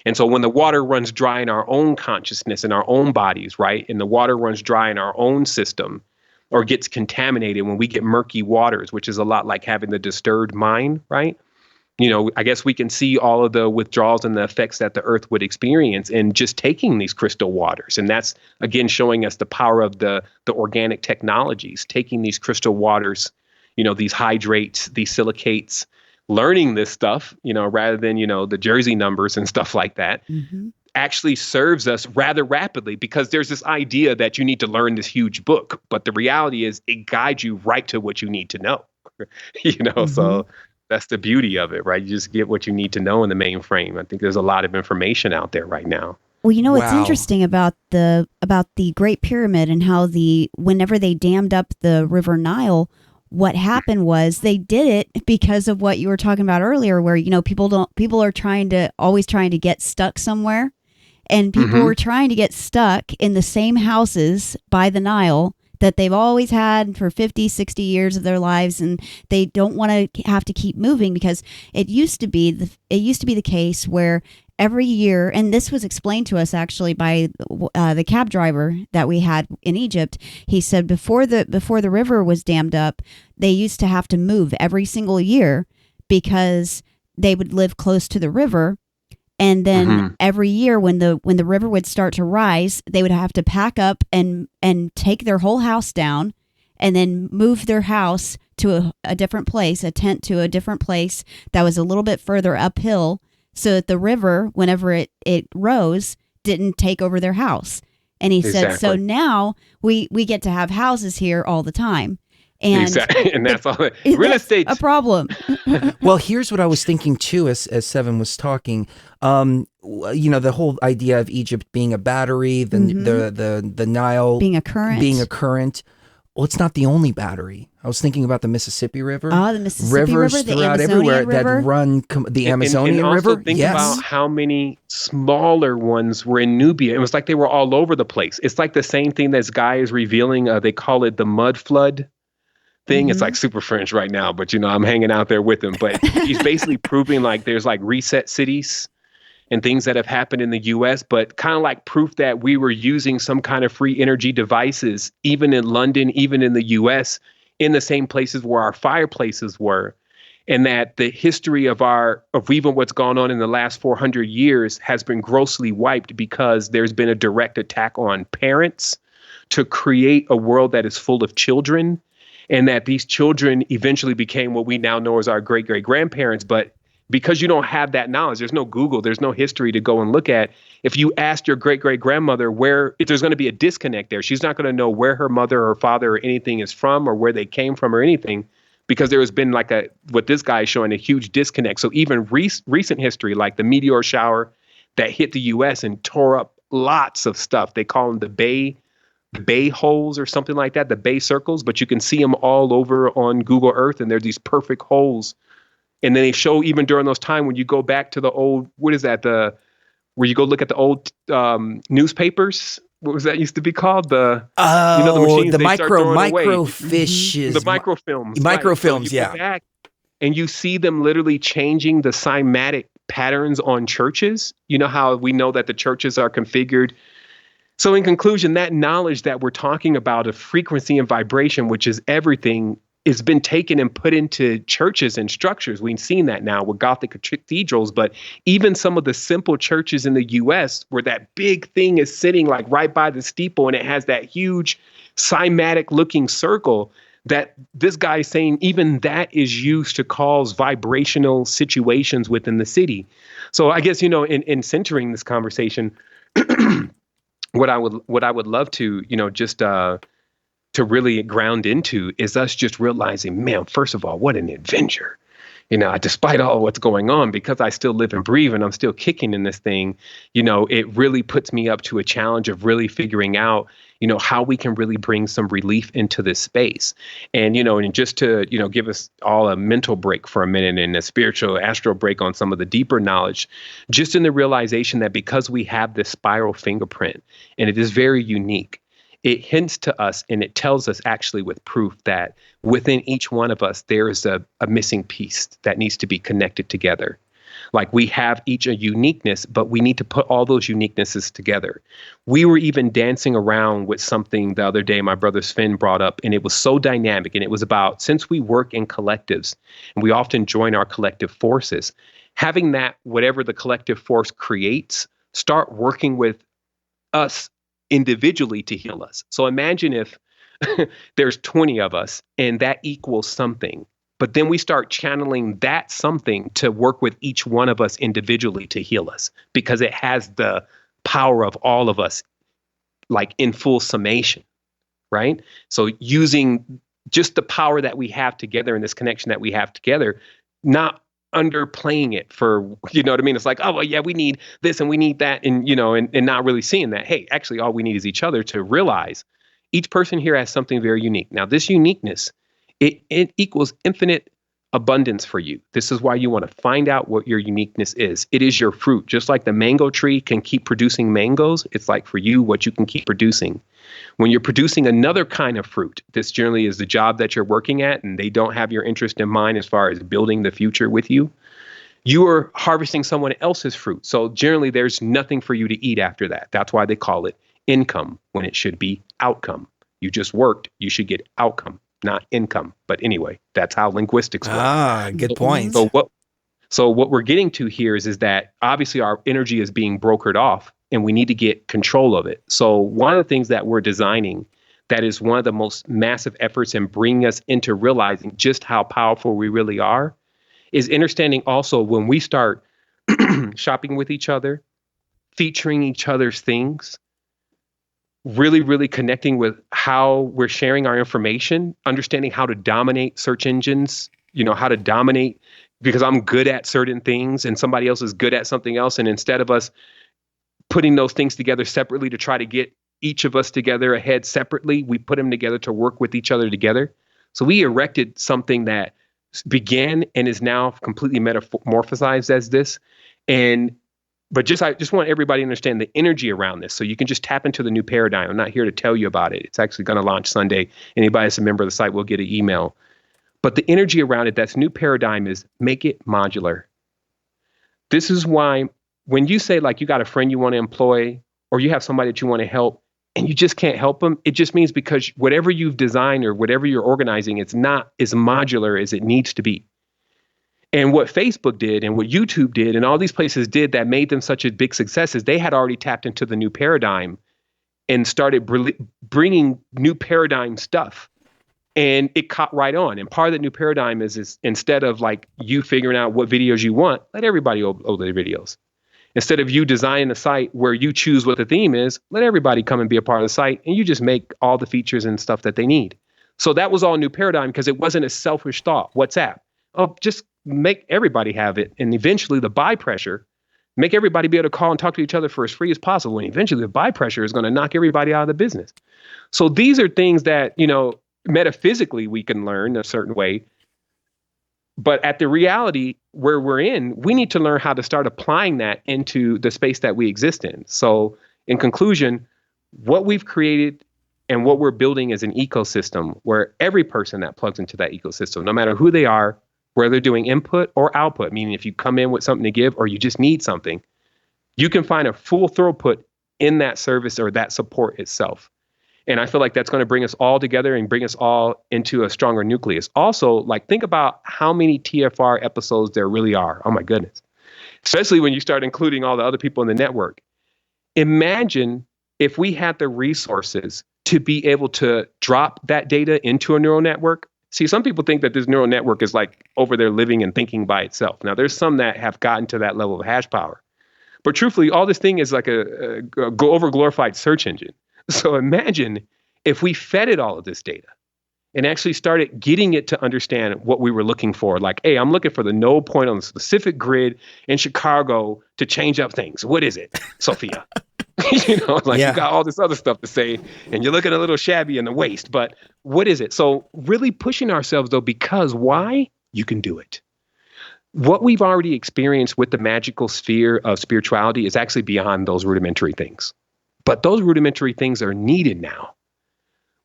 [SPEAKER 4] And so when the water runs dry in our own consciousness, in our own bodies, right? And the water runs dry in our own system or gets contaminated when we get murky waters, which is a lot like having the disturbed mind, right? You know, I guess we can see all of the withdrawals and the effects that the earth would experience in just taking these crystal waters. And that's, again, showing us the power of the organic technologies, taking these crystal waters, you know, these hydrates, these silicates, learning this stuff, you know, rather than, you know, the Jersey numbers and stuff like that, actually serves us rather rapidly, because there's this idea that you need to learn this huge book. But the reality is it guides you right to what you need to know, you know, so that's the beauty of it, right? You just get what you need to know in the mainframe. I think there's a lot of information out there right now.
[SPEAKER 3] Well, you know what's
[SPEAKER 2] Wow.
[SPEAKER 3] interesting about the Great Pyramid and how whenever they dammed up the River Nile, what happened was they did it because of what you were talking about earlier, where, you know, people are always trying to get stuck somewhere, and people were trying to get stuck in the same houses by the Nile that they've always had for 50, 60 years of their lives, and they don't want to have to keep moving, because it used to be the case where every year, and this was explained to us actually by the cab driver that we had in Egypt. He said before the river was dammed up, they used to have to move every single year because they would live close to the river. And then every year when the river would start to rise, they would have to pack up and take their whole house down, and then move their house to a different place, a tent to a different place that was a little bit further uphill, so that the river, whenever it rose, didn't take over their house. And he said, so now we get to have houses here all the time. And
[SPEAKER 4] exactly. And that's all. Real estate.
[SPEAKER 3] A problem.
[SPEAKER 2] Well, here's what I was thinking too, as Sevan was talking. You know, the whole idea of Egypt being a battery, the Nile
[SPEAKER 3] being a current.
[SPEAKER 2] Well, it's not the only battery. I was thinking about the Mississippi River.
[SPEAKER 3] Oh, the Mississippi River, the
[SPEAKER 2] throughout
[SPEAKER 3] Amazonian
[SPEAKER 2] everywhere
[SPEAKER 3] River.
[SPEAKER 2] that run the Amazonian
[SPEAKER 4] and also
[SPEAKER 2] River.
[SPEAKER 4] Think
[SPEAKER 2] Yes.
[SPEAKER 4] about how many smaller ones were in Nubia. It was like they were all over the place. It's like the same thing this guy is revealing. They call it the mud flood thing. It's like super French right now, but you know, I'm hanging out there with him. But he's basically proving like there's like reset cities and things that have happened in the US, but kind of like proof that we were using some kind of free energy devices, even in London, even in the US, in the same places where our fireplaces were. And that the history of even what's gone on in the last 400 years has been grossly wiped because there's been a direct attack on parents to create a world that is full of children. And that these children eventually became what we now know as our great-great-grandparents. But because you don't have that knowledge, there's no Google, there's no history to go and look at. If you asked your great-great-grandmother if there's going to be a disconnect there, she's not going to know where her mother or father or anything is from or where they came from or anything, because there has been what this guy is showing, a huge disconnect. So even recent history, like the meteor shower that hit the US and tore up lots of stuff. They call them the Bay holes or something like that, the Bay circles, but you can see them all over on Google Earth, and they're these perfect holes. And then they show even during those times when you go back to the old, where you go look at the old newspapers. What was that used to be called? The machines
[SPEAKER 2] the
[SPEAKER 4] they start throwing away.
[SPEAKER 2] microfishes.
[SPEAKER 4] The microfilms.
[SPEAKER 2] Microfilms,
[SPEAKER 4] So you go back and you see them literally changing the cymatic patterns on churches. You know how we know that the churches are configured. So in conclusion, that knowledge that we're talking about of frequency and vibration, which is everything, has been taken and put into churches and structures. We've seen that now with Gothic cathedrals, but even some of the simple churches in the US where that big thing is sitting like right by the steeple and it has that huge cymatic looking circle, that this guy is saying even that is used to cause vibrational situations within the city. So I guess, in centering this conversation, what I would love to, just to really ground into is us just realizing, man, first of all, what an adventure. Despite all what's going on, because I still live and breathe and I'm still kicking in this thing, it really puts me up to a challenge of really figuring out, how we can really bring some relief into this space. And, and just to, give us all a mental break for a minute and a spiritual astral break on some of the deeper knowledge, just in the realization that because we have this spiral fingerprint and it is very unique, it hints to us and it tells us actually with proof that within each one of us, there is a missing piece that needs to be connected together. Like we have each a uniqueness, but we need to put all those uniquenesses together. We were even dancing around with something the other day my brother Sven brought up, and it was so dynamic. And it was about, since we work in collectives and we often join our collective forces, having that, whatever the collective force creates, start working with us individually to heal us. So imagine if there's 20 of us and that equals something, but then we start channeling that something to work with each one of us individually to heal us, because it has the power of all of us, like in full summation, right? So using just the power that we have together and this connection that we have together, not underplaying it for, you know what I mean? It's like, oh, well, yeah, we need this and we need that. And, and not really seeing that, hey, actually, all we need is each other to realize each person here has something very unique. Now, this uniqueness, it equals infinite abundance for you. This is why you want to find out what your uniqueness is. It is your fruit. Just like the mango tree can keep producing mangoes, it's like for you, what you can keep producing. When you're producing another kind of fruit, this generally is the job that you're working at, and they don't have your interest in mind as far as building the future with you, you are harvesting someone else's fruit. So generally, there's nothing for you to eat after that. That's why they call it income when it should be outcome. You just worked, you should get outcome, not income. But anyway, that's how linguistics work.
[SPEAKER 2] Good point.
[SPEAKER 4] So what we're getting to here is that obviously our energy is being brokered off, and we need to get control of it. So one of the things that we're designing that is one of the most massive efforts in bringing us into realizing just how powerful we really are is understanding also when we start shopping with each other, featuring each other's things, really, really connecting with how we're sharing our information, understanding how to dominate search engines, how to dominate, because I'm good at certain things and somebody else is good at something else. And instead of us putting those things together separately to try to get each of us together ahead separately, we put them together to work with each other together. So we erected something that began and is now completely metamorphosized as this. But I just want everybody to understand the energy around this. So you can just tap into the new paradigm. I'm not here to tell you about it. It's actually going to launch Sunday. Anybody that's a member of the site will get an email. But the energy around it, that's new paradigm, is make it modular. This is why when you say like you got a friend you want to employ or you have somebody that you want to help and you just can't help them, it just means because whatever you've designed or whatever you're organizing, it's not as modular as it needs to be. And what Facebook did and what YouTube did and all these places did that made them such a big success is they had already tapped into the new paradigm and started bringing new paradigm stuff. And it caught right on. And part of the new paradigm is instead of like you figuring out what videos you want, let everybody upload their videos. Instead of you designing a site where you choose what the theme is, let everybody come and be a part of the site and you just make all the features and stuff that they need. So that was all new paradigm because it wasn't a selfish thought. WhatsApp. Oh, just make everybody have it. And eventually the buy pressure, make everybody be able to call and talk to each other for as free as possible. And eventually the buy pressure is going to knock everybody out of the business. So these are things that, metaphysically we can learn a certain way. But at the reality where we're in, we need to learn how to start applying that into the space that we exist in. So in conclusion, what we've created and what we're building is an ecosystem where every person that plugs into that ecosystem, no matter who they are, whether they're doing input or output, meaning if you come in with something to give or you just need something, you can find a full throughput in that service or that support itself. And I feel like that's going to bring us all together and bring us all into a stronger nucleus. Also, like think about how many TFR episodes there really are. Oh my goodness. Especially when you start including all the other people in the network. Imagine if we had the resources to be able to drop that data into a neural network. See, some people think that this neural network is like over there living and thinking by itself. Now, there's some that have gotten to that level of hash power. But truthfully, all this thing is like a over-glorified search engine. So imagine if we fed it all of this data and actually started getting it to understand what we were looking for. Like, hey, I'm looking for the node point on a specific grid in Chicago to change up things. What is it, Sophia? You got all this other stuff to say, and you're looking a little shabby in the waist, but what is it? So really pushing ourselves, though, because why? You can do it. What we've already experienced with the magical sphere of spirituality is actually beyond those rudimentary things. But those rudimentary things are needed now.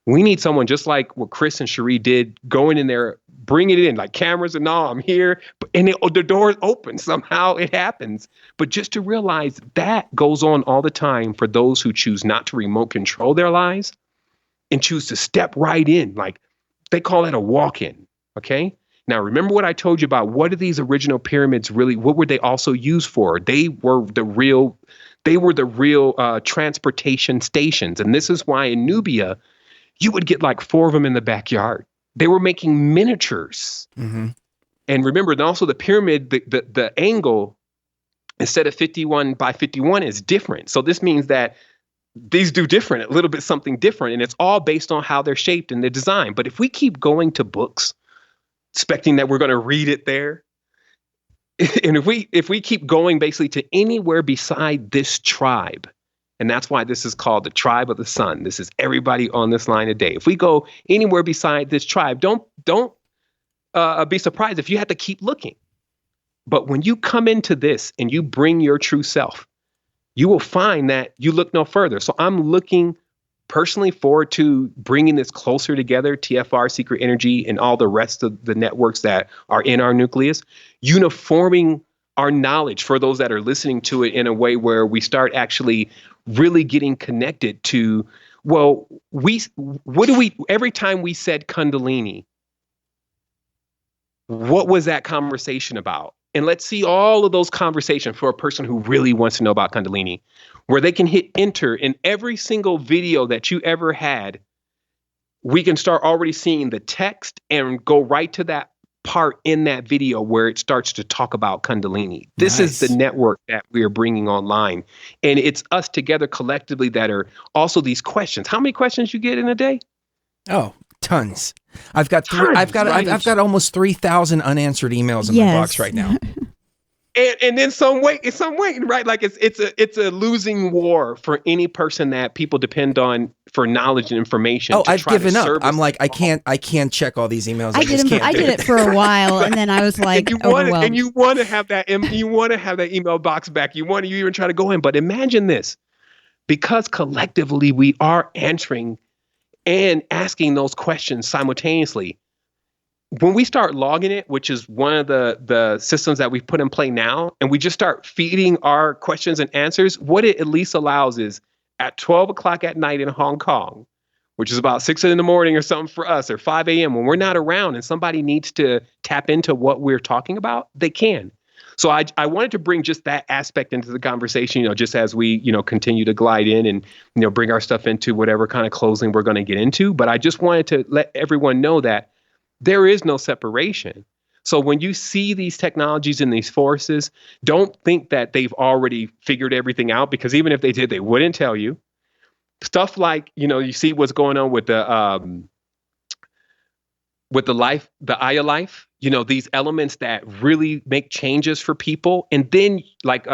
[SPEAKER 4] We need someone just like what Chris and Cherie did, going in there, bringing it in, like cameras and all, I'm here, and the door is open. Somehow it happens. But just to realize that goes on all the time for those who choose not to remote control their lives and choose to step right in. Like they call that a walk-in, okay? Now, remember what I told you about what are these original pyramids really, what were they also used for? They were the real transportation stations. And this is why in Nubia, you would get like 4 of them in the backyard. They were making miniatures. Mm-hmm. And remember, and also the pyramid, the angle, instead of 51 by 51 is different. So this means that these do different, a little bit something different. And it's all based on how they're shaped and their design. But if we keep going to books, expecting that we're going to read it there, and if we keep going basically to anywhere beside this tribe, and that's why this is called the tribe of the sun. This is everybody on this line today. If we go anywhere beside this tribe, don't be surprised if you have to keep looking. But when you come into this and you bring your true self, you will find that you look no further. So I'm looking personally forward to bringing this closer together, TFR, Secret Energy, and all the rest of the networks that are in our nucleus, uniforming our knowledge for those that are listening to it in a way where we start actually really getting connected to, well, every time we said Kundalini, what was that conversation about? And let's see all of those conversations for a person who really wants to know about Kundalini, where they can hit enter in every single video that you ever had. We can start already seeing the text and go right to that part in that video where it starts to talk about Kundalini. This is the network that we are bringing online. And it's us together collectively that are also these questions. How many questions you get in a day?
[SPEAKER 2] Oh, tons. I've got almost 3,000 unanswered emails in my box right now.
[SPEAKER 4] And then some way, right? Like it's a losing war for any person that people depend on for knowledge and information.
[SPEAKER 2] Oh, I've given up. I'm like, I can't check all these emails.
[SPEAKER 3] I did it for a while, and then I was like, overwhelmed.
[SPEAKER 4] And you want to have that email box back. You even try to go in. But imagine this, because collectively we are answering and asking those questions simultaneously. When we start logging it, which is one of the systems that we've put in play now, and we just start feeding our questions and answers, what it at least allows is at 12 o'clock at night in Hong Kong, which is about 6 in the morning or something for us, or 5 a.m. when we're not around and somebody needs to tap into what we're talking about, they can. So I wanted to bring just that aspect into the conversation, just as we, continue to glide in and, bring our stuff into whatever kind of closing we're going to get into. But I just wanted to let everyone know that there is no separation. So when you see these technologies and these forces, don't think that they've already figured everything out, because even if they did, they wouldn't tell you. Stuff like, you see what's going on with the life, the Eye of Life, these elements that really make changes for people. And then like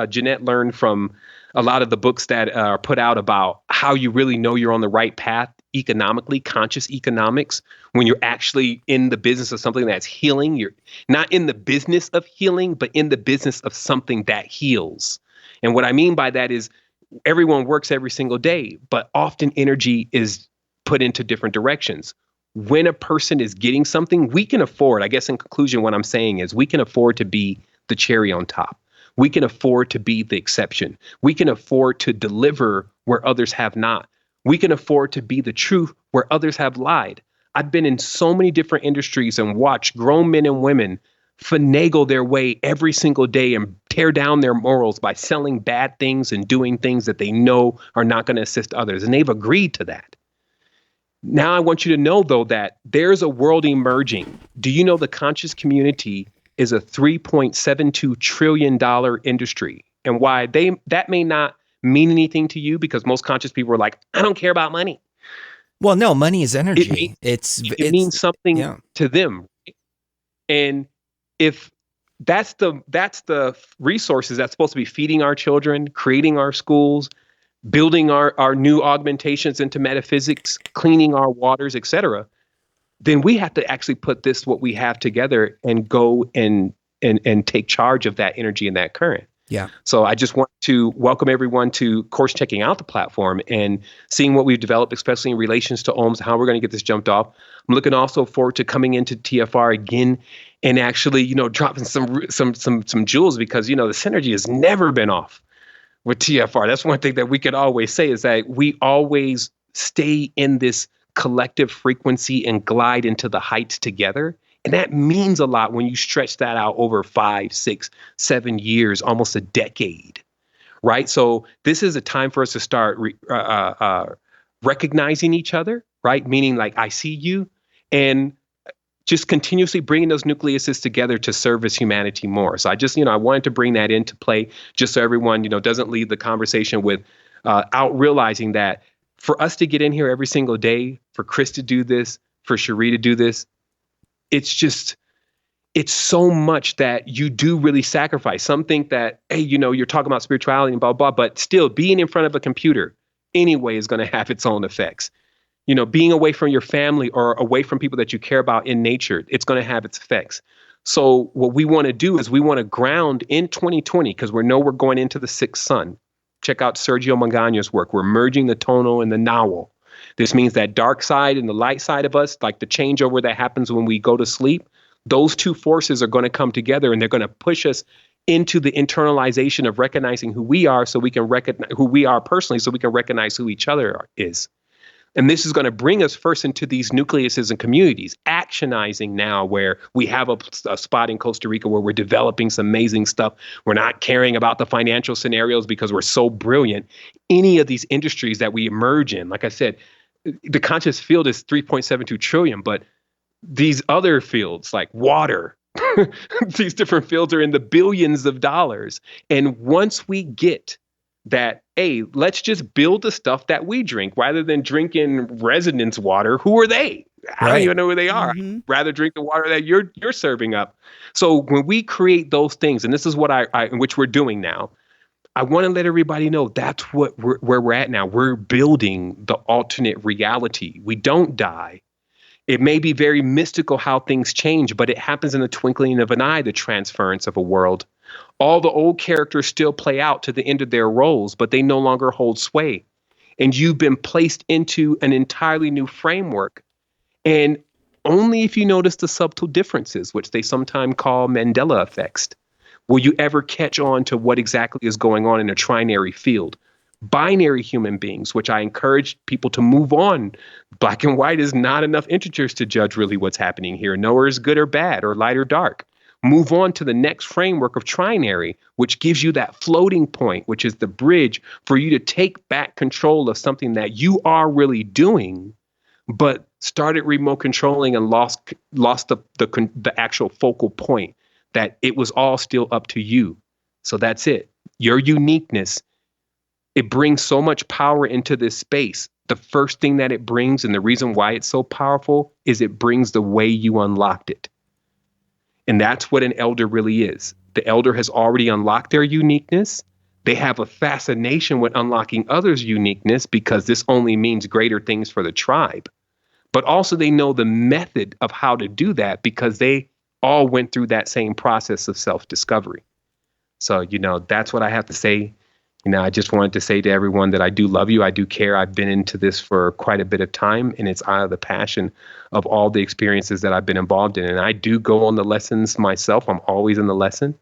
[SPEAKER 4] Jeanette learned from a lot of the books that are put out about how you really know you're on the right path economically, conscious economics, when you're actually in the business of something that's healing. You're not in the business of healing, but in the business of something that heals. And what I mean by that is everyone works every single day, but often energy is put into different directions. When a person is getting something, we can afford, I guess in conclusion, what I'm saying is we can afford to be the cherry on top. We can afford to be the exception. We can afford to deliver where others have not. We can afford to be the truth where others have lied. I've been in so many different industries and watched grown men and women finagle their way every single day and tear down their morals by selling bad things and doing things that they know are not going to assist others. And they've agreed to that. Now I want you to know, though, that there's a world emerging. Do you know the conscious community is a $3.72 trillion industry? And why that may not mean anything to you, because most conscious people are like, I don't care about money.
[SPEAKER 2] Well, no, money is energy. It
[SPEAKER 4] means something to them. And if that's the resources that's supposed to be feeding our children, creating our schools, building our new augmentations into metaphysics, cleaning our waters, etc., then we have to actually put what we have together and go and take charge of that energy and that current.
[SPEAKER 2] Yeah.
[SPEAKER 4] So I just want to welcome everyone to course checking out the platform and seeing what we've developed, especially in relations to ohms, how we're going to get this jumped off. I'm looking also forward to coming into TFR again and actually, dropping some jewels, because, the synergy has never been off with TFR. That's one thing that we could always say, is that we always stay in this collective frequency and glide into the heights together. And that means a lot when you stretch that out over 5, 6, 7 years, almost a decade, right? So this is a time for us to start recognizing each other, right? Meaning, like, I see you, and just continuously bringing those nucleuses together to service humanity more. So I just, I wanted to bring that into play, just so everyone, doesn't leave the conversation without realizing that for us to get in here every single day, for Chris to do this, for Cherie to do this, it's so much that you do really sacrifice. Some think that, hey, you're talking about spirituality and blah, blah, but still being in front of a computer anyway is going to have its own effects. Being away from your family or away from people that you care about in nature, it's going to have its effects. So what we want to do is we want to ground in 2020, because we know we're going into the sixth sun. Check out Sergio Mangaño's work. We're merging the tonal and the nawal. This means that dark side and the light side of us, like the changeover that happens when we go to sleep, those two forces are going to come together, and they're going to push us into the internalization of recognizing who we are, so we can recognize who we are personally, so we can recognize who each other is. And this is going to bring us first into these nucleuses and communities, actionizing now, where we have a spot in Costa Rica where we're developing some amazing stuff. We're not caring about the financial scenarios because we're so brilliant. Any of these industries that we emerge in, like I said, the conscious field is 3.72 trillion, but these other fields like water, these different fields are in the billions of dollars. And once we get that, hey, let's just build the stuff that we drink rather than drinking residence water. Who are they? I don't even know who they are. Mm-hmm. I'd rather drink the water that you're serving up. So when we create those things, and this is what which we're doing now, I want to let everybody know that's where we're at now. We're building the alternate reality. We don't die. It may be very mystical how things change, but it happens in the twinkling of an eye, the transference of a world. All the old characters still play out to the end of their roles, but they no longer hold sway. And you've been placed into an entirely new framework. And only if you notice the subtle differences, which they sometimes call Mandela effects, will you ever catch on to what exactly is going on in a trinary field. Binary human beings, which I encourage people to move on. Black and white is not enough integers to judge really what's happening here. Nowhere is good or bad or light or dark. Move on to the next framework of trinary, which gives you that floating point, which is the bridge for you to take back control of something that you are really doing, but started remote controlling and lost the actual focal point, that it was all still up to you. So that's it. Your uniqueness, it brings so much power into this space. The first thing that it brings, and the reason why it's so powerful, is it brings the way you unlocked it. And that's what an elder really is. The elder has already unlocked their uniqueness. They have a fascination with unlocking others' uniqueness, because this only means greater things for the tribe. But also they know the method of how to do that, because they all went through that same process of self-discovery. So, that's what I have to say. I just wanted to say to everyone that I do love you. I do care. I've been into this for quite a bit of time, and it's out of the passion of all the experiences that I've been involved in. And I do go on the lessons myself. I'm always in the lesson.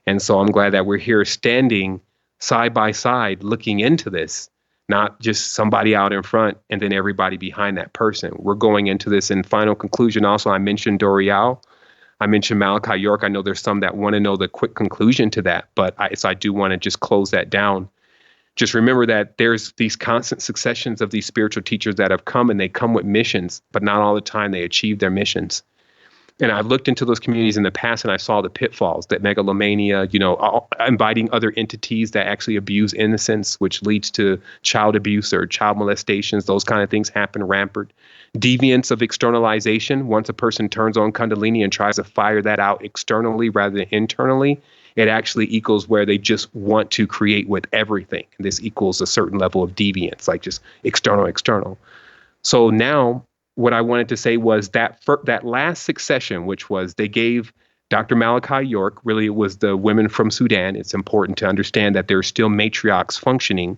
[SPEAKER 4] And so I'm glad that we're here standing side by side looking into this, not just somebody out in front and then everybody behind that person. We're going into this. In final conclusion, also, I mentioned Dorial. I mentioned Malachi York. I know there's some that want to know the quick conclusion to that, but I do want to just close that down. just remember that there's these constant successions of these spiritual teachers that have come, and they come with missions, but not all the time they achieve their missions. And I looked into those communities in the past, and I saw the pitfalls, that megalomania, inviting other entities that actually abuse innocence, which leads to child abuse or child molestations. Those kind of things happen rampant. Deviance of externalization. Once a person turns on Kundalini and tries to fire that out externally rather than internally, it actually equals where they just want to create with everything. And this equals a certain level of deviance, like just external. So now, what I wanted to say was that that last succession, which was they gave Dr. Malachi York, really it was the women from Sudan. It's important to understand that there are still matriarchs functioning.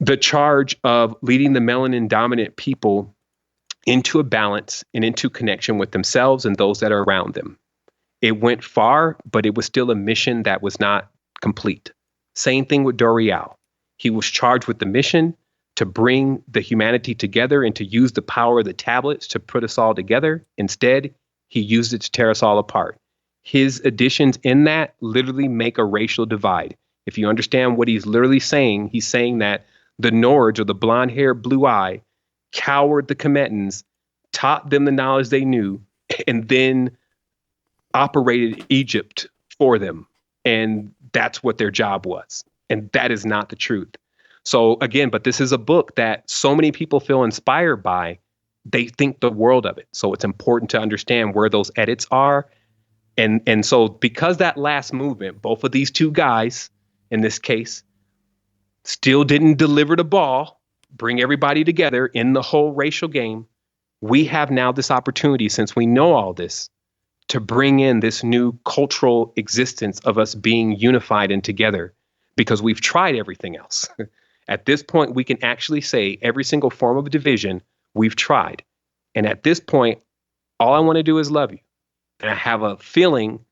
[SPEAKER 4] The charge of leading the melanin dominant people into a balance and into connection with themselves and those that are around them. It went far, but it was still a mission that was not complete. Same thing with Dorial. He was charged with the mission to bring the humanity together and to use the power of the tablets to put us all together. Instead, he used it to tear us all apart. His additions in that literally make a racial divide. If you understand what he's literally saying, he's saying that the Nords, or the blonde hair, blue eye, cowered the Kemetans, taught them the knowledge they knew, and then operated Egypt for them. And that's what their job was. And that is not the truth. So again, but this is a book that so many people feel inspired by. They think the world of it. So it's important to understand where those edits are. And so because that last movement, both of these two guys in this case, still didn't deliver the ball, bring everybody together in the whole racial game, we have now this opportunity, since we know all this, to bring in this new cultural existence of us being unified and together, because we've tried everything else. At this point, we can actually say every single form of division we've tried. And at this point, all I want to do is love you. And I have a feeling,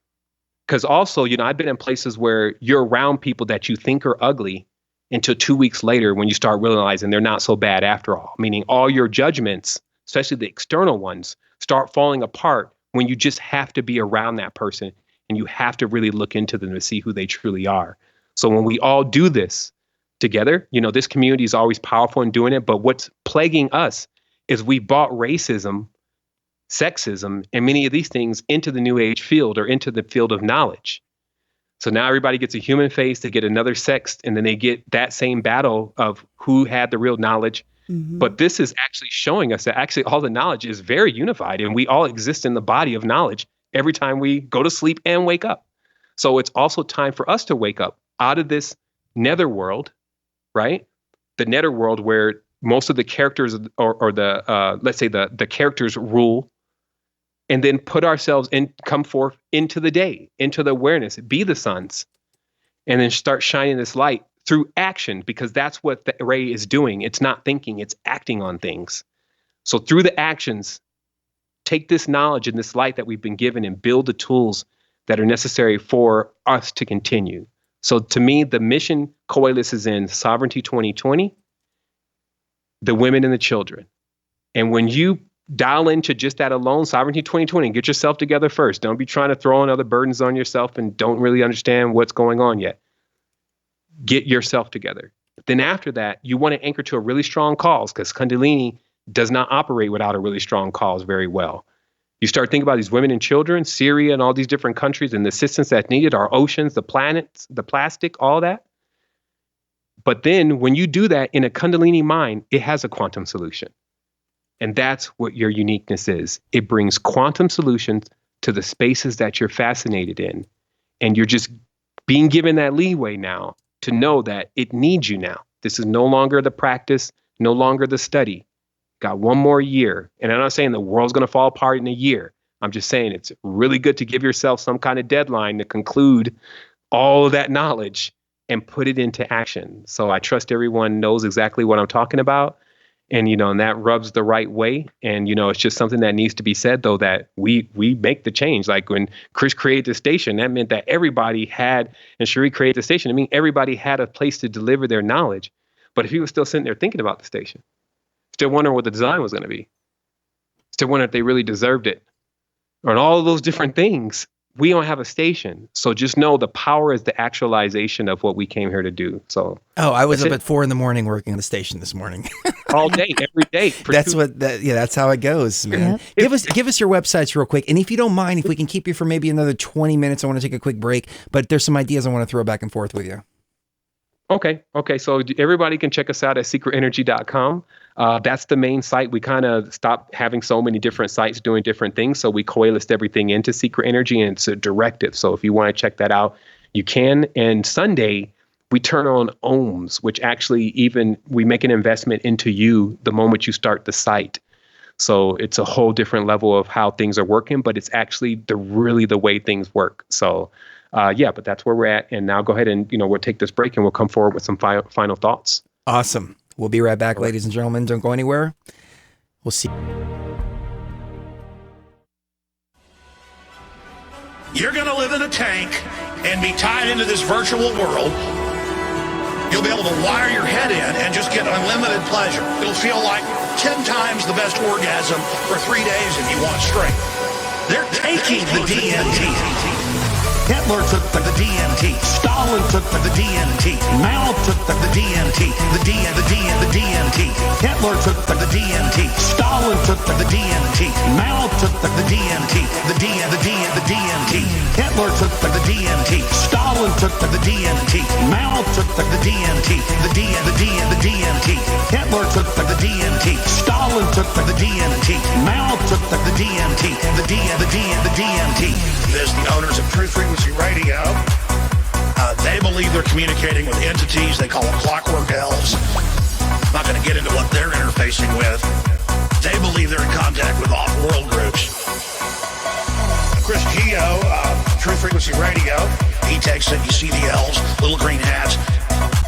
[SPEAKER 4] because also, I've been in places where you're around people that you think are ugly until 2 weeks later when you start realizing they're not so bad after all. Meaning all your judgments, especially the external ones, start falling apart when you just have to be around that person and you have to really look into them to see who they truly are. So when we all do this together, this community is always powerful in doing it. But what's plaguing us is we bought racism, sexism, and many of these things into the new age field or into the field of knowledge. So now everybody gets a human face, they get another sex, and then they get that same battle of who had the real knowledge. Mm-hmm. But this is actually showing us that actually all the knowledge is very unified, and we all exist in the body of knowledge every time we go to sleep and wake up. So it's also time for us to wake up out of this netherworld, right? The netherworld where most of the characters or the, let's say the characters rule, and then put ourselves in, come forth into the day, into the awareness, be the suns, and then start shining this light through action, because that's what the array is doing. It's not thinking, it's acting on things. So through the actions, take this knowledge and this light that we've been given and build the tools that are necessary for us to continue. So to me, the mission coalesces in Sovereignty 2020, the women and the children. And when you dial into just that alone, Sovereignty 2020, get yourself together first. Don't be trying to throw in other burdens on yourself and don't really understand what's going on yet. Get yourself together. Then after that, you want to anchor to a really strong cause, because Kundalini does not operate without a really strong cause very well. You start thinking about these women and children, Syria and all these different countries, and the assistance that's needed, our oceans, the planets, the plastic, all that. But then when you do that in a Kundalini mind, it has a quantum solution. And that's what your uniqueness is. It brings quantum solutions to the spaces that you're fascinated in. And you're just being given that leeway now to know that it needs you now. This is no longer the practice, no longer the study. Got one more year. And I'm not saying the world's going to fall apart in a year. I'm just saying it's really good to give yourself some kind of deadline to conclude all of that knowledge and put it into action. So I trust everyone knows exactly what I'm talking about. And, and that rubs the right way. And, it's just something that needs to be said, though, that we make the change. Like when Chris created the station, that meant that everybody had, and Cherie created the station, I mean, everybody had a place to deliver their knowledge. But if he was still sitting there thinking about the station, still wondering what the design was going to be, still wondering if they really deserved it, or all of those different things, we don't have a station. So just know the power is the actualization of what we came here to do. So
[SPEAKER 2] I was up at 4 a.m. working on the station this morning.
[SPEAKER 4] all day, every day.
[SPEAKER 2] That's how it goes, man. Yep. Give us your websites real quick. And if you don't mind, if we can keep you for maybe another 20 minutes, I want to take a quick break, but there's some ideas I want to throw back and forth with you.
[SPEAKER 4] Okay. So everybody can check us out at secretenergy.com. That's the main site. We kind of stopped having so many different sites doing different things. So we coalesced everything into Secret Energy, and it's a directive. So if you want to check that out, you can. And Sunday, we turn on ohms, which actually we make an investment into you the moment you start the site. So it's a whole different level of how things are working, but it's actually really the way things work. So but that's where we're at. And now go ahead and, we'll take this break and we'll come forward with some final thoughts.
[SPEAKER 2] Awesome. We'll be right back, ladies and gentlemen. Don't go anywhere. We'll see.
[SPEAKER 7] You're going to live in a tank and be tied into this virtual world. You'll be able to wire your head in and just get unlimited pleasure. It'll feel like 10 times the best orgasm for 3 days if you want straight. They're taking the DMT. Hitler took the DMT. Stalin took the DMT. Mao took the DMT. The DMT. Hitler took the DMT. Stalin took the DMT. Mao took the DMT. The DMT. Hitler took the DMT. Stalin took the DMT. Mao took the DMT. The DMT. Hitler took the DMT. Stalin took the DMT. Mao took the DMT. The DMT. There's the owners of Truth Frequency Radio. They believe they're communicating with entities they call clockwork elves. I'm not going to get into what they're interfacing with. They believe they're in contact with off-world groups. Chris Geo, Truth Frequency Radio, he takes it. You see the elves, little green hats.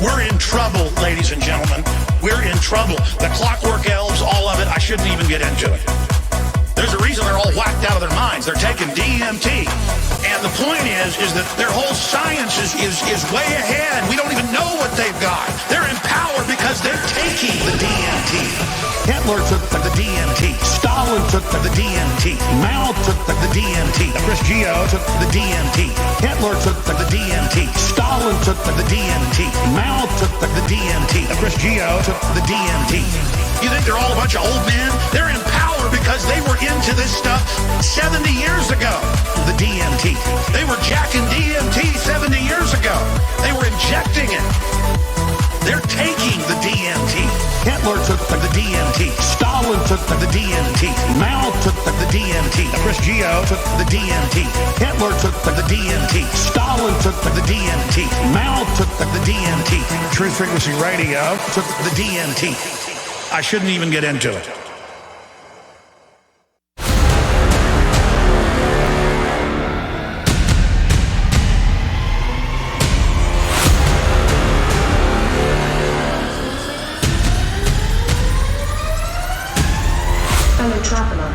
[SPEAKER 7] We're in trouble, ladies and gentlemen. We're in trouble. The clockwork elves, all of it, I shouldn't even get into it. There's a reason they're all whacked out of their minds. They're taking DMT. And the point is that their whole science is way ahead. We don't even know what they've got. They're in power because they're taking the DMT. Hitler took the DMT. Stalin took the DMT. Mao took the DMT. Chris Geo took the DMT. Hitler took the DMT. Stalin took the DMT. Mao took the DMT. Chris Geo took the DMT. You think they're all a bunch of old men? They're in power because they were into this stuff 70 years ago. The DMT. They were jacking DMT 70 years ago. They were injecting it. They're taking the DMT. Hitler took the DMT. Stalin took the DMT. Mao took the DMT. Chris Geo took the DMT. Hitler took the DMT. Stalin took the DMT. Mao took the DMT. Truth Frequency Radio took the DMT. I shouldn't even get into it.
[SPEAKER 1] Fellow traveler,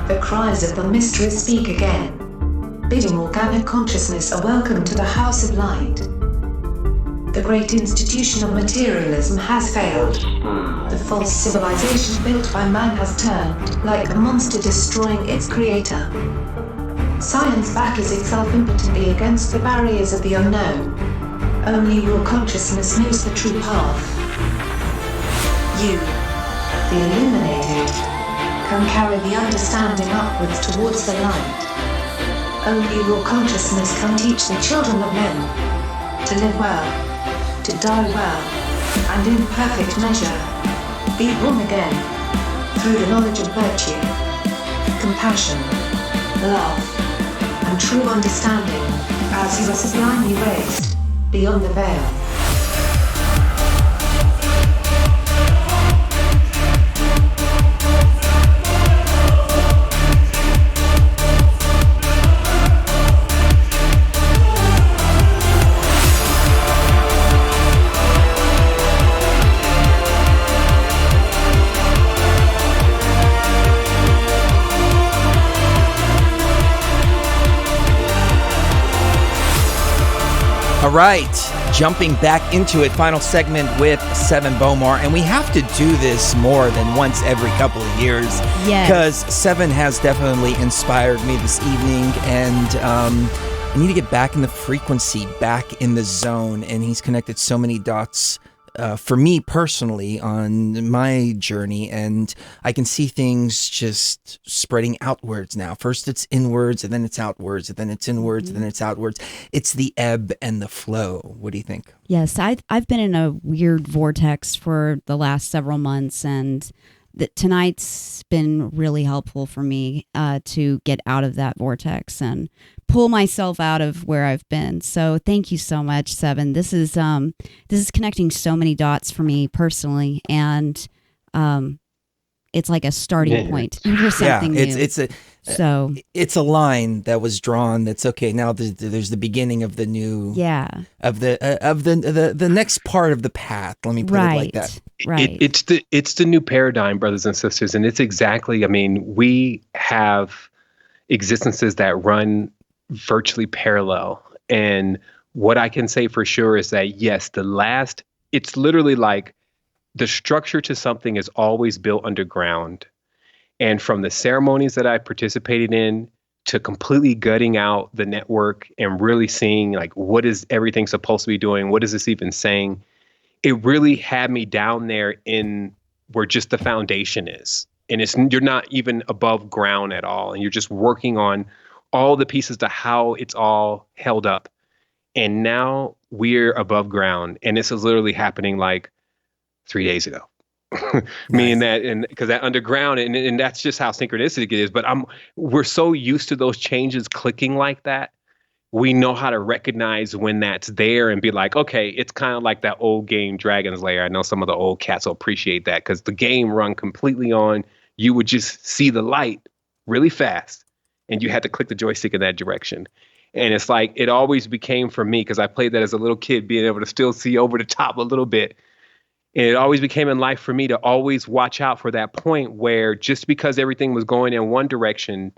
[SPEAKER 1] the cries of the mistress speak again, bidding organic consciousness a welcome to the House of Light. The great institution of materialism has failed. The false civilization built by man has turned, like a monster destroying its creator. Science battles itself impotently against the barriers of the unknown. Only raw consciousness knows the true path. You, the illuminated, can carry the understanding upwards towards the light. Only raw consciousness can teach the children of men to live well, to die well, and in perfect measure, be born again, through the knowledge of virtue, compassion, love, and true understanding, as you are sublimely raised, beyond the veil.
[SPEAKER 2] All right. Jumping back into it, final segment with Sevan Bomar, and we have to do this more than once every couple of years.
[SPEAKER 3] Yes.
[SPEAKER 2] Because Sevan has definitely inspired me this evening, and I need to get back in the frequency, back in the zone, and he's connected so many dots for me personally on my journey, and I can see things just spreading outwards now. First it's inwards, and then it's outwards, and then it's inwards, and then it's outwards. It's the ebb and the flow. What do you think?
[SPEAKER 3] Yes, I've been in a weird vortex for the last several months, and tonight's been really helpful for me to get out of that vortex and pull myself out of where I've been. So thank you so much, Sevan. This is connecting so many dots for me personally, and it's like a starting point for something new.
[SPEAKER 2] It's a line that was drawn. That's okay. Now there's the beginning of the new of the next part of the path. Let me put it like that.
[SPEAKER 3] Right.
[SPEAKER 4] It's the new paradigm, brothers and sisters, and it's exactly. I mean, we have existences that run virtually parallel, and what I can say for sure is that yes, it's literally like the structure to something is always built underground. And from the ceremonies that I participated in to completely gutting out the network and really seeing like, what is everything supposed to be doing? What is this even saying? It really had me down there in where just the foundation is. And you're not even above ground at all. And you're just working on all the pieces to how it's all held up. And now we're above ground. And this is literally happening like 3 days ago. Meaning that, and because that underground, and that's just how synchronistic it is. But we're so used to those changes clicking like that. We know how to recognize when that's there and be like, okay, it's kind of like that old game, Dragon's Lair. I know some of the old cats will appreciate that because the game run completely on. You would just see the light really fast, and you had to click the joystick in that direction. And it's like it always became for me, because I played that as a little kid, being able to still see over the top a little bit. And it always became in life for me to always watch out for that point where just because everything was going in one direction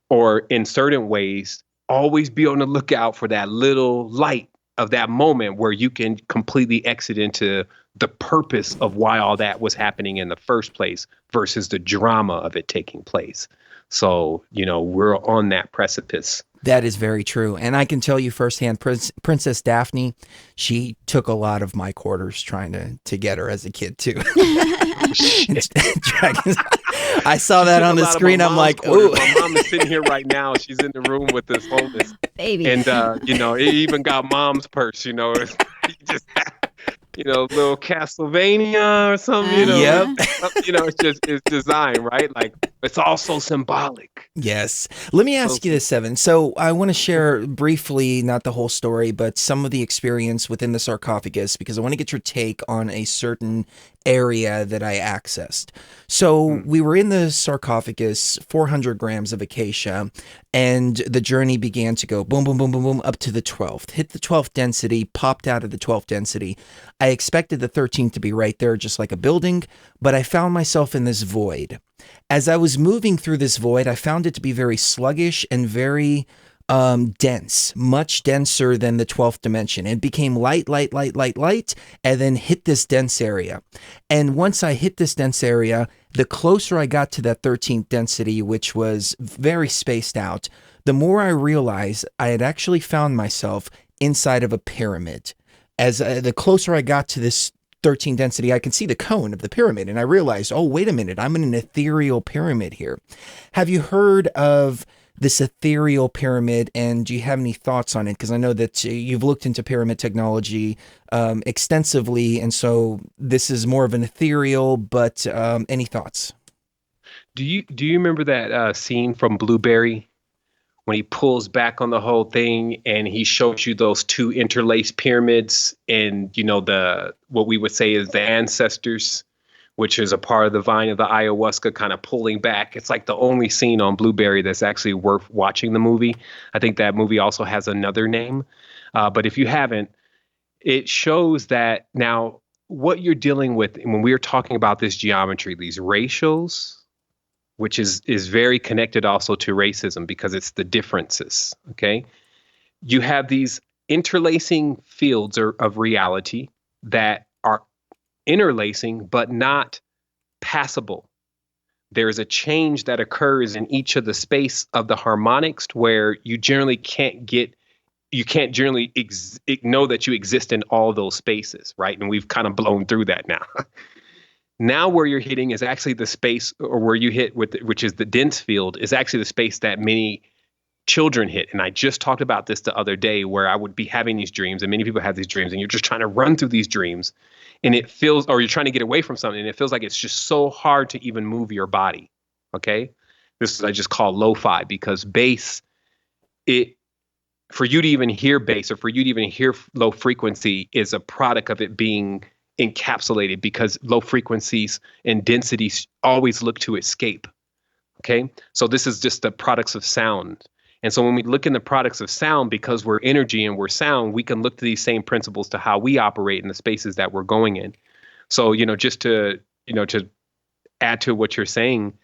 [SPEAKER 4] or in certain ways, always be on the lookout for that little light of that moment where you can completely exit into the purpose of why all that was happening in the first place versus the drama of it taking place. So, we're on that precipice.
[SPEAKER 2] That is very true. And I can tell you firsthand, Princess Daphne, she took a lot of my quarters trying to get her as a kid, too. Dragons. I saw that on the screen. I'm like, oh.
[SPEAKER 4] My mom is sitting here right now. She's in the room with this homeless
[SPEAKER 3] baby.
[SPEAKER 4] And, it even got mom's purse, It's just, little Castlevania or something,
[SPEAKER 2] Yep.
[SPEAKER 4] It's designed, right? Like, it's all so symbolic.
[SPEAKER 2] Yes. Let me ask you this, Sevan. So I want to share briefly, not the whole story, but some of the experience within the sarcophagus, because I want to get your take on a certain area that I accessed. So we were in the sarcophagus, 400 grams of acacia, and the journey began to go boom, boom, boom, boom, boom, up to the 12th. Hit the 12th density, popped out of the 12th density. I expected the 13th to be right there, just like a building, but I found myself in this void. As I was moving through this void, I found it to be very sluggish and very dense, much denser than the 12th dimension. It became light, and then hit this dense area. And once I hit this dense area, the closer I got to that 13th density, which was very spaced out, the more I realized I had actually found myself inside of a pyramid. As the closer I got to this 13 density, I can see the cone of the pyramid, and I realized, oh, wait a minute, I'm in an ethereal pyramid here. Have you heard of this ethereal pyramid, and do you have any thoughts on it? Because I know that you've looked into pyramid technology extensively, and so this is more of an ethereal, but any thoughts?
[SPEAKER 4] Do you remember that scene from Blueberry when he pulls back on the whole thing and he shows you those two interlaced pyramids and, what we would say is the ancestors, which is a part of the vine of the ayahuasca kind of pulling back. It's like the only scene on Blueberry that's actually worth watching the movie. I think that movie also has another name. But if you haven't, it shows that now what you're dealing with when we're talking about this geometry, these ratios, which is very connected also to racism because it's the differences, okay? You have these interlacing fields of reality that are interlacing but not passable. There's a change that occurs in each of the space of the harmonics where you generally can't generally know that you exist in all those spaces, right? And we've kind of blown through that now. Now where you're hitting is actually the space, or where you hit with, which is the dense field, is actually the space that many children hit. And I just talked about this the other day, where I would be having these dreams, and many people have these dreams, and you're just trying to run through these dreams, and it feels, or you're trying to get away from something, and it feels like it's just so hard to even move your body. Okay. This is, I just call lo-fi, because bass, for you to even hear bass, or for you to even hear low frequency, is a product of it being encapsulated, because low frequencies and densities always look to escape. Okay. So this is just the products of sound. And so when we look in the products of sound, because we're energy and we're sound, we can look to these same principles to how we operate in the spaces that we're going in. So, just to add to what you're saying,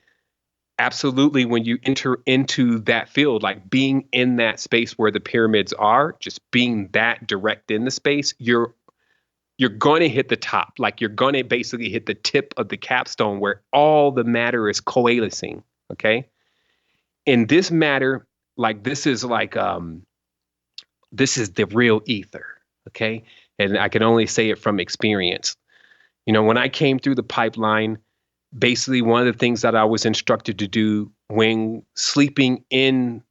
[SPEAKER 4] absolutely, when you enter into that field, like being in that space where the pyramids are, just being that direct in the space, you're going to hit the top. Like, you're going to basically hit the tip of the capstone where all the matter is coalescing. Okay. And this matter, like, this is the real ether. Okay. And I can only say it from experience. When I came through the pipeline, basically one of the things that I was instructed to do when sleeping in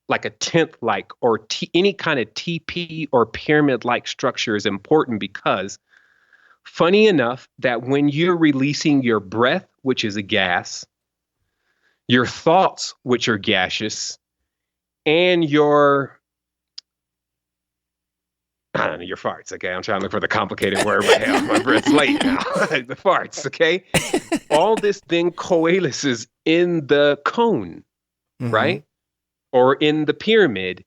[SPEAKER 4] like a tent-like or any kind of TP or pyramid-like structure is important, because funny enough that when you're releasing your breath, which is a gas, your thoughts, which are gaseous, and your farts, okay? I'm trying to look for the complicated word, but hell, my breath's late now. The farts, okay? All this then coalesces in the cone, right? Or in the pyramid.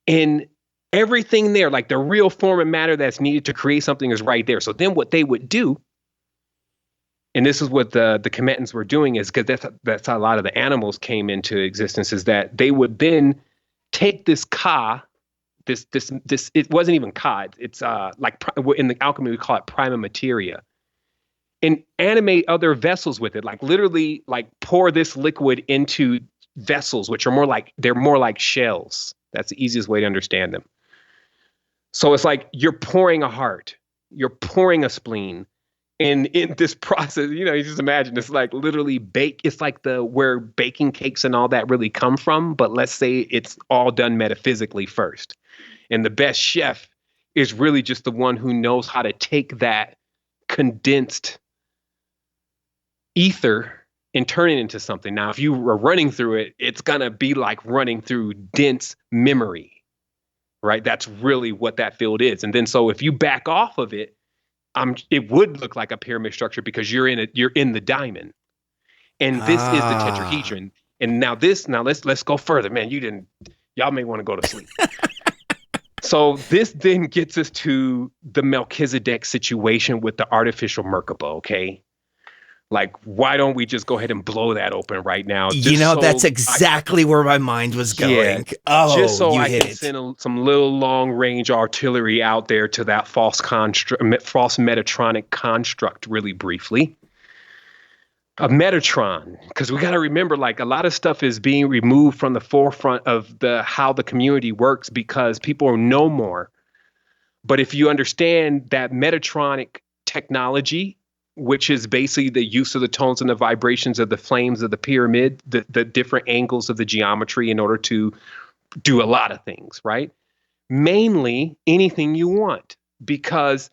[SPEAKER 4] And everything there, like the real form of matter that's needed to create something, is right there. So then what they would do, and this is what the commentants were doing, is because that's how a lot of the animals came into existence, is that they would then take this ka, this it wasn't even ka, it's like in the alchemy we call it prima materia, and animate other vessels with it, like literally like pour this liquid into vessels, which are more like shells. That's the easiest way to understand them. So it's like you're pouring a heart, you're pouring a spleen, and in this process, you just imagine it's like literally it's like where baking cakes and all that really come from, but let's say it's all done metaphysically first. And the best chef is really just the one who knows how to take that condensed ether and turn it into something. Now, if you were running through it, it's going to be like running through dense memory, right? That's really what that field is. And then so if you back off of it, it would look like a pyramid structure, because you're in the diamond. And this is the tetrahedron. And now let's go further. Man, y'all may want to go to sleep. So this then gets us to the Melchizedek situation with the artificial Merkaba, okay? Like, why don't we just go ahead and blow that open right now?
[SPEAKER 2] That's exactly where my mind was going.
[SPEAKER 4] Yeah, just so I can send some little long-range artillery out there to that false Metatronic construct really briefly. A Metatron, because we got to remember, like, a lot of stuff is being removed from the forefront of how the community works because people know more. But if you understand that Metatronic technology, which is basically the use of the tones and the vibrations of the flames of the pyramid, the different angles of the geometry in order to do a lot of things, right? Mainly anything you want, because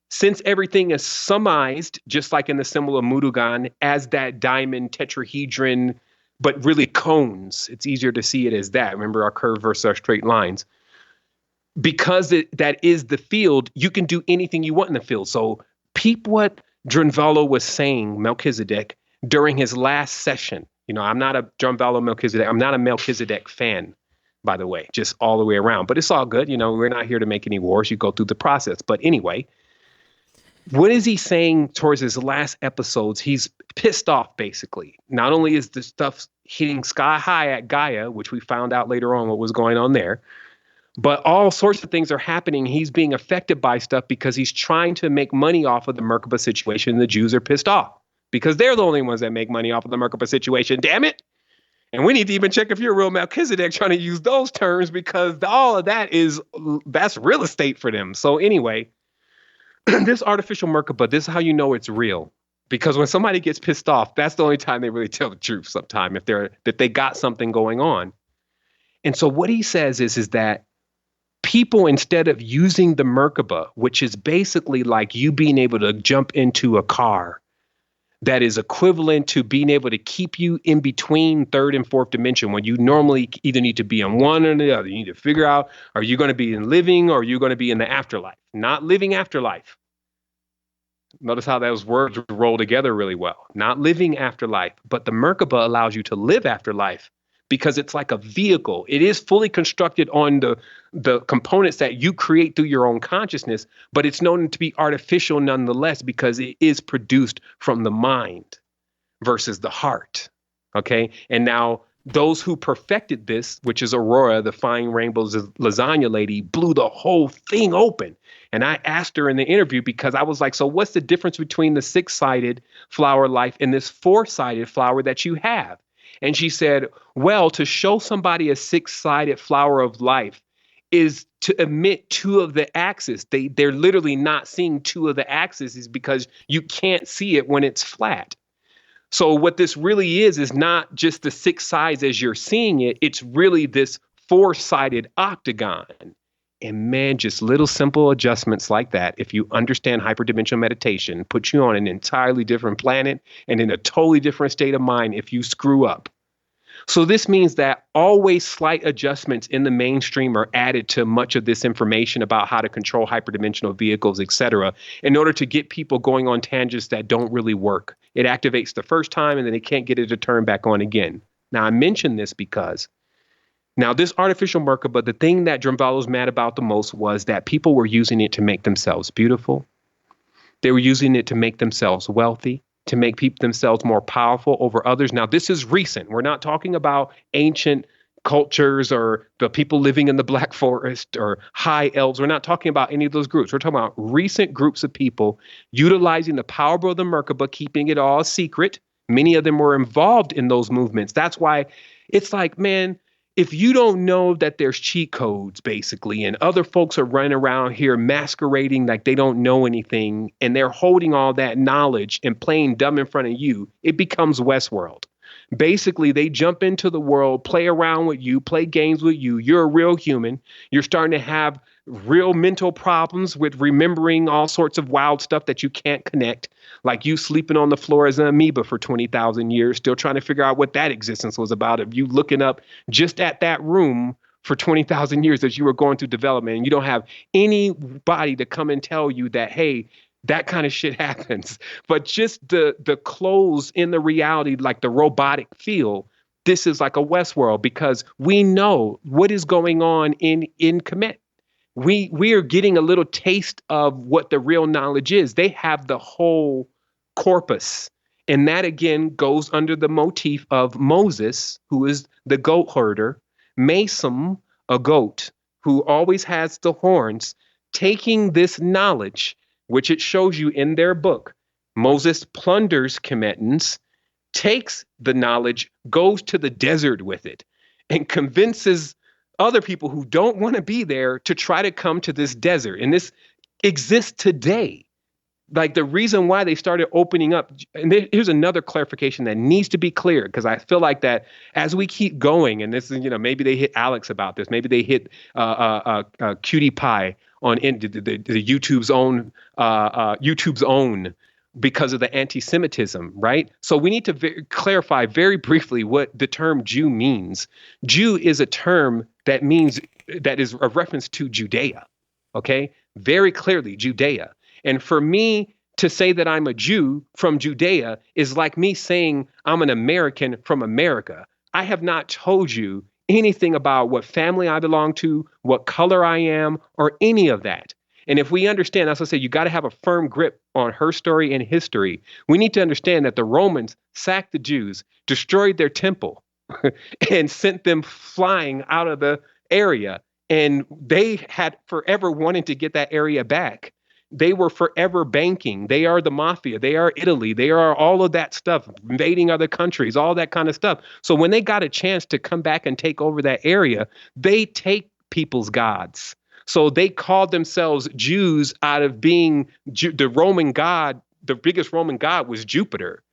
[SPEAKER 4] since everything is sumized, just like in the symbol of Murugan, as that diamond tetrahedron, but really cones, it's easier to see it as that. Remember, our curve versus our straight lines. Because that is the field, you can do anything you want in the field. So peep what Drunvalo was saying, Melchizedek, during his last session. I'm not a Drunvalo Melchizedek. I'm not a Melchizedek fan, by the way, just all the way around. But it's all good. We're not here to make any wars. You go through the process. But anyway, what is he saying towards his last episodes? He's pissed off, basically. Not only is the stuff hitting sky high at Gaia, which we found out later on what was going on there, But all sorts of things are happening. He's being affected by stuff because he's trying to make money off of the Merkaba situation. The Jews are pissed off because they're the only ones that make money off of the Merkaba situation. Damn it. And we need to even check if you're a real Melchizedek trying to use those terms, because all of that's real estate for them. So anyway, this artificial Merkaba, this is how you know it's real. Because when somebody gets pissed off, that's the only time they really tell the truth sometime, that they got something going on. And so what he says is that people, instead of using the Merkaba, which is basically like you being able to jump into a car that is equivalent to being able to keep you in between third and fourth dimension, when you normally either need to be in one or the other. You need to figure out, are you going to be in living or are you going to be in the afterlife? Not living afterlife. Notice how those words roll together really well. Not living afterlife, but the Merkaba allows you to live afterlife, because it's like a vehicle. It is fully constructed on the components that you create through your own consciousness, but it's known to be artificial nonetheless because it is produced from the mind versus the heart. Okay. And now those who perfected this, which is Aurora, the fine rainbows lasagna lady, blew the whole thing open. And I asked her in the interview, because I was like, so what's the difference between the 6-sided flower life and this 4-sided flower that you have? And she said, well, to show somebody a 6-sided flower of life is to emit 2 of the axes. They're literally not seeing 2 of the axes, is because you can't see it when it's flat. So what this really is not just the 6 sides as you're seeing it. It's really this 4-sided octagon. And man, just little simple adjustments like that, if you understand hyperdimensional meditation, put you on an entirely different planet and in a totally different state of mind if you screw up. So this means that always slight adjustments in the mainstream are added to much of this information about how to control hyperdimensional vehicles, etc., in order to get people going on tangents that don't really work. It activates the first time and then they can't get it to turn back on again. Now, I mention this because now this artificial Merkaba, the thing that Drunvalo was mad about the most was that people were using it to make themselves beautiful. They were using it to make themselves wealthy, to make themselves more powerful over others. Now, this is recent. We're not talking about ancient cultures or the people living in the Black Forest or high elves. We're not talking about any of those groups. We're talking about recent groups of people utilizing the power of the Merkaba, keeping it all secret. Many of them were involved in those movements. That's why it's like, man, if you don't know that there's cheat codes, basically, and other folks are running around here masquerading like they don't know anything, and they're holding all that knowledge and playing dumb in front of you, it becomes Westworld. Basically, they jump into the world, play around with you, play games with you. You're a real human. You're starting to have real mental problems with remembering all sorts of wild stuff that you can't connect, like you sleeping on the floor as an amoeba for 20,000 years, still trying to figure out what that existence was about, of you looking up just at that room for 20,000 years as you were going through development, and you don't have anybody to come and tell you that, hey, that kind of shit happens. But just the clothes in the reality, like the robotic feel, this is like a Westworld, because we know what is going on in Kemet. We are getting a little taste of what the real knowledge is. They have the whole corpus. And that, again, goes under the motif of Moses, who is the goat herder, Mason, a goat, who always has the horns, taking this knowledge, which it shows you in their book. Moses plunders Kemetans, takes the knowledge, goes to the desert with it, and convinces other people who don't want to be there to try to come to this desert. And this exists today. Like, the reason why they started opening up, and here's another clarification that needs to be clear, because I feel like that as we keep going, and this is, maybe they hit Alex about this, maybe they hit Cutie Pie on the YouTube's own because of the anti-Semitism, right? So we need to clarify very briefly what the term Jew means. Jew is a term that is a reference to Judea, okay? Very clearly, Judea. And for me to say that I'm a Jew from Judea is like me saying I'm an American from America. I have not told you anything about what family I belong to, what color I am, or any of that. And if we understand, that's what I say, you got to have a firm grip on her story and history. We need to understand that the Romans sacked the Jews, destroyed their temple, and sent them flying out of the area. And they had forever wanted to get that area back. They were forever banking. They are the mafia. They are Italy. They are all of that stuff, invading other countries, all that kind of stuff. So when they got a chance to come back and take over that area, they take people's gods. So they called themselves Jews out of being the Roman god. The biggest Roman god was Jupiter,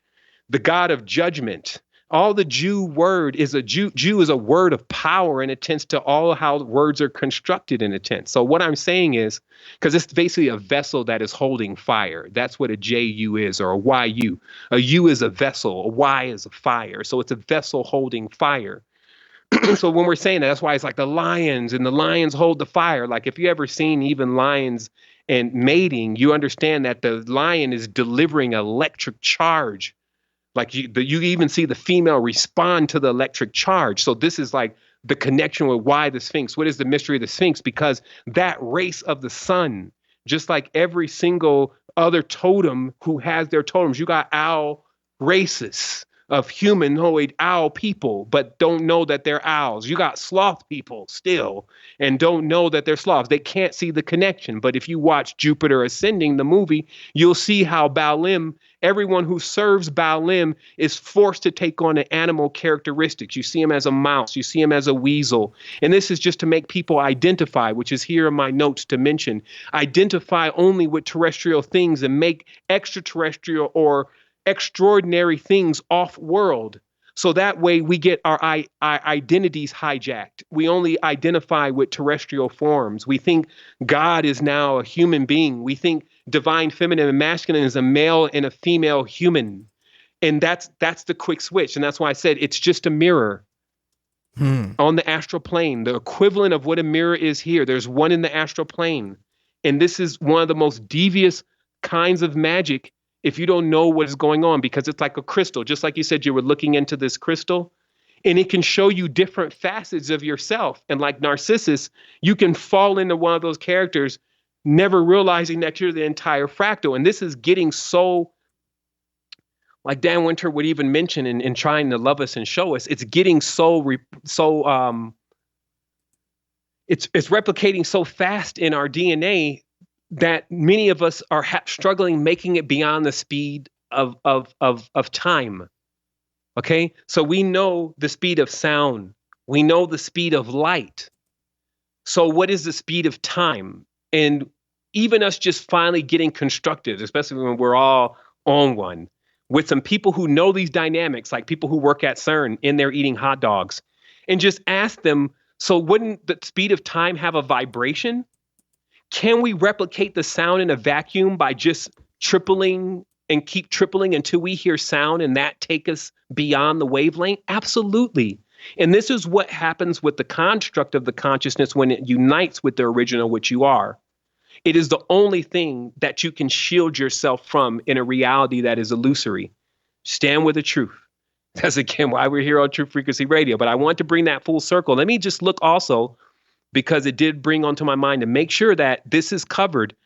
[SPEAKER 4] the god of judgment. All the Jew word is Jew is a word of power, and it tends to all how words are constructed in a tense. So what I'm saying is, because it's basically a vessel that is holding fire. That's what a JU is, or a YU. A U is a vessel, a Y is a fire. So it's a vessel holding fire. So when we're saying that, that's why it's like the lions, and the lions hold the fire. Like if you ever seen even lions and mating, you understand that the lion is delivering electric charge. Like you even see the female respond to the electric charge. So this is like the connection with why the Sphinx. What is the mystery of the Sphinx? Because that race of the sun, just like every single other totem who has their totems, you got owl races of humanoid owl people, but don't know that they're owls. You got sloth people still and don't know that they're sloths. They can't see the connection. But if you watch Jupiter Ascending, the movie, you'll see how Baalim, everyone who serves Baalim is forced to take on the animal characteristics. You see him as a mouse, you see him as a weasel. And this is just to make people identify, which is here in my notes to mention, identify only with terrestrial things and make extraterrestrial or extraordinary things off-world. So that way we get our identities hijacked. We only identify with terrestrial forms. We think God is now a human being. We think divine feminine and masculine is a male and a female human. And that's the quick switch. And that's why I said it's just a mirror on the astral plane. The equivalent of what a mirror is here. There's one in the astral plane. And this is one of the most devious kinds of magic if you don't know what is going on, because it's like a crystal. Just like you said, you were looking into this crystal, and it can show you different facets of yourself. And like Narcissus, you can fall into one of those characters, never realizing that you're the entire fractal. And this is getting so, like Dan Winter would even mention in trying to love us and show us, it's getting it's replicating so fast in our DNA that many of us are struggling making it beyond the speed of time. Okay, so we know the speed of sound, we know the speed of light. So what is the speed of time? And even us just finally getting constructed, especially when we're all on one, with some people who know these dynamics, like people who work at CERN in there eating hot dogs, and just ask them, so wouldn't the speed of time have a vibration? Can we replicate the sound in a vacuum by just tripling and keep tripling until we hear sound and that take us beyond the wavelength? Absolutely. And this is what happens with the construct of the consciousness when it unites with the original, which you are. It is the only thing that you can shield yourself from in a reality that is illusory. Stand with the truth. That's again why we're here on True Frequency Radio. But I want to bring that full circle. Let me just look also, because it did bring onto my mind to make sure that this is covered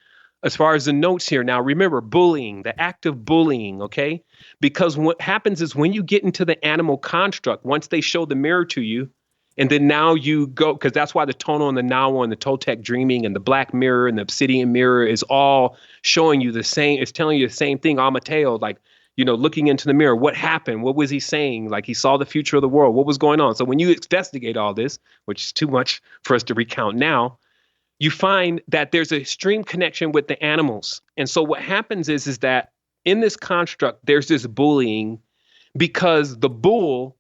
[SPEAKER 4] as far as the notes here. Now, remember, bullying, the act of bullying, okay? Because what happens is when you get into the animal construct, once they show the mirror to you, and then now you go, because that's why the tonal and the Nawa and the Toltec dreaming and the black mirror and the obsidian mirror is all showing you the same, it's telling you the same thing, Amateo, like, you know, looking into the mirror, what happened? What was he saying? Like he saw the future of the world. What was going on? So when you investigate all this, which is too much for us to recount now, you find that there's a extreme connection with the animals. And so what happens is that in this construct, there's this bullying because the bull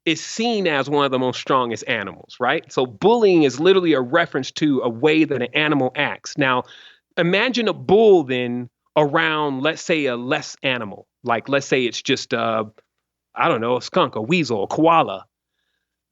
[SPEAKER 4] is seen as one of the most strongest animals, right? So bullying is literally a reference to a way that an animal acts. Now, imagine a bull then around, let's say, a less animal. Like, let's say it's just, I don't know, a skunk, a weasel, a koala.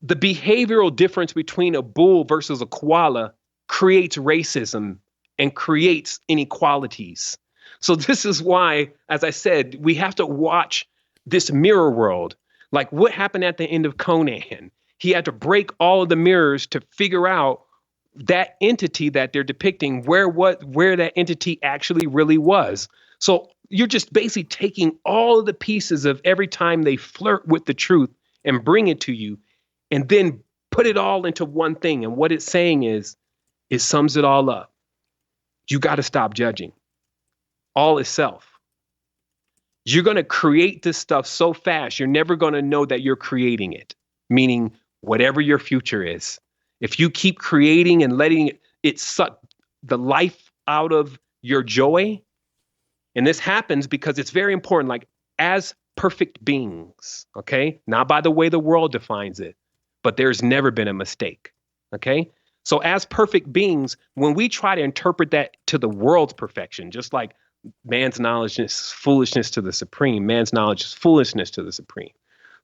[SPEAKER 4] The behavioral difference between a bull versus a koala creates racism and creates inequalities. So this is why, as I said, we have to watch this mirror world. Like what happened at the end of Conan? He had to break all of the mirrors to figure out that entity that they're depicting, where that entity actually really was. So you're just basically taking all of the pieces of every time they flirt with the truth and bring it to you, and then put it all into one thing. And what it's saying is, it sums it all up. You got to stop judging. All is self. You're going to create this stuff so fast, you're never going to know that you're creating it. Meaning, whatever your future is, if you keep creating and letting it suck the life out of your joy, and this happens because it's very important, like as perfect beings, okay? Not by the way the world defines it, but there's never been a mistake, okay? So as perfect beings, when we try to interpret that to the world's perfection, just like man's knowledge is foolishness to the supreme, man's knowledge is foolishness to the supreme.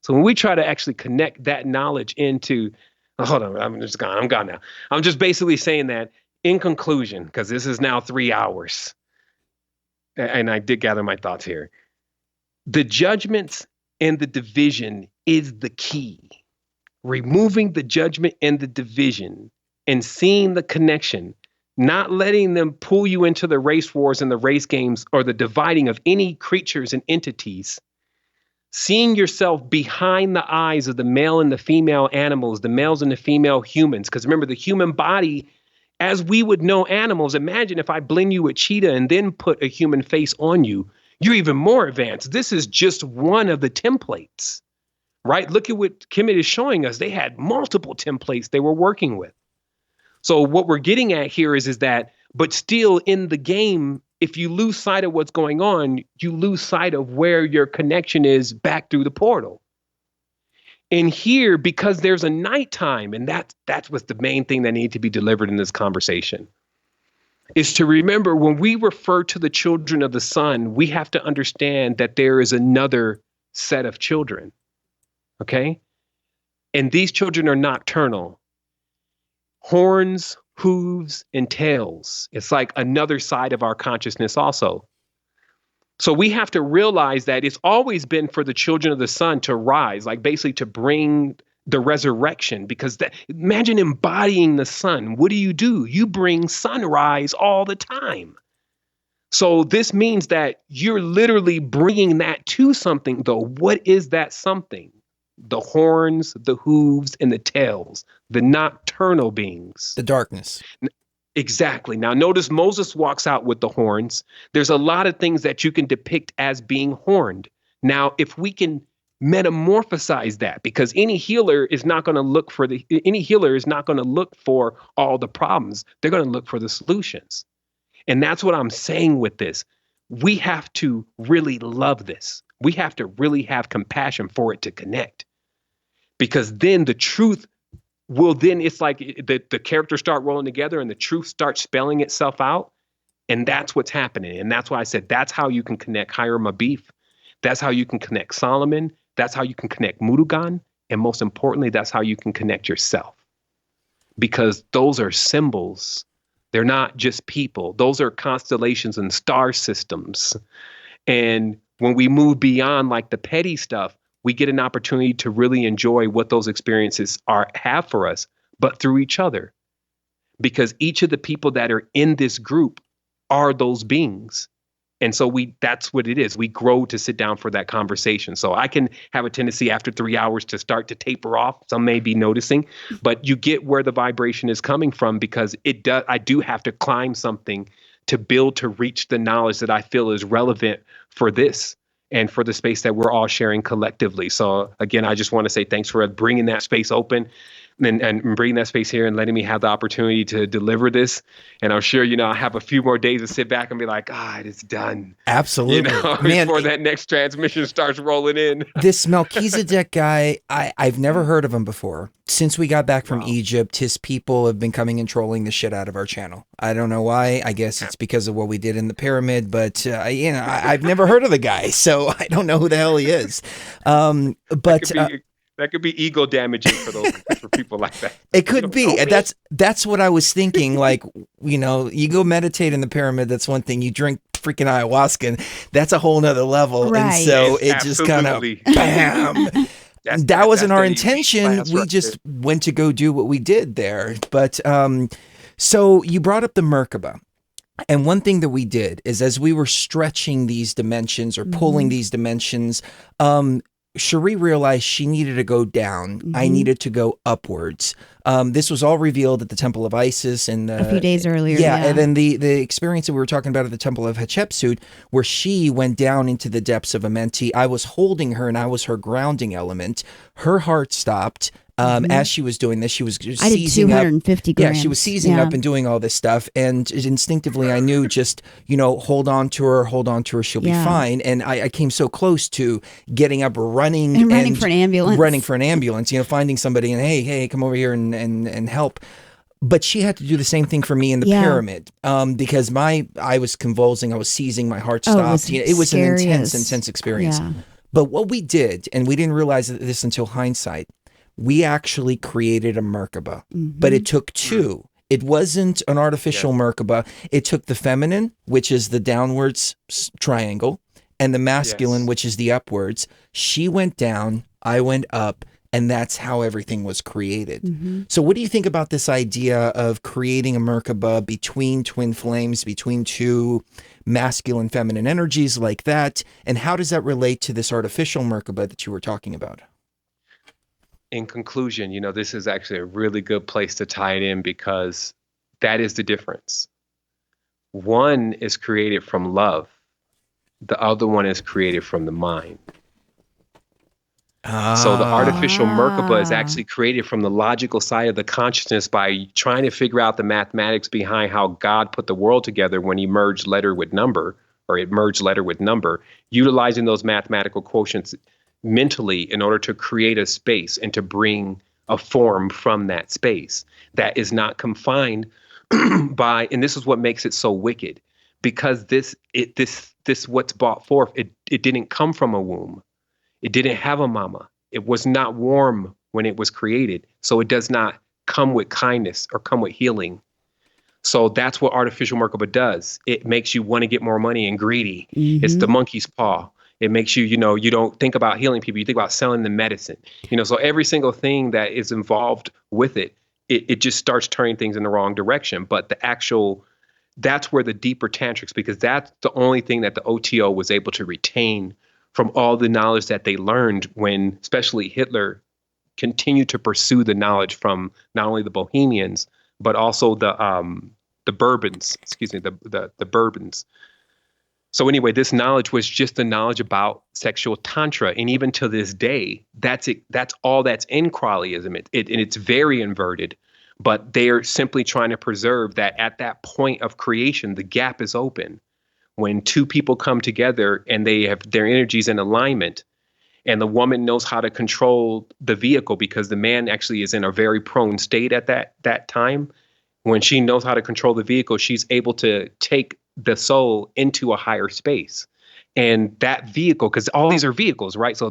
[SPEAKER 4] So when we try to actually connect that knowledge into, hold on, I'm gone now. I'm just basically saying that in conclusion, because this is now 3 hours, and I did gather my thoughts here. The judgments and the division is the key. Removing the judgment and the division and seeing the connection, not letting them pull you into the race wars and the race games or the dividing of any creatures and entities. Seeing yourself behind the eyes of the male and the female animals, the males and the female humans. Because remember, the human body, as we would know animals, imagine if I blend you a cheetah and then put a human face on you, you're even more advanced. This is just one of the templates, right? Look at what Kemet is showing us. They had multiple templates they were working with. So what we're getting at here is that, but still in the game, if you lose sight of what's going on, you lose sight of where your connection is back through the portal. And here, because there's a nighttime, and that's what's the main thing that needs to be delivered in this conversation, is to remember when we refer to the children of the sun, we have to understand that there is another set of children, okay? And these children are nocturnal. Horns, hooves, and tails. It's like another side of our consciousness also. So we have to realize that it's always been for the children of the sun to rise, like basically to bring the resurrection, because imagine embodying the sun. What do? You bring sunrise all the time. So this means that you're literally bringing that to something, though. What is that something? The horns, the hooves, and the tails, the nocturnal beings.
[SPEAKER 2] The darkness.
[SPEAKER 4] Exactly. Now, notice Moses walks out with the horns. There's a lot of things that you can depict as being horned. Now, if we can metamorphosize that, because any healer is not going to look for all the problems. They're going to look for the solutions. And that's what I'm saying with this. We have to really love this. We have to really have compassion for it to connect, because then the truth will it's like the characters start rolling together and the truth starts spelling itself out. And that's what's happening. And that's why I said, that's how you can connect Hiram Abif. That's how you can connect Solomon. That's how you can connect Murugan. And most importantly, that's how you can connect yourself, because those are symbols. They're not just people. Those are constellations and star systems. And when we move beyond like the petty stuff, we get an opportunity to really enjoy what those experiences have for us, but through each other. Because each of the people that are in this group are those beings. And so that's what it is. We grow to sit down for that conversation. So I can have a tendency after 3 hours to start to taper off. Some may be noticing, but you get where the vibration is coming from, because I do have to climb something to build to reach the knowledge that I feel is relevant for this and for the space that we're all sharing collectively. So again, I just want to say thanks for bringing that space open and bringing that space here and letting me have the opportunity to deliver this. And I'm sure, I'll have a few more days to sit back and be like, it's done.
[SPEAKER 2] Absolutely. Man,
[SPEAKER 4] before that next transmission starts rolling in.
[SPEAKER 2] This Melchizedek guy, I've never heard of him before. Since we got back from Egypt, his people have been coming and trolling the shit out of our channel. I don't know why. I guess it's because of what we did in the pyramid, but I've never heard of the guy, so I don't know who the hell he is.
[SPEAKER 4] That could be ego damaging for people like that.
[SPEAKER 2] It could be. That's what I was thinking. Like, you go meditate in the pyramid. That's one thing. You drink freaking ayahuasca, and that's a whole nother level.
[SPEAKER 3] Right.
[SPEAKER 2] And so it just kind of bam. That wasn't our intention. We just went to go do what we did there. But so you brought up the Merkaba. And one thing that we did is, as we were stretching these dimensions or pulling these dimensions, Cherie realized she needed to go down. I needed to go upwards. This was all revealed at the Temple of Isis and
[SPEAKER 3] a few days earlier.
[SPEAKER 2] Yeah, and then the experience that we were talking about at the Temple of Hatshepsut, where she went down into the depths of Amenti. I was holding her, and I was her grounding element. Her heart stopped. As she was doing this, she was just
[SPEAKER 3] I did
[SPEAKER 2] seizing
[SPEAKER 3] 250
[SPEAKER 2] up.
[SPEAKER 3] grams.
[SPEAKER 2] Yeah, she was seizing up and doing all this stuff. And instinctively, I knew just, hold on to her. She'll be fine. And I came so close to getting up, running.
[SPEAKER 3] And running for an ambulance.
[SPEAKER 2] Running for an ambulance, finding somebody and, hey, come over here and help. But she had to do the same thing for me in the pyramid because I was convulsing, I was seizing, my heart stopped. It was an intense experience. Yeah. But what we did, and we didn't realize this until hindsight, we actually created a Merkaba, but it took two. It wasn't an artificial Merkaba. It took the feminine, which is the downwards triangle, and the masculine, which is the upwards. She went down, I went up, and that's how everything was created. So what do you think about this idea of creating a Merkaba between twin flames, between two masculine, feminine energies like that? And how does that relate to this artificial Merkaba that you were talking about?
[SPEAKER 4] In conclusion, this is actually a really good place to tie it in because that is the difference. One is created from love. The other one is created from the mind. So the artificial Merkaba is actually created from the logical side of the consciousness by trying to figure out the mathematics behind how God put the world together when he merged letter with number, or it merged letter with number, utilizing those mathematical quotients mentally in order to create a space and to bring a form from that space that is not confined by, and this is what makes it so wicked, because this what's brought forth, it didn't come from a womb. It didn't have a mama. It was not warm when it was created. So it does not come with kindness or come with healing. So that's what artificial Merkaba does. It makes you want to get more money and greedy. It's the monkey's paw. It makes you, you don't think about healing people. You think about selling the medicine. So every single thing that is involved with it just starts turning things in the wrong direction. But that's where the deeper tantrics, because that's the only thing that the OTO was able to retain from all the knowledge that they learned when, especially Hitler, continued to pursue the knowledge from not only the Bohemians, but also the Bourbons, the Bourbons. So anyway, this knowledge was just the knowledge about sexual tantra. And even to this day, that's it. That's all that's in Crowleyism. And it's very inverted, but they're simply trying to preserve that at that point of creation, the gap is open. When two people come together and they have their energies in alignment, and the woman knows how to control the vehicle because the man actually is in a very prone state at that time. When she knows how to control the vehicle, she's able to take the soul into a higher space. And that vehicle, because all these are vehicles, right? So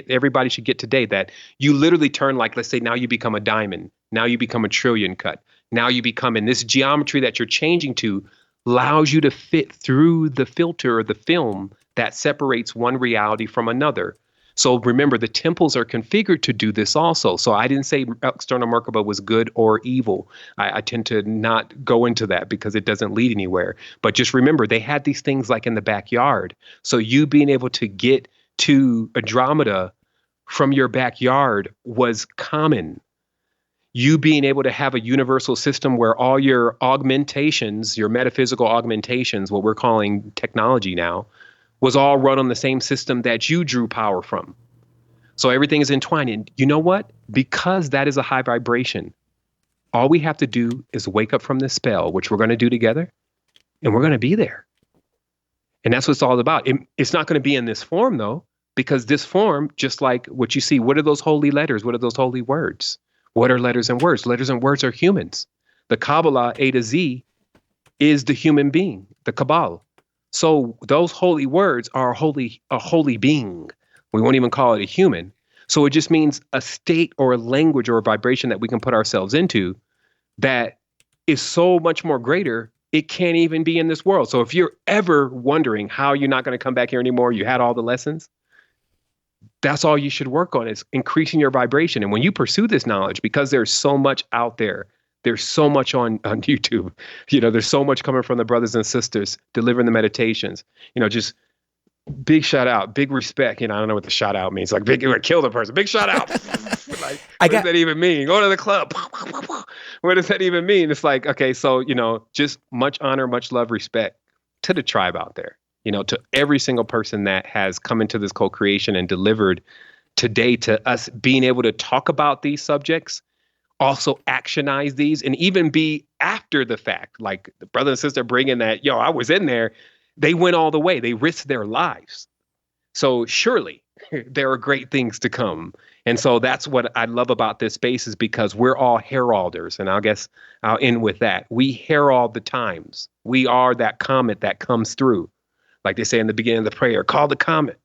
[SPEAKER 4] everybody should get today that you literally turn, like, let's say now you become a diamond. Now you become a trillion cut. Now you become, in this geometry that you're changing to, allows you to fit through the filter or the film that separates one reality from another. So remember, the temples are configured to do this also. So I didn't say external Merkaba was good or evil. I tend to not go into that because it doesn't lead anywhere. But just remember, they had these things like in the backyard. So you being able to get to Andromeda from your backyard was common. You being able to have a universal system where all your augmentations, your metaphysical augmentations, what we're calling technology now, was all run on the same system that you drew power from. So everything is entwined. And you know what? Because that is a high vibration, all we have to do is wake up from this spell, which we're going to do together, and we're going to be there. And that's what it's all about. It's not going to be in this form, though, because this form, just like what you see, what are those holy letters? What are those holy words? What are letters and words? Letters and words are humans. The Kabbalah, A to Z, is the human being, the Kabbalah. So those holy words are a holy being. We won't even call it a human. So it just means a state or a language or a vibration that we can put ourselves into that is so much more greater, it can't even be in this world. So if you're ever wondering how you're not going to come back here anymore, you had all the lessons, that's all you should work on, is increasing your vibration. And when you pursue this knowledge, because there's so much out there, there's so much on YouTube, there's so much coming from the brothers and sisters delivering the meditations, just Big shout out, big respect. I don't know what the shout out means. Like big, kill the person. Big shout out. Like, what does that even mean? Go to the club. What does that even mean? It's like, okay, so, just much honor, much love, respect to the tribe out there, to every single person that has come into this co-creation and delivered today to us being able to talk about these subjects, also actionize these, and even be after the fact, like the brother and sister bringing that, I was in there. They went all the way. They risked their lives. So surely there are great things to come. And so that's what I love about this space, is because we're all heralders. And I guess I'll end with that. We herald the times. We are that comet that comes through. Like they say in the beginning of the prayer, call the comet.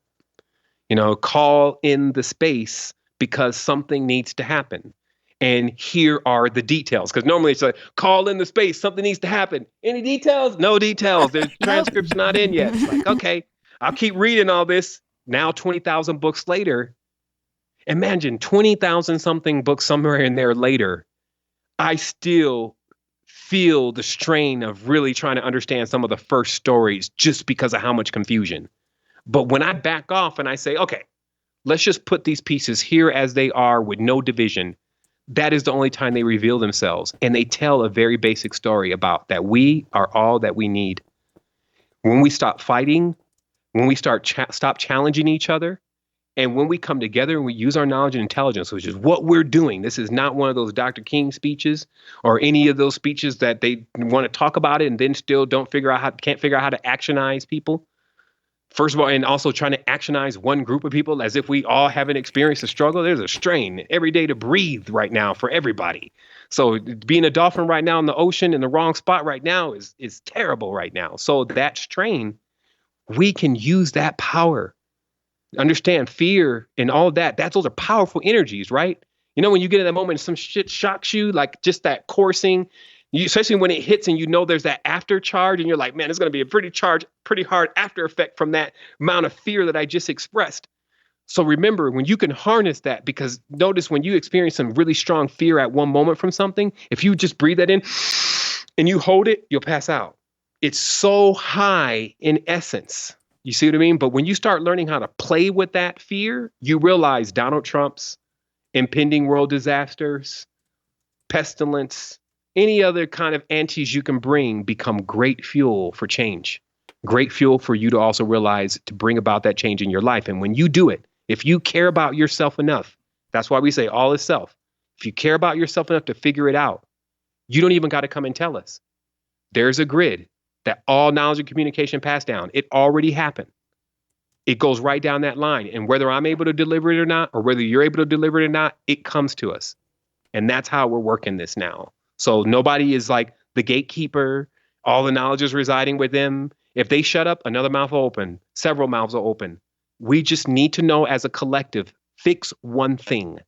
[SPEAKER 4] Call in the space because something needs to happen. And here are the details. Because normally it's like, call in the space, something needs to happen. Any details? No details. There's transcripts not in yet. It's like, okay, I'll keep reading all this. Now 20,000 books later. Imagine 20,000 something books somewhere in there later. I still feel the strain of really trying to understand some of the first stories just because of how much confusion. But when I back off and I say, okay, let's just put these pieces here as they are with no division, that is the only time they reveal themselves. And they tell a very basic story about that we are all that we need. When we stop fighting, when we stop challenging each other, and when we come together and we use our knowledge and intelligence, which is what we're doing. This is not one of those Dr. King speeches or any of those speeches that they want to talk about it and then still can't figure out how to actionize people. First of all, and also trying to actionize one group of people as if we all haven't experienced a struggle. There's a strain every day to breathe right now for everybody. So being a dolphin right now in the ocean in the wrong spot right now is terrible right now. So that strain, we can use that power. Understand fear and all that. Those are powerful energies, right? When you get in that moment, some shit shocks you, like just that coursing. Especially when it hits and there's that after charge and you're like, man, it's going to be a pretty hard after effect from that amount of fear that I just expressed. So remember, when you can harness that, because notice when you experience some really strong fear at one moment from something, if you just breathe that in and you hold it, you'll pass out. It's so high in essence. You see what I mean? But when you start learning how to play with that fear, you realize Donald Trump's impending world disasters, pestilence, any other kind of antis you can bring become great fuel for change, great fuel for you to also realize to bring about that change in your life. And when you do it, if you care about yourself enough, that's why we say all is self. If you care about yourself enough to figure it out, you don't even got to come and tell us. There's a grid that all knowledge and communication pass down. It already happened. It goes right down that line. And whether I'm able to deliver it or not, or whether you're able to deliver it or not, it comes to us. And that's how we're working this now. So nobody is like the gatekeeper. All the knowledge is residing with them. If they shut up, another mouth will open. Several mouths will open. We just need to know as a collective, fix one thing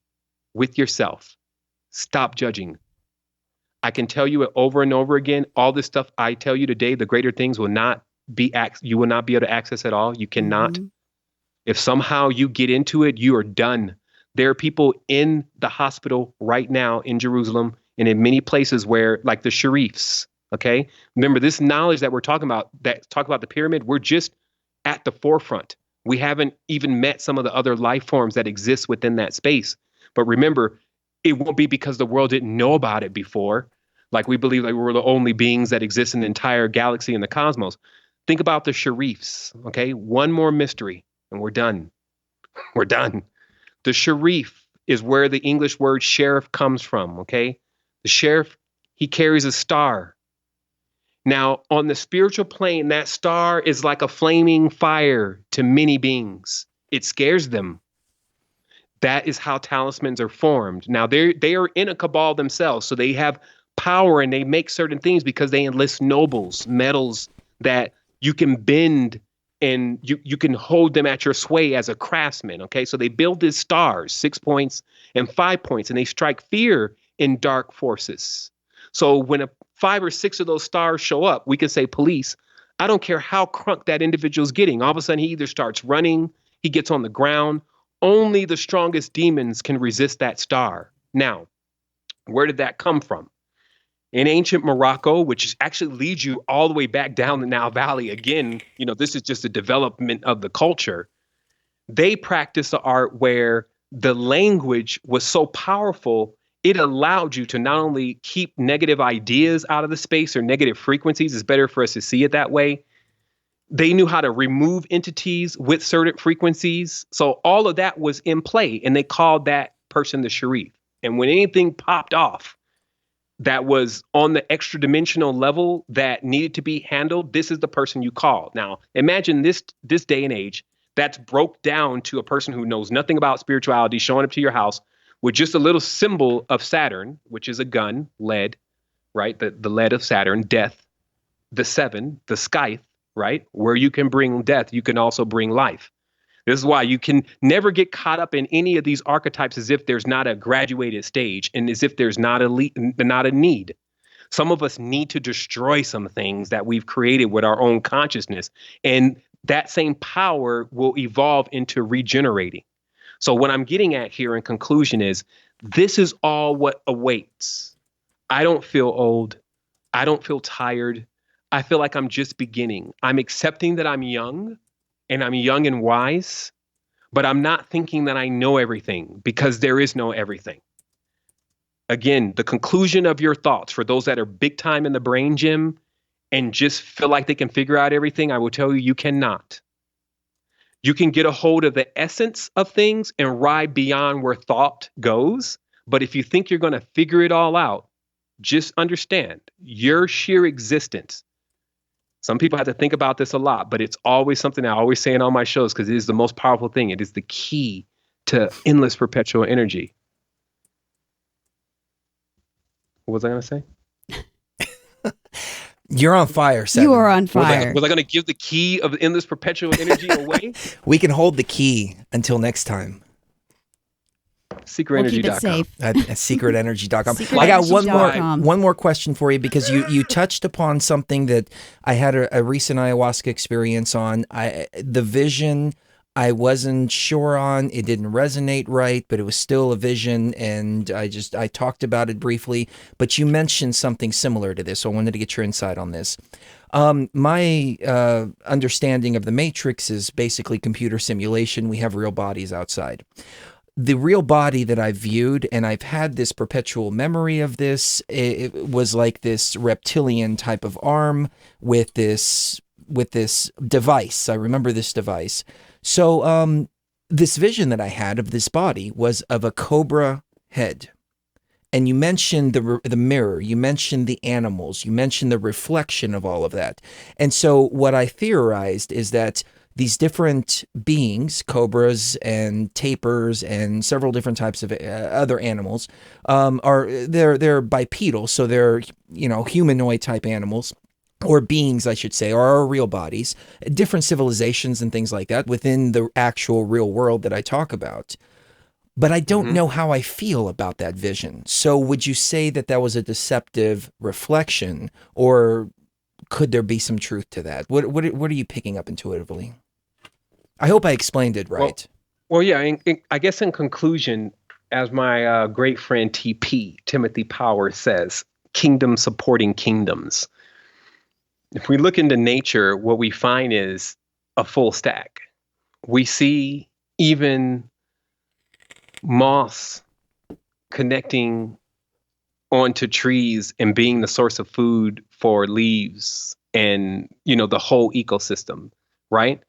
[SPEAKER 4] with yourself. Stop judging. I can tell you it over and over again. All this stuff I tell you today, the greater things you will not be able to access at all. You cannot. Mm-hmm. If somehow you get into it, you are done. There are people in the hospital right now in Jerusalem and in many places where, like the Sharifs, okay? Remember, this knowledge that we're talking about, that talk about the pyramid, we're just at the forefront. We haven't even met some of the other life forms that exist within that space. But remember, it won't be because the world didn't know about it before. Like we believe like we're the only beings that exist in the entire galaxy and the cosmos. Think about the Sharifs, okay? One more mystery and we're done. We're done. The Sharif is where the English word sheriff comes from, okay? The sheriff, he carries a star. Now, on the spiritual plane, that star is like a flaming fire to many beings. It scares them. That is how talismans are formed. Now, they are in a cabal themselves, so they have power and they make certain things because they enlist nobles, metals that you can bend and you can hold them at your sway as a craftsman, okay? So they build these stars, 6 points and 5 points, and they strike fear in dark forces. So when 5 or 6 of those stars show up, we can say police. I don't care how crunk that individual's getting. All of a sudden, he either starts running, he gets on the ground. Only the strongest demons can resist that star. Now, where did that come from? In ancient Morocco, which actually leads you all the way back down the Nile Valley, again, this is just a development of the culture. They practiced the art where the language was so powerful, it allowed you to not only keep negative ideas out of the space or negative frequencies. It's better for us to see it that way. They knew how to remove entities with certain frequencies. So all of that was in play, and they called that person the Sharif. And when anything popped off that was on the extra dimensional level that needed to be handled, this is the person you call. Now, imagine this day and age that's broke down to a person who knows nothing about spirituality showing up to your house with just a little symbol of Saturn, which is a gun, lead, right? The lead of Saturn, death, the 7, the scythe, right? Where you can bring death, you can also bring life. This is why you can never get caught up in any of these archetypes as if there's not a graduated stage and as if there's not a need. Some of us need to destroy some things that we've created with our own consciousness, and that same power will evolve into regenerating. So what I'm getting at here in conclusion is this is all what awaits. I don't feel old. I don't feel tired. I feel like I'm just beginning. I'm accepting that I'm young. And I'm young and wise, but I'm not thinking that I know everything, because there is no everything. Again, the conclusion of your thoughts for those that are big time in the brain gym and just feel like they can figure out everything, I will tell you, you cannot. You can get a hold of the essence of things and ride beyond where thought goes. But if you think you're going to figure it all out, just understand your sheer existence. Some people have to think about this a lot, but it's always something I always say in all my shows, because it is the most powerful thing. It is the key to endless perpetual energy. What was I going to say?
[SPEAKER 2] You're on fire, Sevan.
[SPEAKER 3] You are on fire.
[SPEAKER 4] Was I going to give the key of endless perpetual energy away?
[SPEAKER 2] We can hold the key until next time.
[SPEAKER 4] Secretenergy.com.
[SPEAKER 3] We'll keep it safe.
[SPEAKER 2] At secretenergy.com.
[SPEAKER 3] Secret
[SPEAKER 2] I got
[SPEAKER 3] energy.com.
[SPEAKER 2] one more question for you, because you touched upon something that I had a recent ayahuasca experience on. The vision, I wasn't sure on. It didn't resonate right, but it was still a vision, and I talked about it briefly. But you mentioned something similar to this, so I wanted to get your insight on this. My understanding of the Matrix is basically computer simulation. We have real bodies outside. The real body that I viewed, and I've had this perpetual memory of this, it was like this reptilian type of arm with this device. I remember this device. So this vision that I had of this body was of a cobra head. And you mentioned the mirror, you mentioned the animals, you mentioned the reflection of all of that. And so what I theorized is that these different beings, cobras and tapirs and several different types of other animals, they're bipedal, so they're humanoid type animals, or beings, I should say, or our real bodies, different civilizations and things like that within the actual real world that I talk about. But I don't know how I feel about that vision. So would you say that that was a deceptive reflection, or could there be some truth to that? What are you picking up intuitively? I hope I explained it right.
[SPEAKER 4] Well, yeah. I guess in conclusion, as my great friend Timothy Power says, kingdom supporting kingdoms. If we look into nature, what we find is a full stack. We see even moss connecting onto trees and being the source of food for leaves and, the whole ecosystem, right?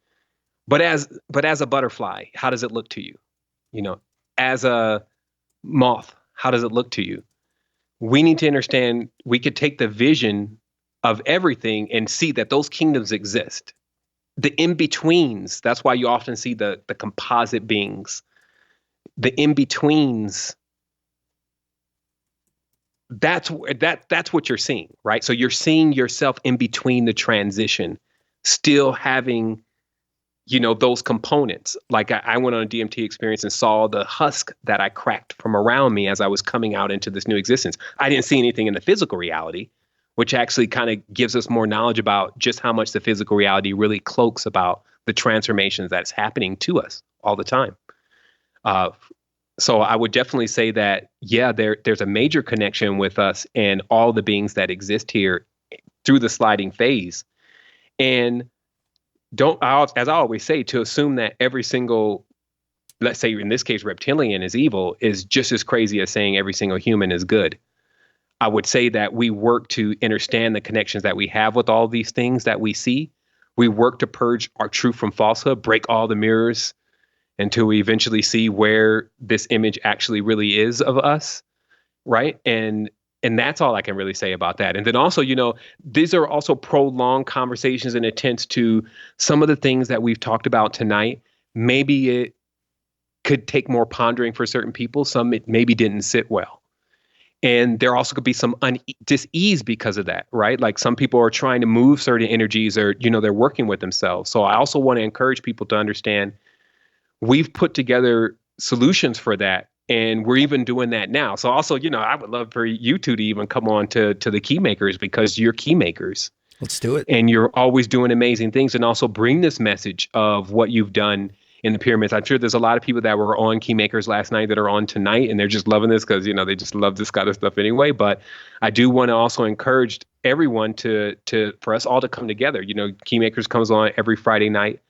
[SPEAKER 4] But as a butterfly, how does it look to you? As a moth, how does it look to you? We need to understand we could take the vision of everything and see that those kingdoms exist. The in-betweens, that's why you often see the composite beings. The in-betweens, that's what you're seeing, right? So you're seeing yourself in between the transition, still having those components. Like I went on a DMT experience and saw the husk that I cracked from around me as I was coming out into this new existence. I didn't see anything in the physical reality, which actually kind of gives us more knowledge about just how much the physical reality really cloaks about the transformations that's happening to us all the time. So I would definitely say that, yeah, there's a major connection with us and all the beings that exist here through the sliding phase. And as I always say, to assume that every single, let's say in this case, reptilian is evil is just as crazy as saying every single human is good. I would say that we work to understand the connections that we have with all these things that we see. We work to purge our truth from falsehood, break all the mirrors until we eventually see where this image actually really is of us, right? And that's all I can really say about that. And then also, these are also prolonged conversations and attempts to some of the things that we've talked about tonight. Maybe it could take more pondering for certain people. Some it maybe didn't sit well. And there also could be some dis-ease because of that, right? Like some people are trying to move certain energies or, they're working with themselves. So I also want to encourage people to understand we've put together solutions for that. And we're even doing that now. So also, I would love for you two to even come on to the key makers because you're key makers.
[SPEAKER 2] Let's do it.
[SPEAKER 4] And you're always doing amazing things and also bring this message of what you've done in the pyramids. I'm sure there's a lot of people that were on key makers last night that are on tonight and they're just loving this because, they just love this kind of stuff anyway. But I do want to also encourage everyone for us all to come together. Key makers comes on every Friday night.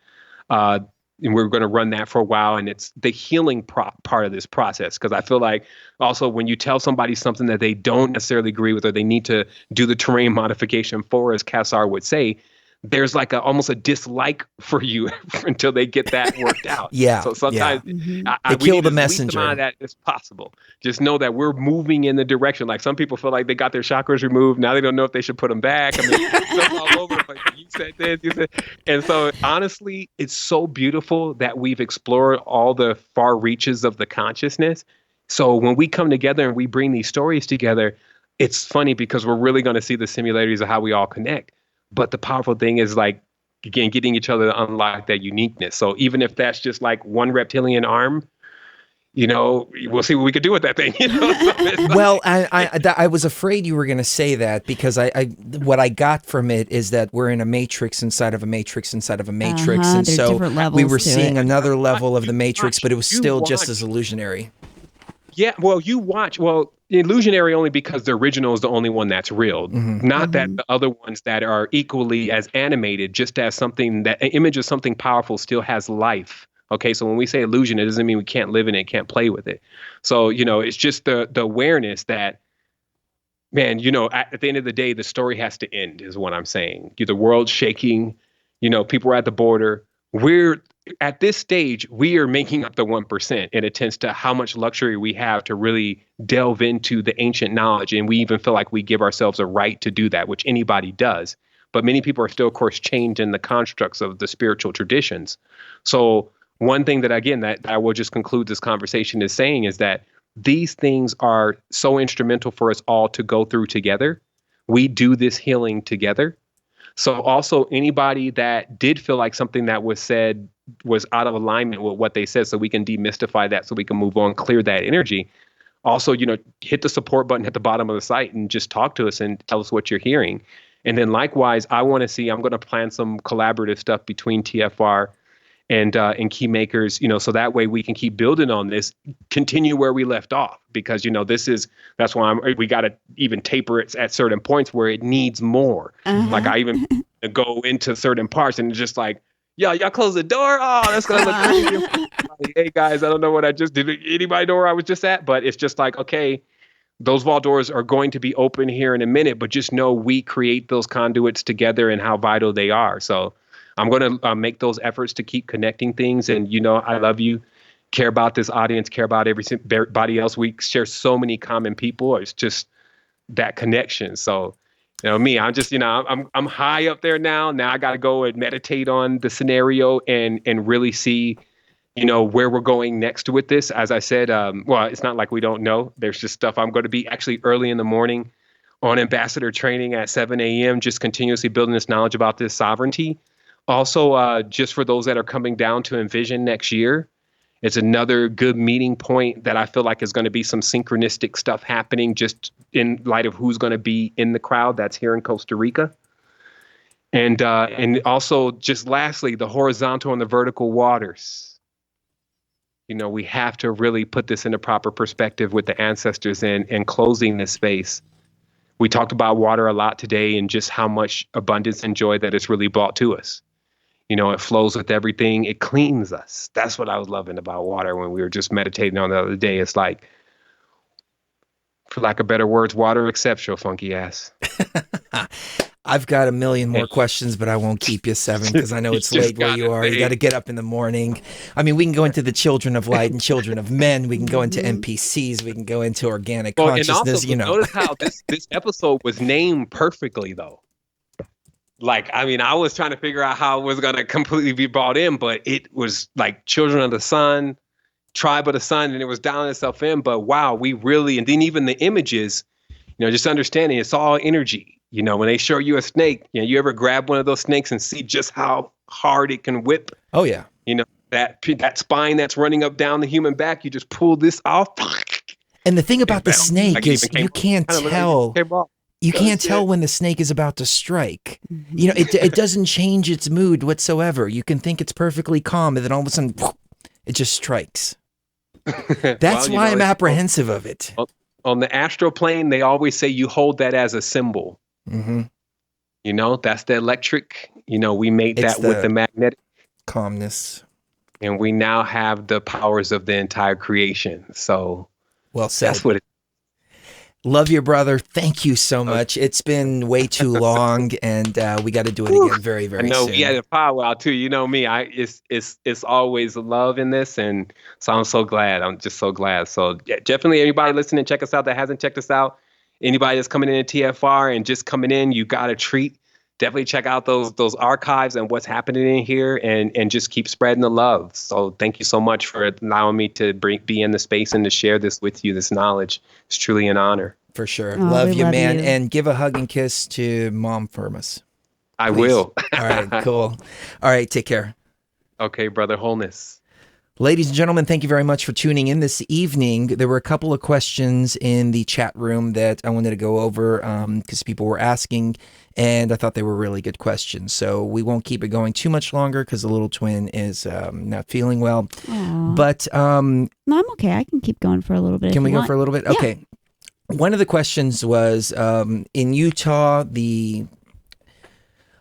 [SPEAKER 4] And we're going to run that for a while. And it's the healing part of this process. Because I feel like also when you tell somebody something that they don't necessarily agree with or they need to do the terrain modification for, as Kassar would say, there's like almost a dislike for you until they get that worked out.
[SPEAKER 2] Yeah.
[SPEAKER 4] So sometimes
[SPEAKER 2] they
[SPEAKER 4] we
[SPEAKER 2] kill
[SPEAKER 4] need
[SPEAKER 2] the
[SPEAKER 4] to
[SPEAKER 2] messenger.
[SPEAKER 4] leap them out of that as possible. Just know that we're moving in the direction. Like some people feel like they got their chakras removed. Now they don't know if they should put them back. I mean, stuff all over. Like you said this, you said. And so honestly, it's so beautiful that we've explored all the far reaches of the consciousness. So when we come together and we bring these stories together, it's funny because we're really going to see the similarities of how we all connect. But the powerful thing is like, again, getting each other to unlock that uniqueness. So even if that's just like one reptilian arm, we'll see what we could do with that thing.
[SPEAKER 2] Well, I was afraid you were going to say that because what I got from it is that we're in a matrix inside of a matrix inside of a matrix. And so we were seeing another level of the matrix, but it was still just as illusionary.
[SPEAKER 4] Yeah, well, illusionary only because the original is the only one that's real. Mm-hmm. Not that the other ones that are equally as animated, just as something that an image of something powerful still has life. Okay, so when we say illusion, it doesn't mean we can't live in it, can't play with it. So, it's just the awareness that, man, at the end of the day, the story has to end is what I'm saying. The world's shaking, people are at the border. We're at this stage, we are making up the 1% in attempts to how much luxury we have to really delve into the ancient knowledge. And we even feel like we give ourselves a right to do that, which anybody does. But many people are still, of course, chained in the constructs of the spiritual traditions. So one thing that, again, that I will just conclude this conversation is saying is that these things are so instrumental for us all to go through together. We do this healing together. So also anybody that did feel like something that was said was out of alignment with what they said, so we can demystify that, so we can move on, clear that energy. Also, hit the support button at the bottom of the site and just talk to us and tell us what you're hearing. And then likewise, I'm going to plan some collaborative stuff between TFR and key makers, so that way we can keep building on this, continue where we left off, because, that's why we got to even taper it at certain points where it needs more. Like I even go into certain parts and it's just like, y'all close the door. Oh, that's going to look crazy. Hey guys, I don't know what I just did. Anybody know where I was just at? But it's just like, okay, those vault doors are going to be open here in a minute, but just know we create those conduits together and how vital they are. So I'm going to make those efforts to keep connecting things. And, I love you, care about this audience, care about everybody else. We share so many common people. It's just that connection. So, me, I'm just, I'm high up there now. Now I got to go and meditate on the scenario and really see, where we're going next with this. As I said, it's not like we don't know. There's just stuff. I'm going to be actually early in the morning on ambassador training at 7 a.m., just continuously building this knowledge about this sovereignty. Also, just for those that are coming down to Envision next year, it's another good meeting point that I feel like is going to be some synchronistic stuff happening just in light of who's going to be in the crowd that's here in Costa Rica. And also, just lastly, the horizontal and the vertical waters. We have to really put this into proper perspective with the ancestors and closing this space. We talked about water a lot today and just how much abundance and joy that it's really brought to us. It flows with everything. It cleans us. That's what I was loving about water when we were just meditating on the other day. It's like, for lack of better words, water accepts your funky ass.
[SPEAKER 2] I've got a million more questions, but I won't keep you, Sevan, because I know it's late where you are. You got to get up in the morning. I mean, we can go into the children of light and children of men. We can go into NPCs. We can go into organic consciousness.
[SPEAKER 4] And also, notice how this episode was named perfectly, though. Like, I mean, I was trying to figure out how it was going to completely be brought in, but it was like Children of the Sun, Tribe of the Sun, and it was dialing itself in. But wow, we really, and then even the images, just understanding it's all energy. When they show you a snake, you ever grab one of those snakes and see just how hard it can whip?
[SPEAKER 2] Oh, yeah.
[SPEAKER 4] That spine that's running up down the human back, you just pull this off.
[SPEAKER 2] And the thing about the snake is you can't tell. You can't tell when the snake is about to strike. It doesn't change its mood whatsoever. You can think it's perfectly calm, and then all of a sudden, it just strikes. That's why I'm apprehensive of it.
[SPEAKER 4] On the astral plane, they always say you hold that as a symbol.
[SPEAKER 2] Mm-hmm.
[SPEAKER 4] That's the electric. We made that with the magnetic
[SPEAKER 2] calmness,
[SPEAKER 4] and we now have the powers of the entire creation. So,
[SPEAKER 2] well said.
[SPEAKER 4] That's what it.
[SPEAKER 2] Love you, brother. Thank you so much. It's been way too long, and we got to do it again very, very soon. I know
[SPEAKER 4] we had a powwow too. You know me. It's always love in this, and so I'm so glad. I'm just so glad. So definitely, anybody listening, check us out that hasn't checked us out. Anybody that's coming in at TFR and just coming in, you got a treat. Definitely check out those archives and what's happening in here, and just keep spreading the love. So thank you so much for allowing me to be in the space and to share this with you, this knowledge. It's truly an honor.
[SPEAKER 2] For sure. Love you, man. And give a hug and kiss to Mom for us.
[SPEAKER 4] I will.
[SPEAKER 2] All right, cool. All right, take care.
[SPEAKER 4] Okay, brother, wholeness.
[SPEAKER 2] Ladies and gentlemen, thank you very much for tuning in this evening. There were a couple of questions in the chat room that I wanted to go over because people were asking, and I thought they were really good questions. So we won't keep it going too much longer because the little twin is not feeling well.
[SPEAKER 3] Aww.
[SPEAKER 2] But
[SPEAKER 3] no, I'm okay. I can keep going for a little bit.
[SPEAKER 2] Can we go for a little bit?
[SPEAKER 3] Yeah.
[SPEAKER 2] Okay. One of the questions was, in Utah, the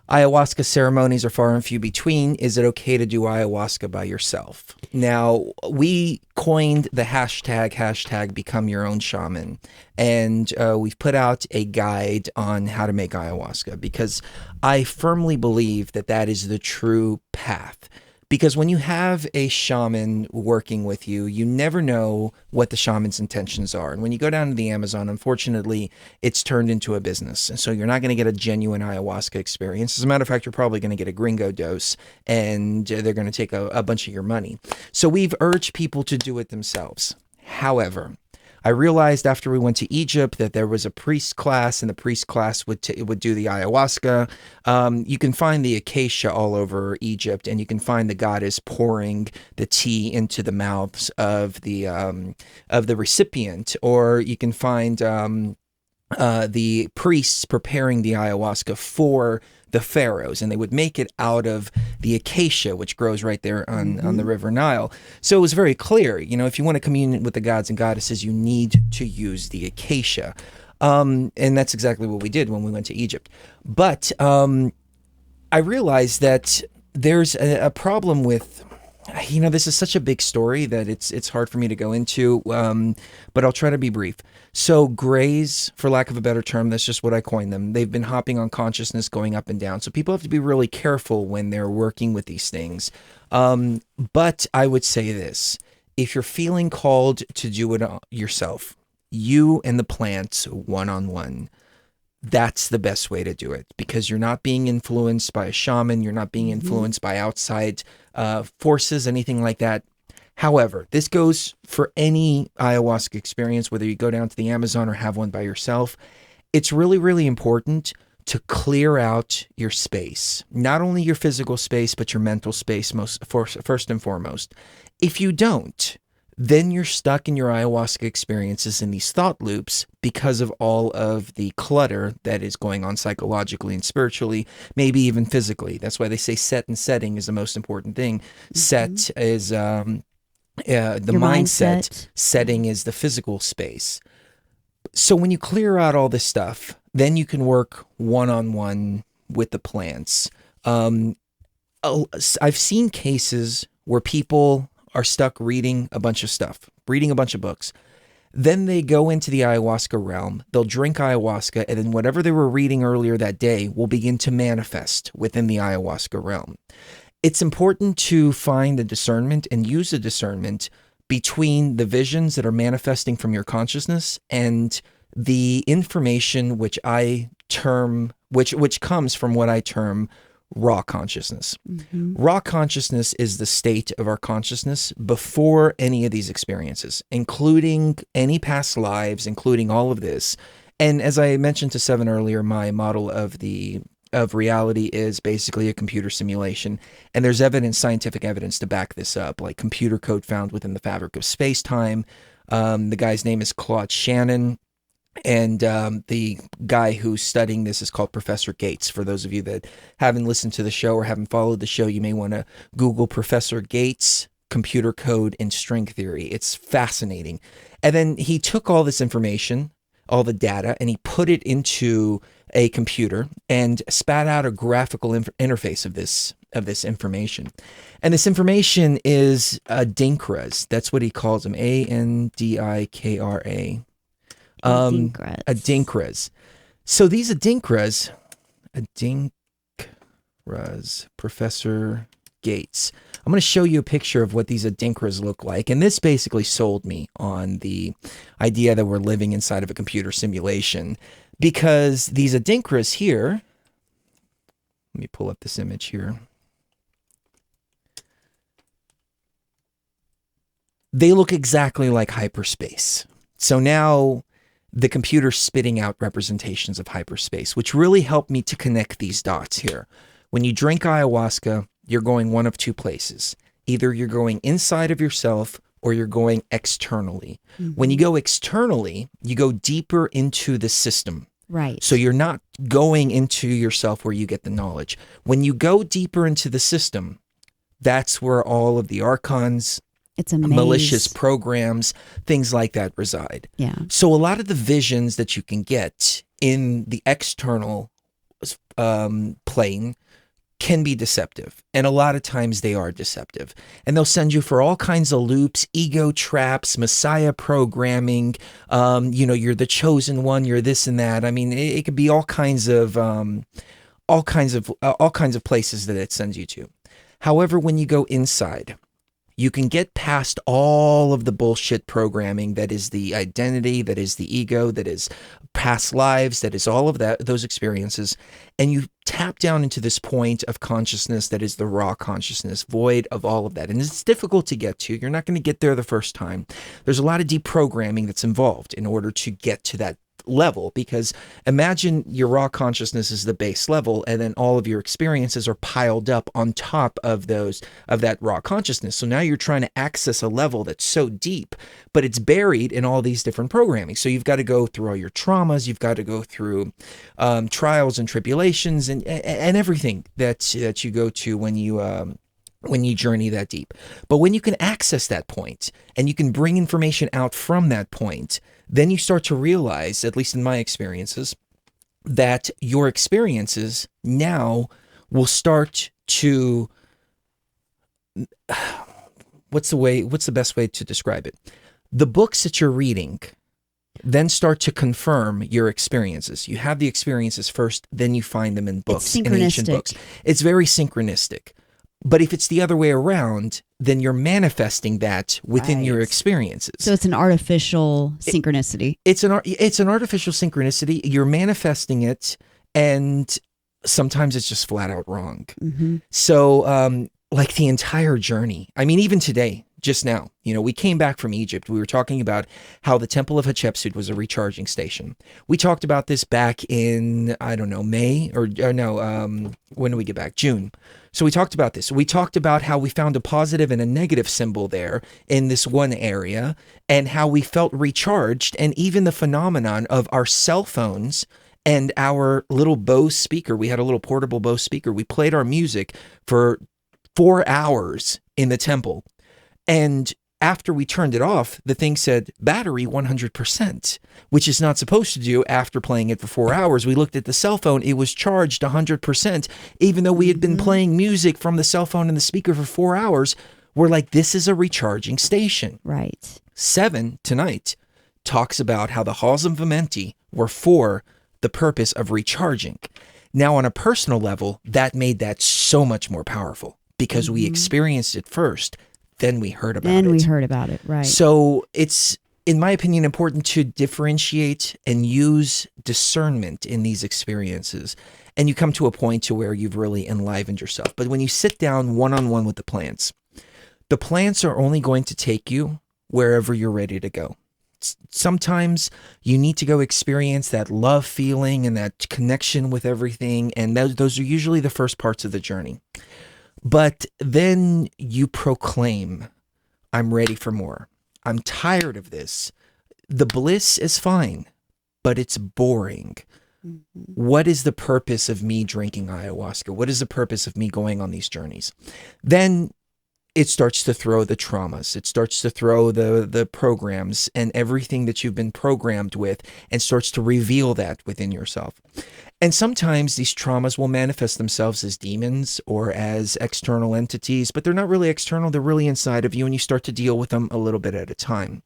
[SPEAKER 2] ayahuasca ceremonies are far and few between. Is it okay to do ayahuasca by yourself? Now, we coined the hashtag become your own shaman. And we've put out a guide on how to make ayahuasca because I firmly believe that that is the true path. Because when you have a shaman working with you, you never know what the shaman's intentions are. And when you go down to the Amazon, unfortunately, it's turned into a business. And so you're not going to get a genuine ayahuasca experience. As a matter of fact, you're probably going to get a gringo dose, and they're going to take a bunch of your money. So we've urged people to do it themselves. However, I realized after we went to Egypt that there was a priest class, and the priest class would do the ayahuasca. You can find the acacia all over Egypt, and you can find the goddess pouring the tea into the mouths of the recipient, or you can find the priests preparing the ayahuasca for the pharaohs, and they would make it out of the acacia, which grows right there on the River Nile. So it was very clear, if you want to commune with the gods and goddesses, you need to use the acacia. And that's exactly what we did when we went to Egypt. But I realized that there's a problem with, this is such a big story that it's hard for me to go into, but I'll try to be brief. So grays, for lack of a better term, that's just what I coined them. They've been hopping on consciousness, going up and down. So people have to be really careful when they're working with these things. But I would say this, if you're feeling called to do it yourself, you and the plants one-on-one, that's the best way to do it, because you're not being influenced by a shaman. You're not being influenced by outside forces, anything like that. However, this goes for any ayahuasca experience, whether you go down to the Amazon or have one by yourself. It's really, really important to clear out your space, not only your physical space, but your mental space first and foremost. If you don't, then you're stuck in your ayahuasca experiences in these thought loops because of all of the clutter that is going on psychologically and spiritually, maybe even physically. That's why they say set and setting is the most important thing. Set is the
[SPEAKER 3] Your
[SPEAKER 2] mindset setting is the physical space. So when you clear out all this stuff, then you can work one-on-one with the plants. I've seen cases where people are stuck reading a bunch of stuff, reading a bunch of books. Then they go into the ayahuasca realm, they'll drink ayahuasca, and then whatever they were reading earlier that day will begin to manifest within the ayahuasca realm. It's important to find the discernment and use the discernment between the visions that are manifesting from your consciousness and the information which I term, which comes from what I term raw consciousness. Raw consciousness is the state of our consciousness before any of these experiences, including any past lives, including all of this. And as I mentioned to Sevan earlier, my model of reality is basically a computer simulation. And there's scientific evidence to back this up, like computer code found within the fabric of space-time. The guy's name is Claude Shannon. And the guy who's studying this is called Professor Gates. For those of you that haven't listened to the show or haven't followed the show, you may want to Google Professor Gates, computer code and string theory. It's fascinating. And then he took all this information, all the data, and he put it into a computer and spat out a graphical interface of this information. And this information is adinkras. That's what he calls them, Andikra. Adinkras. So these adinkras, Professor Gates. I'm going to show you a picture of what these adinkras look like. And this basically sold me on the idea that we're living inside of a computer simulation, because these adinkras here, let me pull up this image here. They look exactly like hyperspace. So now the computer's spitting out representations of hyperspace, which really helped me to connect these dots here. When you drink ayahuasca, you're going one of two places. Either you're going inside of yourself or you're going externally. When you go externally, you go deeper into the system.
[SPEAKER 3] Right.
[SPEAKER 2] So you're not going into yourself where you get the knowledge. When you go deeper into the system, that's where all of the archons,
[SPEAKER 3] it's a
[SPEAKER 2] malicious programs, things like that reside.
[SPEAKER 3] Yeah.
[SPEAKER 2] So a lot of the visions that you can get in the external plane can be deceptive. And a lot of times they are deceptive. And they'll send you for all kinds of loops, ego traps, messiah programming, you're the chosen one, you're this and that. I mean, it could be all kinds of places that it sends you to. However, when you go inside, you can get past all of the bullshit programming that is the identity, that is the ego, that is past lives, that is all of those experiences, and you tap down into this point of consciousness that is the raw consciousness, void of all of that. And it's difficult to get to. You're not going to get there the first time. There's a lot of deprogramming that's involved in order to get to that level, because imagine your raw consciousness is the base level, and then all of your experiences are piled up on top of that raw consciousness. So now you're trying to access a level that's so deep, but it's buried in all these different programming. So you've got to go through all your traumas, you've got to go through trials and tribulations and everything that you go to when you journey that deep. But when you can access that point and you can bring information out from that point, then you start to realize, at least in my experiences, that your experiences now will start to, what's the best way to describe it? The books that you're reading then start to confirm your experiences. You have the experiences first, then you find them in books, in ancient books. It's very synchronistic. But if it's the other way around, then you're manifesting that within your experiences.
[SPEAKER 3] So it's an artificial synchronicity.
[SPEAKER 2] It's an artificial synchronicity. You're manifesting it, and sometimes it's just flat out wrong. So like the entire journey, I mean, even today, just now, we came back from Egypt. We were talking about how the Temple of Hatshepsut was a recharging station. We talked about this back in, I don't know, May or no, when did we get back? June. So we talked about this. We talked about how we found a positive and a negative symbol there in this one area, and how we felt recharged, and even the phenomenon of our cell phones and our little Bose speaker. We had a little portable Bose speaker. We played our music for 4 hours in the temple. And after we turned it off, the thing said battery 100%, which is not supposed to do after playing it for 4 hours. We looked at the cell phone. It was charged 100%, even though we had been playing music from the cell phone and the speaker for 4 hours. We're like, this is a recharging station.
[SPEAKER 3] Right.
[SPEAKER 2] 7 tonight talks about how the halls of Vimenti were for the purpose of recharging. Now, on a personal level, that made that so much more powerful because we experienced it first. Then we heard about it. Right. So it's, in my opinion, important to differentiate and use discernment in these experiences. And you come to a point to where you've really enlivened yourself. But when you sit down one-on-one with the plants are only going to take you wherever you're ready to go. Sometimes you need to go experience that love feeling and that connection with everything. And those are usually the first parts of the journey. But then you proclaim, I'm ready for more. I'm tired of this. The bliss is fine, but it's boring. What is the purpose of me drinking ayahuasca? What is the purpose of me going on these journeys? Then it starts to throw the traumas. It starts to throw the programs and everything that you've been programmed with and starts to reveal that within yourself. And sometimes these traumas will manifest themselves as demons or as external entities, but they're not really external. They're really inside of you, and you start to deal with them a little bit at a time.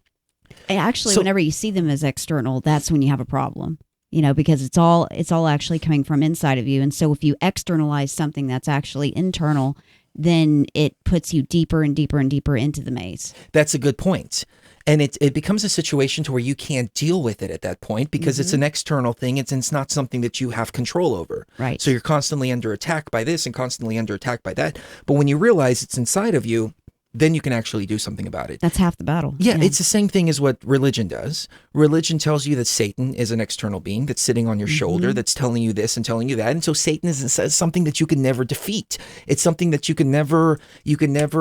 [SPEAKER 3] Actually, whenever you see them as external, that's when you have a problem. Because it's all actually coming from inside of you. And so if you externalize something that's actually internal, then it puts you deeper and deeper and deeper into the maze.
[SPEAKER 2] That's a good point. And it becomes a situation to where you can't deal with it at that point because it's an external thing. It's not something that you have control over.
[SPEAKER 3] Right.
[SPEAKER 2] So you're constantly under attack by this and constantly under attack by that. But when you realize it's inside of you, then you can actually do something about it.
[SPEAKER 3] That's half the battle.
[SPEAKER 2] Yeah, it's the same thing as what religion does. Religion tells you that Satan is an external being that's sitting on your shoulder, that's telling you this and telling you that. And so Satan is something that you can never defeat. It's something that you can never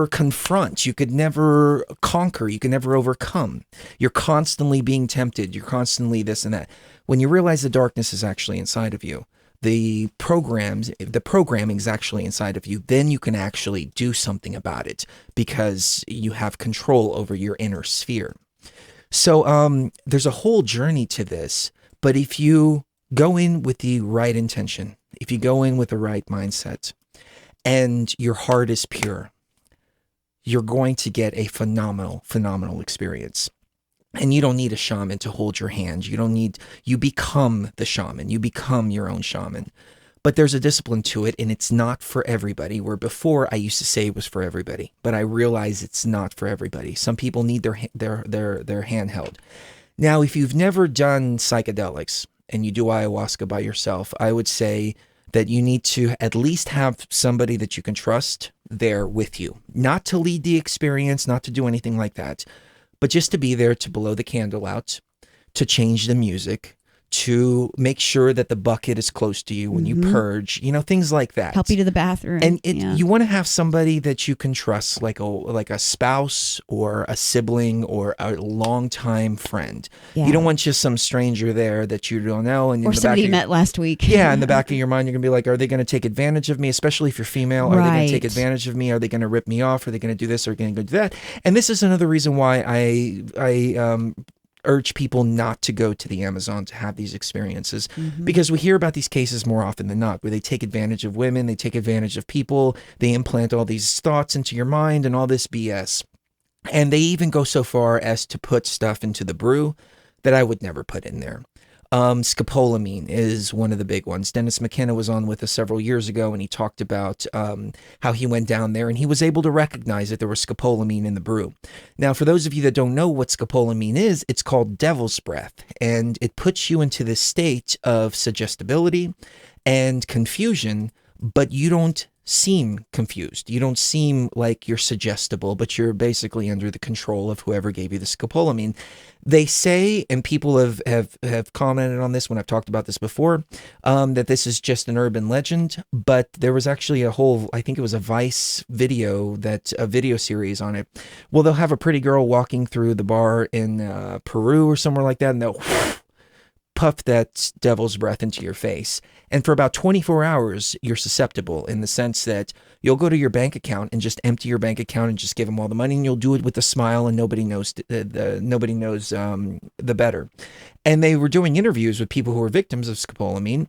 [SPEAKER 2] confront. You could never conquer. You can never overcome. You're constantly being tempted. You're constantly this and that. When you realize the darkness is actually inside of you, the programming is actually inside of you, then you can actually do something about it because you have control over your inner sphere. So there's a whole journey to this, but if you go in with the right intention, if you go in with the right mindset, and your heart is pure, you're going to get a phenomenal experience. And you don't need a shaman to hold your hand. You become the shaman. You become your own shaman. But there's a discipline to it, and it's not for everybody. Where before I used to say it was for everybody, but I realize it's not for everybody. Some people need their hand held. Now, if you've never done psychedelics and you do ayahuasca by yourself, I would say that you need to at least have somebody that you can trust there with you. Not to lead the experience, not to do anything like that, but just to be there to blow the candle out, to change the music, to make sure that the bucket is close to you when you purge, things like that.
[SPEAKER 3] Help you to the bathroom.
[SPEAKER 2] And you want to have somebody that you can trust, like a spouse or a sibling or a longtime friend. Yeah. You don't want just some stranger there that you don't know. And
[SPEAKER 3] or somebody you met last week.
[SPEAKER 2] Yeah, in the back of your mind, you're going to be like, are they going to take advantage of me? Especially if you're female. Are they going to take advantage of me? Are they going to rip me off? Are they going to do this? Are they going to do that? And this is another reason why I urge people not to go to the Amazon to have these experiences, because we hear about these cases more often than not, where they take advantage of women, they take advantage of people, they implant all these thoughts into your mind and all this BS. And they even go so far as to put stuff into the brew that I would never put in there. Scopolamine is one of the big ones. Dennis McKenna was on with us several years ago, and he talked about how he went down there and he was able to recognize that there was scopolamine in the brew. Now, for those of you that don't know what scopolamine is, it's called devil's breath, and it puts you into this state of suggestibility and confusion, but you don't seem confused. You don't seem like you're suggestible, but you're basically under the control of whoever gave you the scopolamine. They say, and people have commented on this when I've talked about this before, that this is just an urban legend, but there was actually I think it was a Vice video, a video series on it. Well, they'll have a pretty girl walking through the bar in Peru or somewhere like that, and they'll puff that devil's breath into your face. And for about 24 hours, you're susceptible in the sense that you'll go to your bank account and just empty your bank account and just give them all the money, and you'll do it with a smile, and nobody knows the better. And they were doing interviews with people who were victims of scopolamine,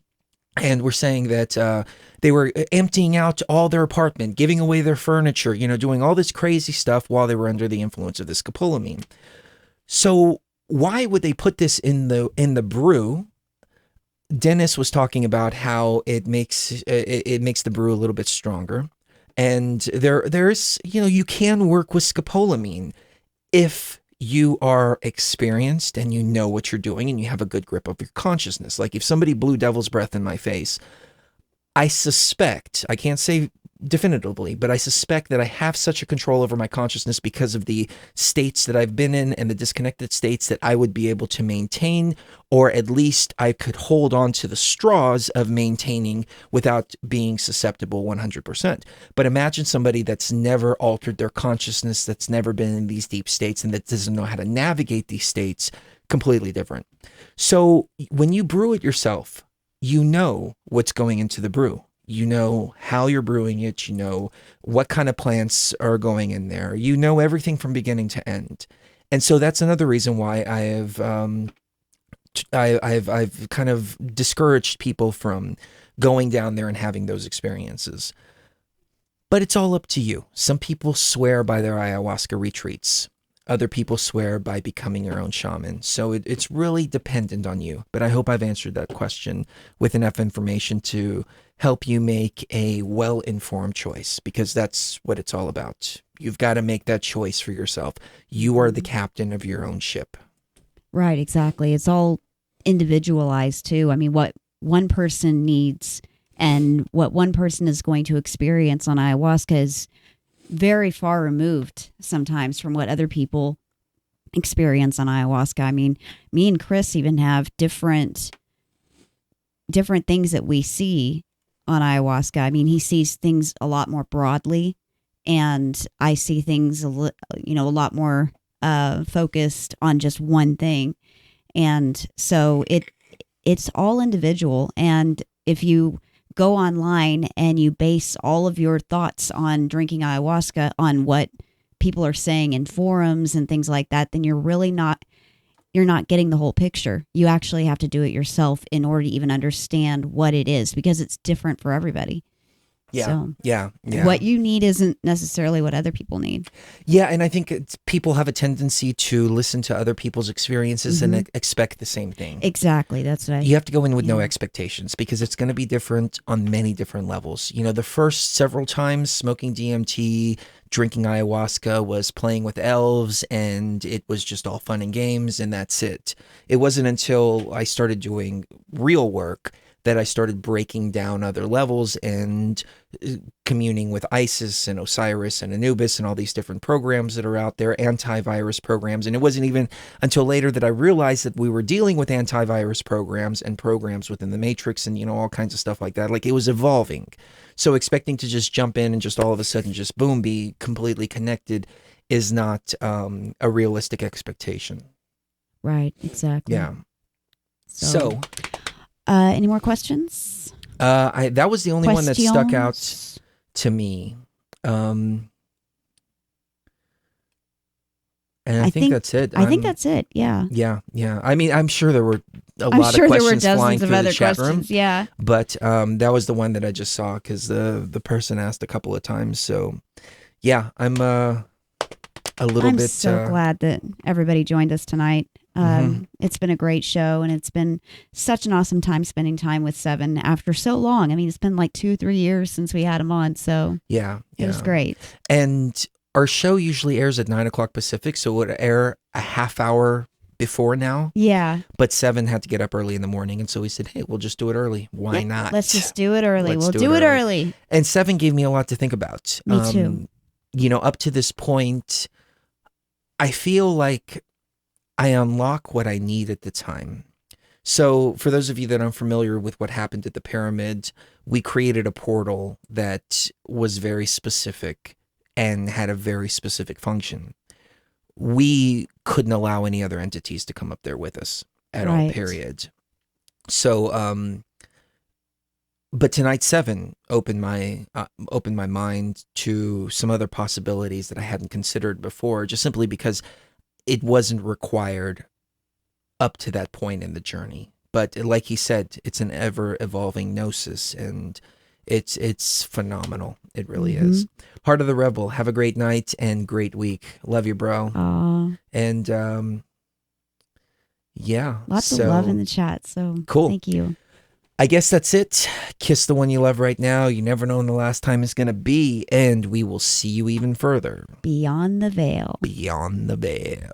[SPEAKER 2] and were saying that they were emptying out all their apartment, giving away their furniture, doing all this crazy stuff while they were under the influence of this scopolamine. So why would they put this in the brew? Dennis was talking about how it makes the brew a little bit stronger, and there's you can work with scopolamine if you are experienced and you know what you're doing and you have a good grip of your consciousness. Like if somebody blew devil's breath in my face, I suspect, I can't say definitively, but I suspect that I have such a control over my consciousness because of the states that I've been in and the disconnected states that I would be able to maintain, or at least I could hold on to the straws of maintaining without being susceptible 100%. But imagine somebody that's never altered their consciousness, that's never been in these deep states, and that doesn't know how to navigate these states. Completely different. So when you brew it yourself, you know what's going into the brew. You know how you're brewing it. You know what kind of plants are going in there. You know everything from beginning to end. And so that's another reason why I've kind of discouraged people from going down there and having those experiences. But it's all up to you. Some people swear by their ayahuasca retreats. Other people swear by becoming your own shaman. So it's really dependent on you. But I hope I've answered that question with enough information to help you make a well-informed choice, because that's what it's all about. You've got to make that choice for yourself. You are the captain of your own ship. Right,
[SPEAKER 3] exactly. It's all individualized too. I mean, what one person needs and what one person is going to experience on ayahuasca is very far removed sometimes from what other people experience on ayahuasca. I mean, me and Chris even have different things that we see on ayahuasca. I mean, he sees things a lot more broadly, and I see things a lot more focused on just one thing. And so it's all individual. And if you go online and you base all of your thoughts on drinking ayahuasca on what people are saying in forums and things like that, then you're not getting the whole picture. You actually have to do it yourself in order to even understand what it is, because it's different for everybody.
[SPEAKER 2] Yeah.
[SPEAKER 3] So
[SPEAKER 2] yeah.
[SPEAKER 3] What you need isn't necessarily what other people need.
[SPEAKER 2] Yeah. And I think people have a tendency to listen to other people's experiences and expect the same thing.
[SPEAKER 3] Exactly. That's what
[SPEAKER 2] you have to go in with no expectations, because it's going to be different on many different levels. The first several times smoking DMT, drinking ayahuasca was playing with elves, and it was just all fun and games, and that's it. It wasn't until I started doing real work that I started breaking down other levels and communing with Isis and Osiris and Anubis and all these different programs that are out there, antivirus programs. And it wasn't even until later that I realized that we were dealing with antivirus programs and programs within the Matrix and, all kinds of stuff like that. Like, it was evolving. So expecting to just jump in and just all of a sudden just boom, be completely connected is not a realistic expectation.
[SPEAKER 3] Right, exactly.
[SPEAKER 2] Yeah. So
[SPEAKER 3] any more questions?
[SPEAKER 2] That was the only one that stuck out to me. And I think that's it.
[SPEAKER 3] I think that's it. Yeah.
[SPEAKER 2] Yeah. I mean, I'm sure there were a lot of questions flying through the chat room.
[SPEAKER 3] Yeah.
[SPEAKER 2] But that was the one that I just saw because the person asked a couple of times. So, yeah, I'm a little bit.
[SPEAKER 3] I'm so glad that everybody joined us tonight. It's been a great show, and it's been such an awesome time spending time with Sevan after so long. I mean, it's been like 2-3 years since we had him on, so it was great.
[SPEAKER 2] And our show usually airs at 9:00 Pacific, so it would air a half hour before now.
[SPEAKER 3] Yeah.
[SPEAKER 2] But Sevan had to get up early in the morning, and so we said, hey, we'll just do it early. Why not?
[SPEAKER 3] Let's just do it early. We'll do it early.
[SPEAKER 2] And Sevan gave me a lot to think about.
[SPEAKER 3] Me too.
[SPEAKER 2] Up to this point, I feel like I unlock what I need at the time. So for those of you that aren't familiar with what happened at the pyramid, we created a portal that was very specific and had a very specific function. We couldn't allow any other entities to come up there with us at all, period. So, but tonight's 7 opened my mind to some other possibilities that I hadn't considered before, just simply because it wasn't required up to that point in the journey. But like he said, it's an ever evolving gnosis, and it's phenomenal. It really is. Heart of the Rebel, have a great night and great week. Love you, bro.
[SPEAKER 3] Aww.
[SPEAKER 2] And yeah.
[SPEAKER 3] Lots of love in the chat. So
[SPEAKER 2] cool.
[SPEAKER 3] Thank you.
[SPEAKER 2] I guess that's it. Kiss the one you love right now. You never know when the last time is going to be. And we will see you even further.
[SPEAKER 3] Beyond the veil.
[SPEAKER 2] Beyond the veil.